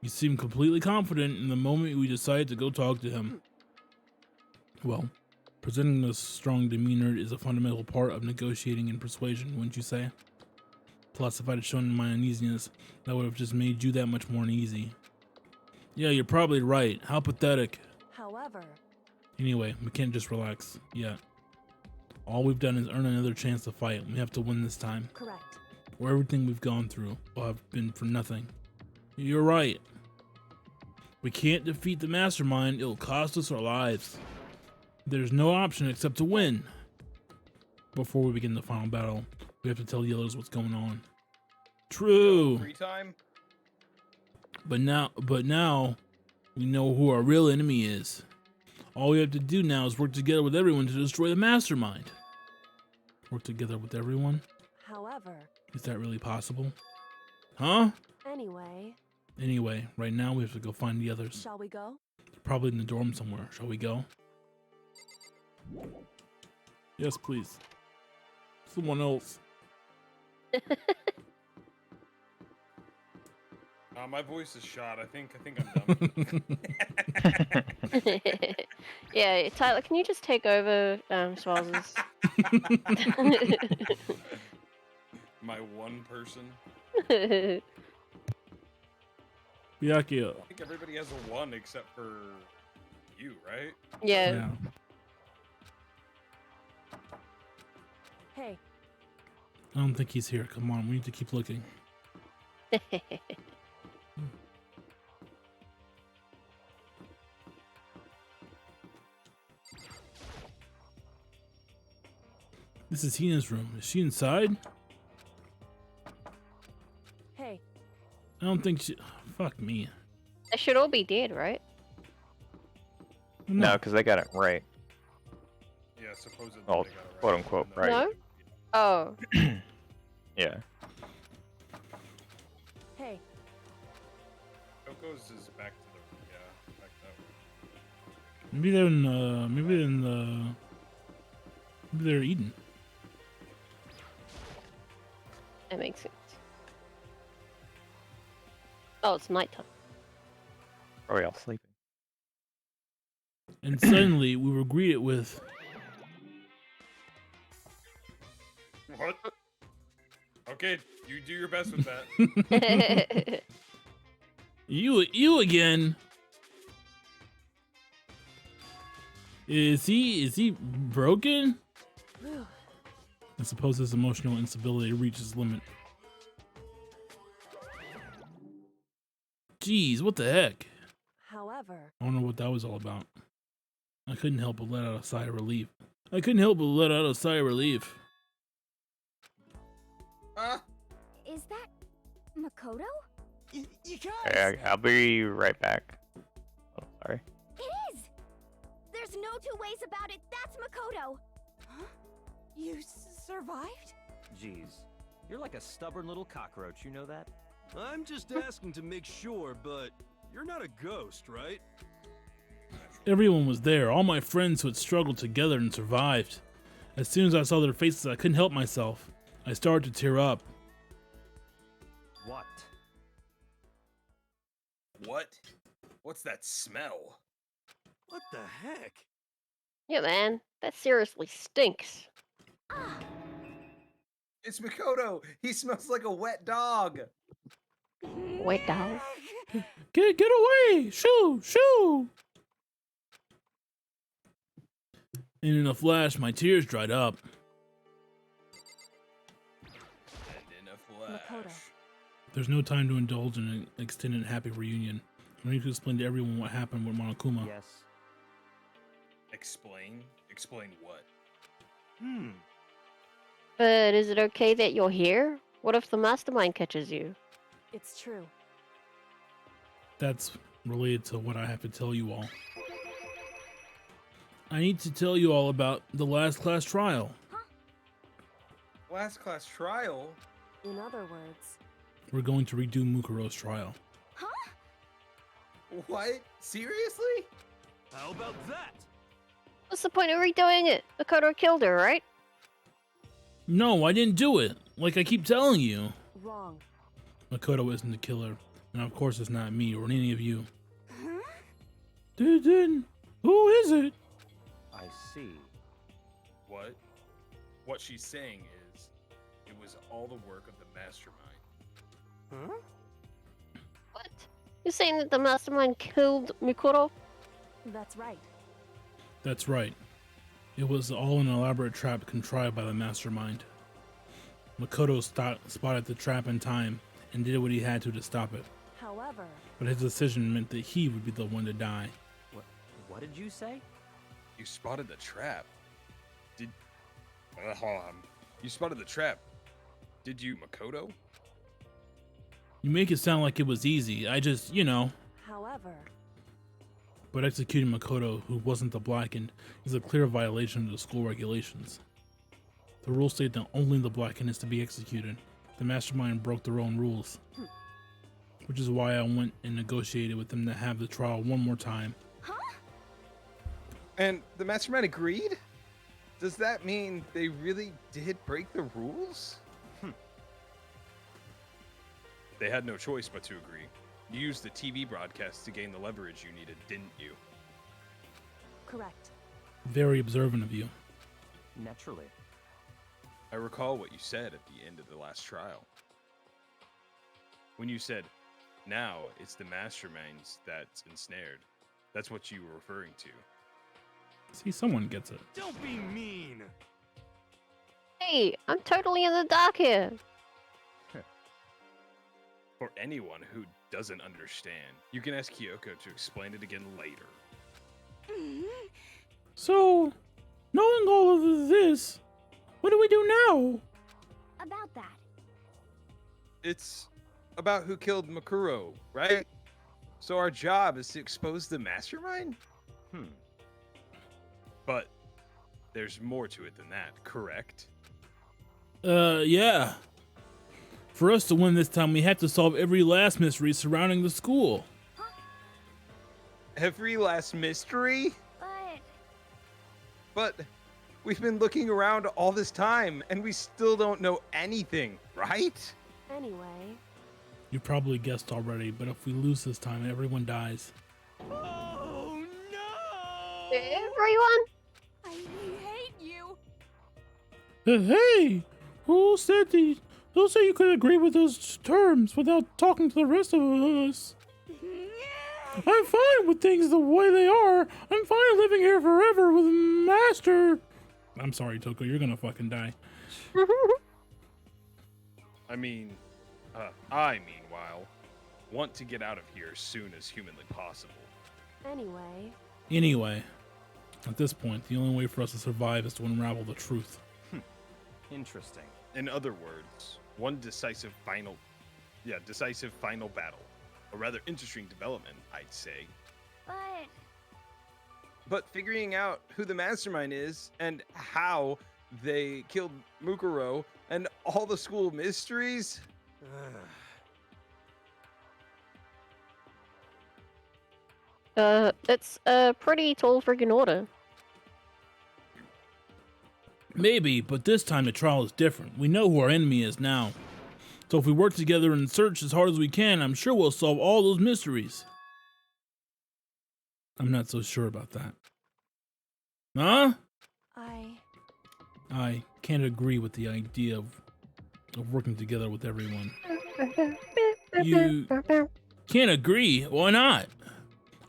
You seemed completely confident in the moment we decided to go talk to him. Well, presenting a strong demeanor is a fundamental part of negotiating and persuasion, wouldn't you say? Plus, if I'd have shown my uneasiness, that would have just made you that much more uneasy. Yeah, you're probably right. How pathetic. However, Anyway, we can't just relax yet. All we've done is earn another chance to fight. We have to win this time. correct. Or everything we've gone through will have been for nothing. You're right. We can't defeat the mastermind. It'll cost us our lives. There's no option except to win. Before we begin the final battle, we have to tell the others what's going on. True. Free time? But now we know who our real enemy is. All we have to do now is work together with everyone to destroy the mastermind. Work together with everyone? However, Is that really possible? Huh? anyway, Right now we have to go find the others. shall we go? Probably in the dorm somewhere. Shall we go? Yes, please. Someone else. My voice is shot. I think I'm done. Yeah, Tyler, can you just take over Swarlz's? My one person. Byakuya. I think everybody has a one except for you, right? Yeah. Hey, I don't think he's here. Come on, we need to keep looking. This is Hina's room. Is she inside? hey, I don't think she... Fuck me. They should all be dead, right? No, because they got it right. Yeah, supposedly Well, they got it right. quote unquote, right? No? Oh. Yeah. hey, Coco's is back to the back that way. Maybe they're maybe they're eating. That makes sense. Oh, it's nighttime. Probably all sleeping. And suddenly we were greeted with... What? Okay, you do your best with that. You again. Is he broken? I suppose his emotional instability reaches its limit. Jeez, what the heck? however, I don't know what that was all about. I couldn't help but let out a sigh of relief. Is that Makoto? You guys! Hey, I'll be right back. Oh, sorry. It is! There's no two ways about it. That's Makoto. Huh? You survived? Jeez, you're like a stubborn little cockroach, you know that? I'm just asking to make sure, but you're not a ghost, right? Everyone was there, all my friends who had struggled together and survived. As soon as I saw their faces, I couldn't help myself. I started to tear up. What? What? What's that smell? What the heck? Yeah, man. That seriously stinks. It's Makoto. He smells like a wet dog. Wet dog. Get away! Shoo! And in a flash, my tears dried up. And in a flash. Makoto. There's no time to indulge in an extended happy reunion. I need to explain to everyone what happened with Monokuma. Yes. Explain? Explain what? But is it okay that you're here? What if the mastermind catches you? It's true. That's related to what I have to tell you all. I need to tell you all about the last class trial. Last class trial? In other words, We're going to redo Mukuro's trial. Huh? What? Seriously? How about that? What's the point of redoing it? Makoto killed her, right? No, I didn't do it. Like I keep telling you. Wrong. Makoto isn't the killer. And of course it's not me or any of you. Then who is it? I see. What? What she's saying is, it was all the work of the mastermind. Huh? What? You're saying that the mastermind killed Mukuro? That's right. That's right. It was all an elaborate trap contrived by the mastermind. Makoto spotted the trap in time and did what he had to stop it. However, But his decision meant that he would be the one to die. What did you say? You spotted the trap. Hold on. You spotted the trap. Did you, Makoto? You make it sound like it was easy. I just, however, But executing Makoto, who wasn't the blackened, is a clear violation of the school regulations. The rules state that only the blackened is to be executed. The mastermind broke their own rules. Which is why I went and negotiated with them to have the trial one more time. And the mastermind agreed? Does that mean they really did break the rules? They had no choice but to agree. You used the TV broadcast to gain the leverage you needed, didn't you? correct. Very observant of you. Naturally. I recall what you said at the end of the last trial. When you said, now it's the masterminds that's ensnared. That's what you were referring to. See, someone gets it. Don't be mean. Hey, I'm totally in the dark here. For anyone who doesn't understand, you can ask Kyoko to explain it again later. So, knowing all of this, what do we do now? About that. It's about who killed Mukuro, right? So our job is to expose the mastermind? But there's more to it than that, correct? Yeah. For us to win this time, we have to solve every last mystery surrounding the school. Every last mystery? But But we've been looking around all this time and we still don't know anything, right? Anyway, You probably guessed already, but if we lose this time, everyone dies. Oh no! Everyone? I hate you. Hey, who said you could agree with those terms without talking to the rest of us? I'm fine with things the way they are. I'm fine living here forever with Master. I'm sorry, Toko, you're gonna fucking die. I meanwhile, want to get out of here as soon as humanly possible. Anyway, At this point, the only way for us to survive is to unravel the truth. Interesting. In other words, one decisive final battle. A rather interesting development, I'd say. But figuring out who the mastermind is and how they killed Mukuro and all the school mysteries? It's a pretty tall freaking order. Maybe, but this time the trial is different. We know who our enemy is now. So if we work together and search as hard as we can, I'm sure we'll solve all those mysteries. I'm not so sure about that. Huh? I can't agree with the idea of working together with everyone. You can't agree? Why not?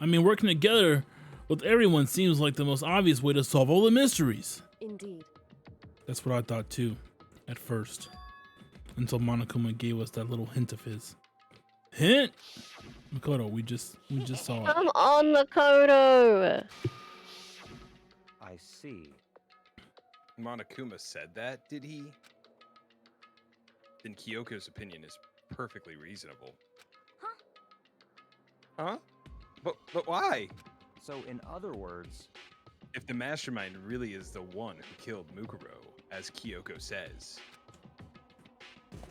I mean, working together with everyone seems like the most obvious way to solve all the mysteries. indeed. That's what I thought too, at first. Until Monokuma gave us that little hint of his. Hint? Makoto, we just saw it. Come on, Makoto! I see. Monokuma said that, did he? Then Kyoko's opinion is perfectly reasonable. Huh? But why? So, in other words, If the mastermind really is the one who killed Mukuro, as Kyoko says,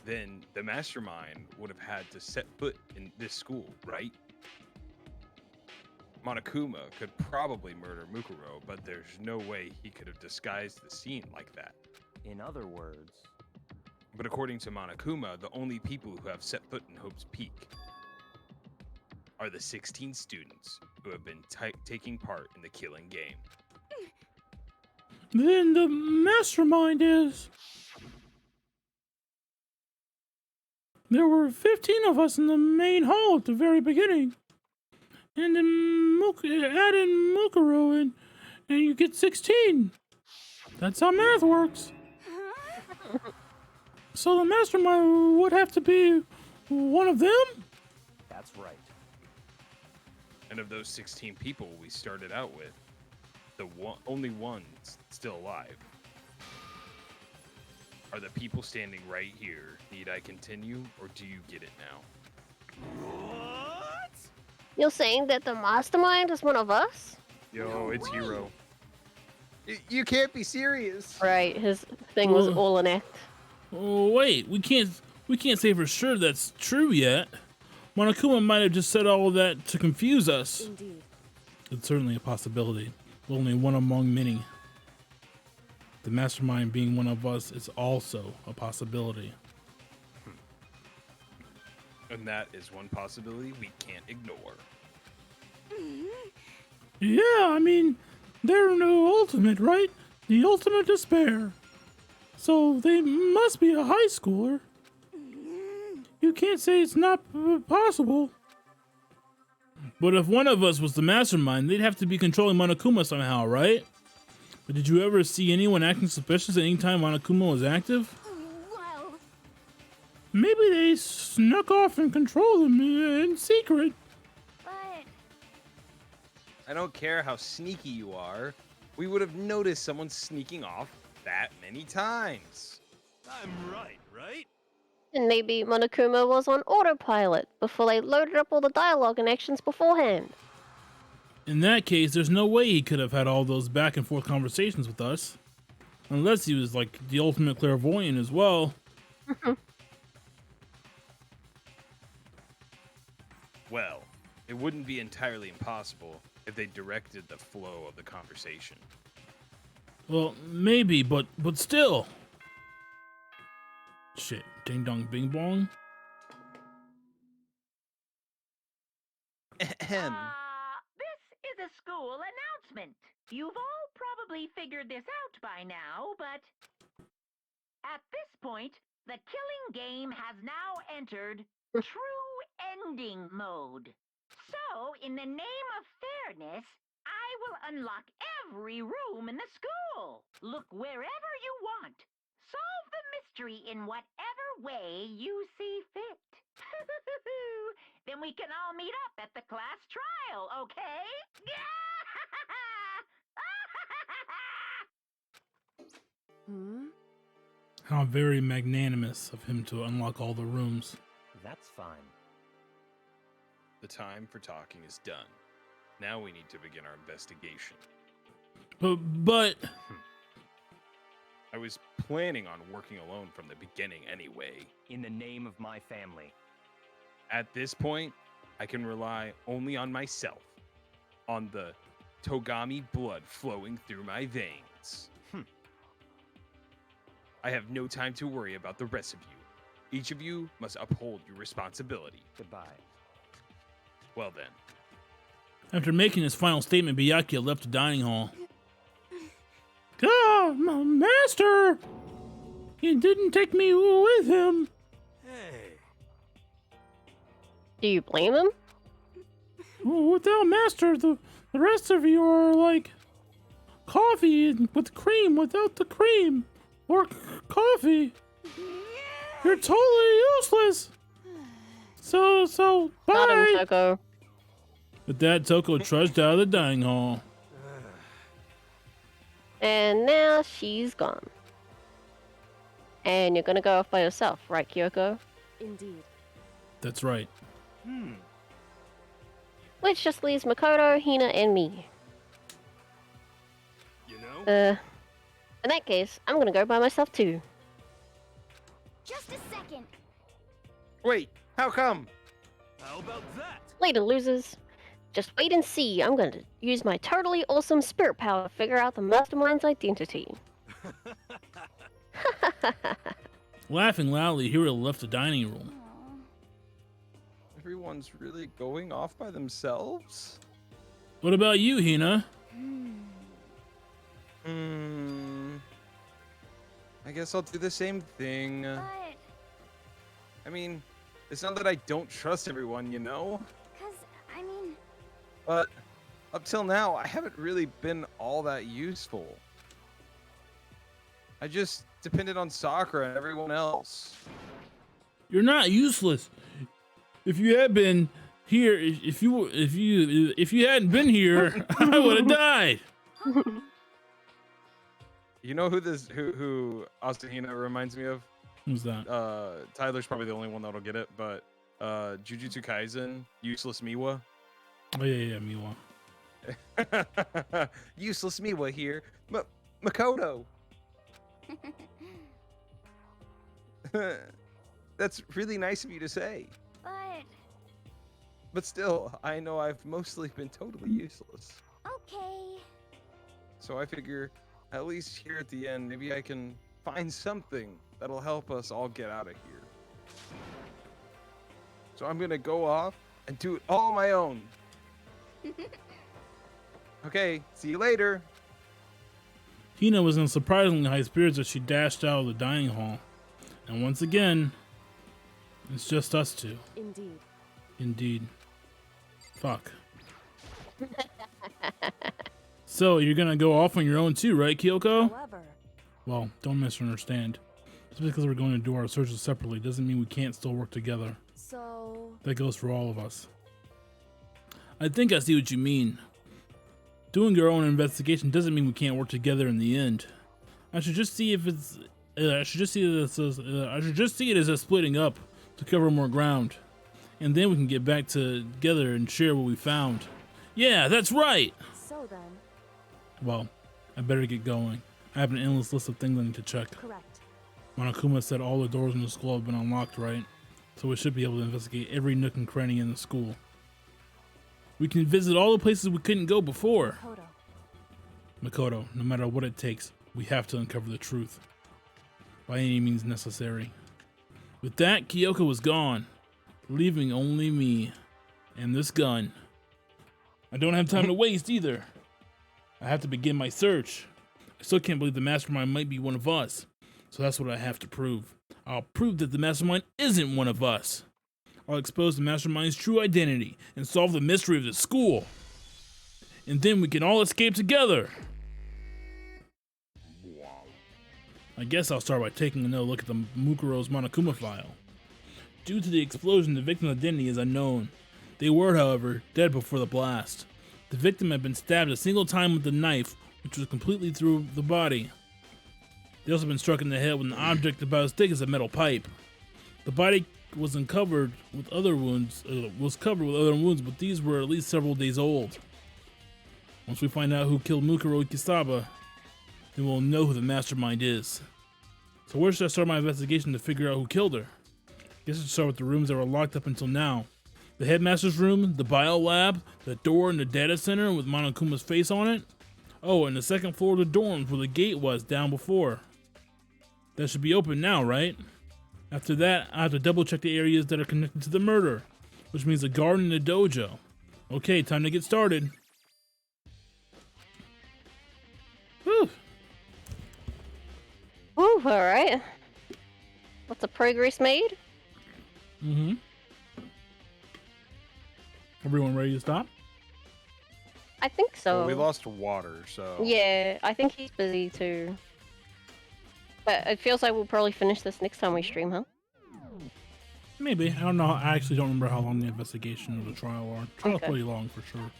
then the mastermind would have had to set foot in this school, right? Monokuma could probably murder Mukuro, but there's no way he could have disguised the scene like that. In other words, But according to Monokuma, the only people who have set foot in Hope's Peak are the 16 students who have been taking part in the killing game. Then the mastermind is... There were 15 of us in the main hall at the very beginning. And then add in Mukuro and you get 16. That's how math works. So the mastermind would have to be one of them? that's right. And of those 16 people we started out with, the only one still alive are the people standing right here. Need I continue, or do you get it now? What? You're saying that the mastermind is one of us? Yo, it's Hiro. You can't be serious. Right, his thing was all an act. Oh wait, we can't say for sure that's true yet. Monokuma might have just said all of that to confuse us. Indeed. It's certainly a possibility. Only one among many. The mastermind being one of us is also a possibility. And that is one possibility we can't ignore. Yeah, I mean, they're no ultimate, right? The ultimate despair. So they must be a high schooler. You can't say it's not possible. But if one of us was the mastermind, they'd have to be controlling Monokuma somehow, right? But did you ever see anyone acting suspicious at any time Monokuma was active? Well, Maybe they snuck off and controlled him in secret. but I don't care how sneaky you are. We would have noticed someone sneaking off that many times. I'm right, right? And maybe Monokuma was on autopilot before they loaded up all the dialogue and actions beforehand. In that case, there's no way he could have had all those back and forth conversations with us. Unless he was like the ultimate clairvoyant as well. Well, it wouldn't be entirely impossible if they directed the flow of the conversation. Well, maybe, but still. Shit, ding dong bing bong. This is a school announcement. You've all probably figured this out by now, but at this point, the killing game has now entered true ending mode. So, in the name of fairness, I will unlock every room in the school. Look wherever you want. Solve the mystery in whatever way you see fit. Then we can all meet up at the class trial, okay? Hmm? How very magnanimous of him to unlock all the rooms. That's fine. The time for talking is done. Now we need to begin our investigation. But I was planning on working alone from the beginning anyway. In the name of my family. At this point, I can rely only on myself, on the Togami blood flowing through my veins. I have no time to worry about the rest of you. Each of you must uphold your responsibility. Goodbye. Well then. after making his final statement, Byakuya left the dining hall. Ah, master! He didn't take me with him. Hey. Do you blame him? Without master, the rest of you are like coffee with cream without the cream. Or coffee. You're totally useless. So, bye. Got him, Toko. With that, Toko trudged out of the dining hall. And now she's gone. And you're gonna go off by yourself, right, Kyoko? Indeed. That's right. Which just leaves Makoto, Hina, and me. You know? In that case, I'm gonna go by myself too. Just a second. Wait, how come? How about that? Later, losers. Just wait and see. I'm gonna use my totally awesome spirit power to figure out the mastermind's identity. Laughing loudly, Hiro left the dining room. Everyone's really going off by themselves? What about you, Hina? I guess I'll do the same thing. But... I mean, it's not that I don't trust everyone, you know? Cause, I mean... But up till now, I haven't really been all that useful. I just depended on Sakura and everyone else. You're not useless. If you had been here, if you hadn't been here, I would have died. You know who Asahina reminds me of? Who's that? Tyler's probably the only one that'll get it, but Jujutsu Kaisen, Useless Miwa. Oh yeah, Miwa. Useless Miwa here. Makoto. That's really nice of you to say. But still, I know I've mostly been totally useless. Okay. So I figure, at least here at the end, maybe I can find something that'll help us all get out of here. So I'm gonna go off and do it all on my own. Okay, see you later. Hina was in surprisingly high spirits as she dashed out of the dining hall. And once again, it's just us two. Indeed. Indeed. Fuck. So, you're gonna go off on your own too, right, Kyoko? However... Well, don't misunderstand. Just because we're going to do our searches separately doesn't mean we can't still work together. So... That goes for all of us. I think I see what you mean. Doing our own investigation doesn't mean we can't work together in the end. I should just see if it's... I should just see it as a splitting up to cover more ground. And then we can get back together and share what we found. Yeah, that's right! So then... Well, I better get going. I have an endless list of things I need to check. Correct. Monokuma said all the doors in the school have been unlocked, right? So we should be able to investigate every nook and cranny in the school. We can visit all the places we couldn't go before. Makoto, no matter what it takes, we have to uncover the truth. By any means necessary. With that, Kyoko was gone, leaving only me and this gun. I don't have time to waste either. I have to begin my search. I still can't believe the mastermind might be one of us. So that's what I have to prove. I'll prove that the mastermind isn't one of us. I'll expose the mastermind's true identity and solve the mystery of the school. And then we can all escape together. I guess I'll start by taking another look at the Mukuro's Monokuma file. Due to the explosion, the victim's identity is unknown. They were, however, dead before the blast. The victim had been stabbed a single time with the knife, which was completely through the body. They also been struck in the head with an object about as thick as a metal pipe. The body was covered with other wounds, but these were at least several days old. Once we find out who killed Mukuro Ikusaba, then we'll know who the mastermind is. So where should I start my investigation to figure out who killed her? I guess I should start with the rooms that were locked up until now. The headmaster's room, the bio lab, the door in the data center with Monokuma's face on it. Oh, and the second floor of the dorms where the gate was down before. That should be open now, right? After that, I have to double check the areas that are connected to the murder, which means the garden and the dojo. Okay, time to get started. Whew. Whew, alright. Lots of progress made. Mm-hmm. Everyone ready to stop? I think so. Well, we lost water, so... Yeah, I think he's busy too. But it feels like we'll probably finish this next time we stream, huh? Maybe. I don't know. I actually don't remember how long the investigation or the trial are. Trial's Okay. pretty long for sure.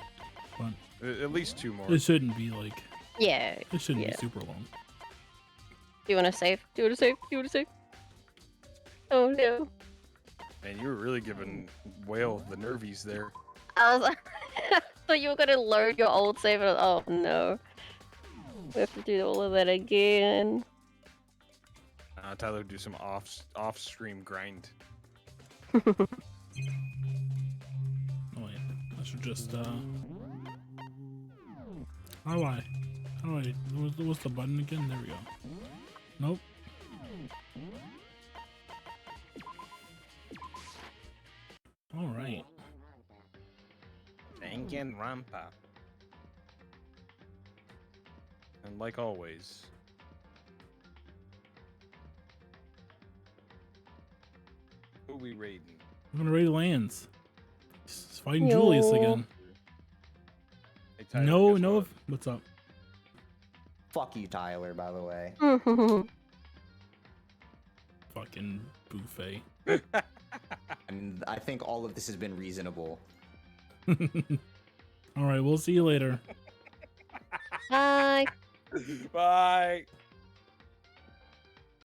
But At least 2 more. it shouldn't be like... Yeah. It shouldn't yeah. be super long. Do you want to save? Do you want to save? Do you want to save? Oh no. Man, you were really giving Whale the nervies there. I was I thought you were going to load your old save. And oh no. We have to do all of that again. Tyler, do some off-stream grind. Oh yeah. I should just How do I what's the button again? There we go. Nope. Danganronpa. And like always, who are we raiding? I'm gonna raid lands. Just fighting Julius again. Hey, Tyler, No, guess no. what? What's up? Fuck you, Tyler, by the way. Fucking buffet. I mean, I think all of this has been reasonable. All right, we'll see you later. Bye. Bye.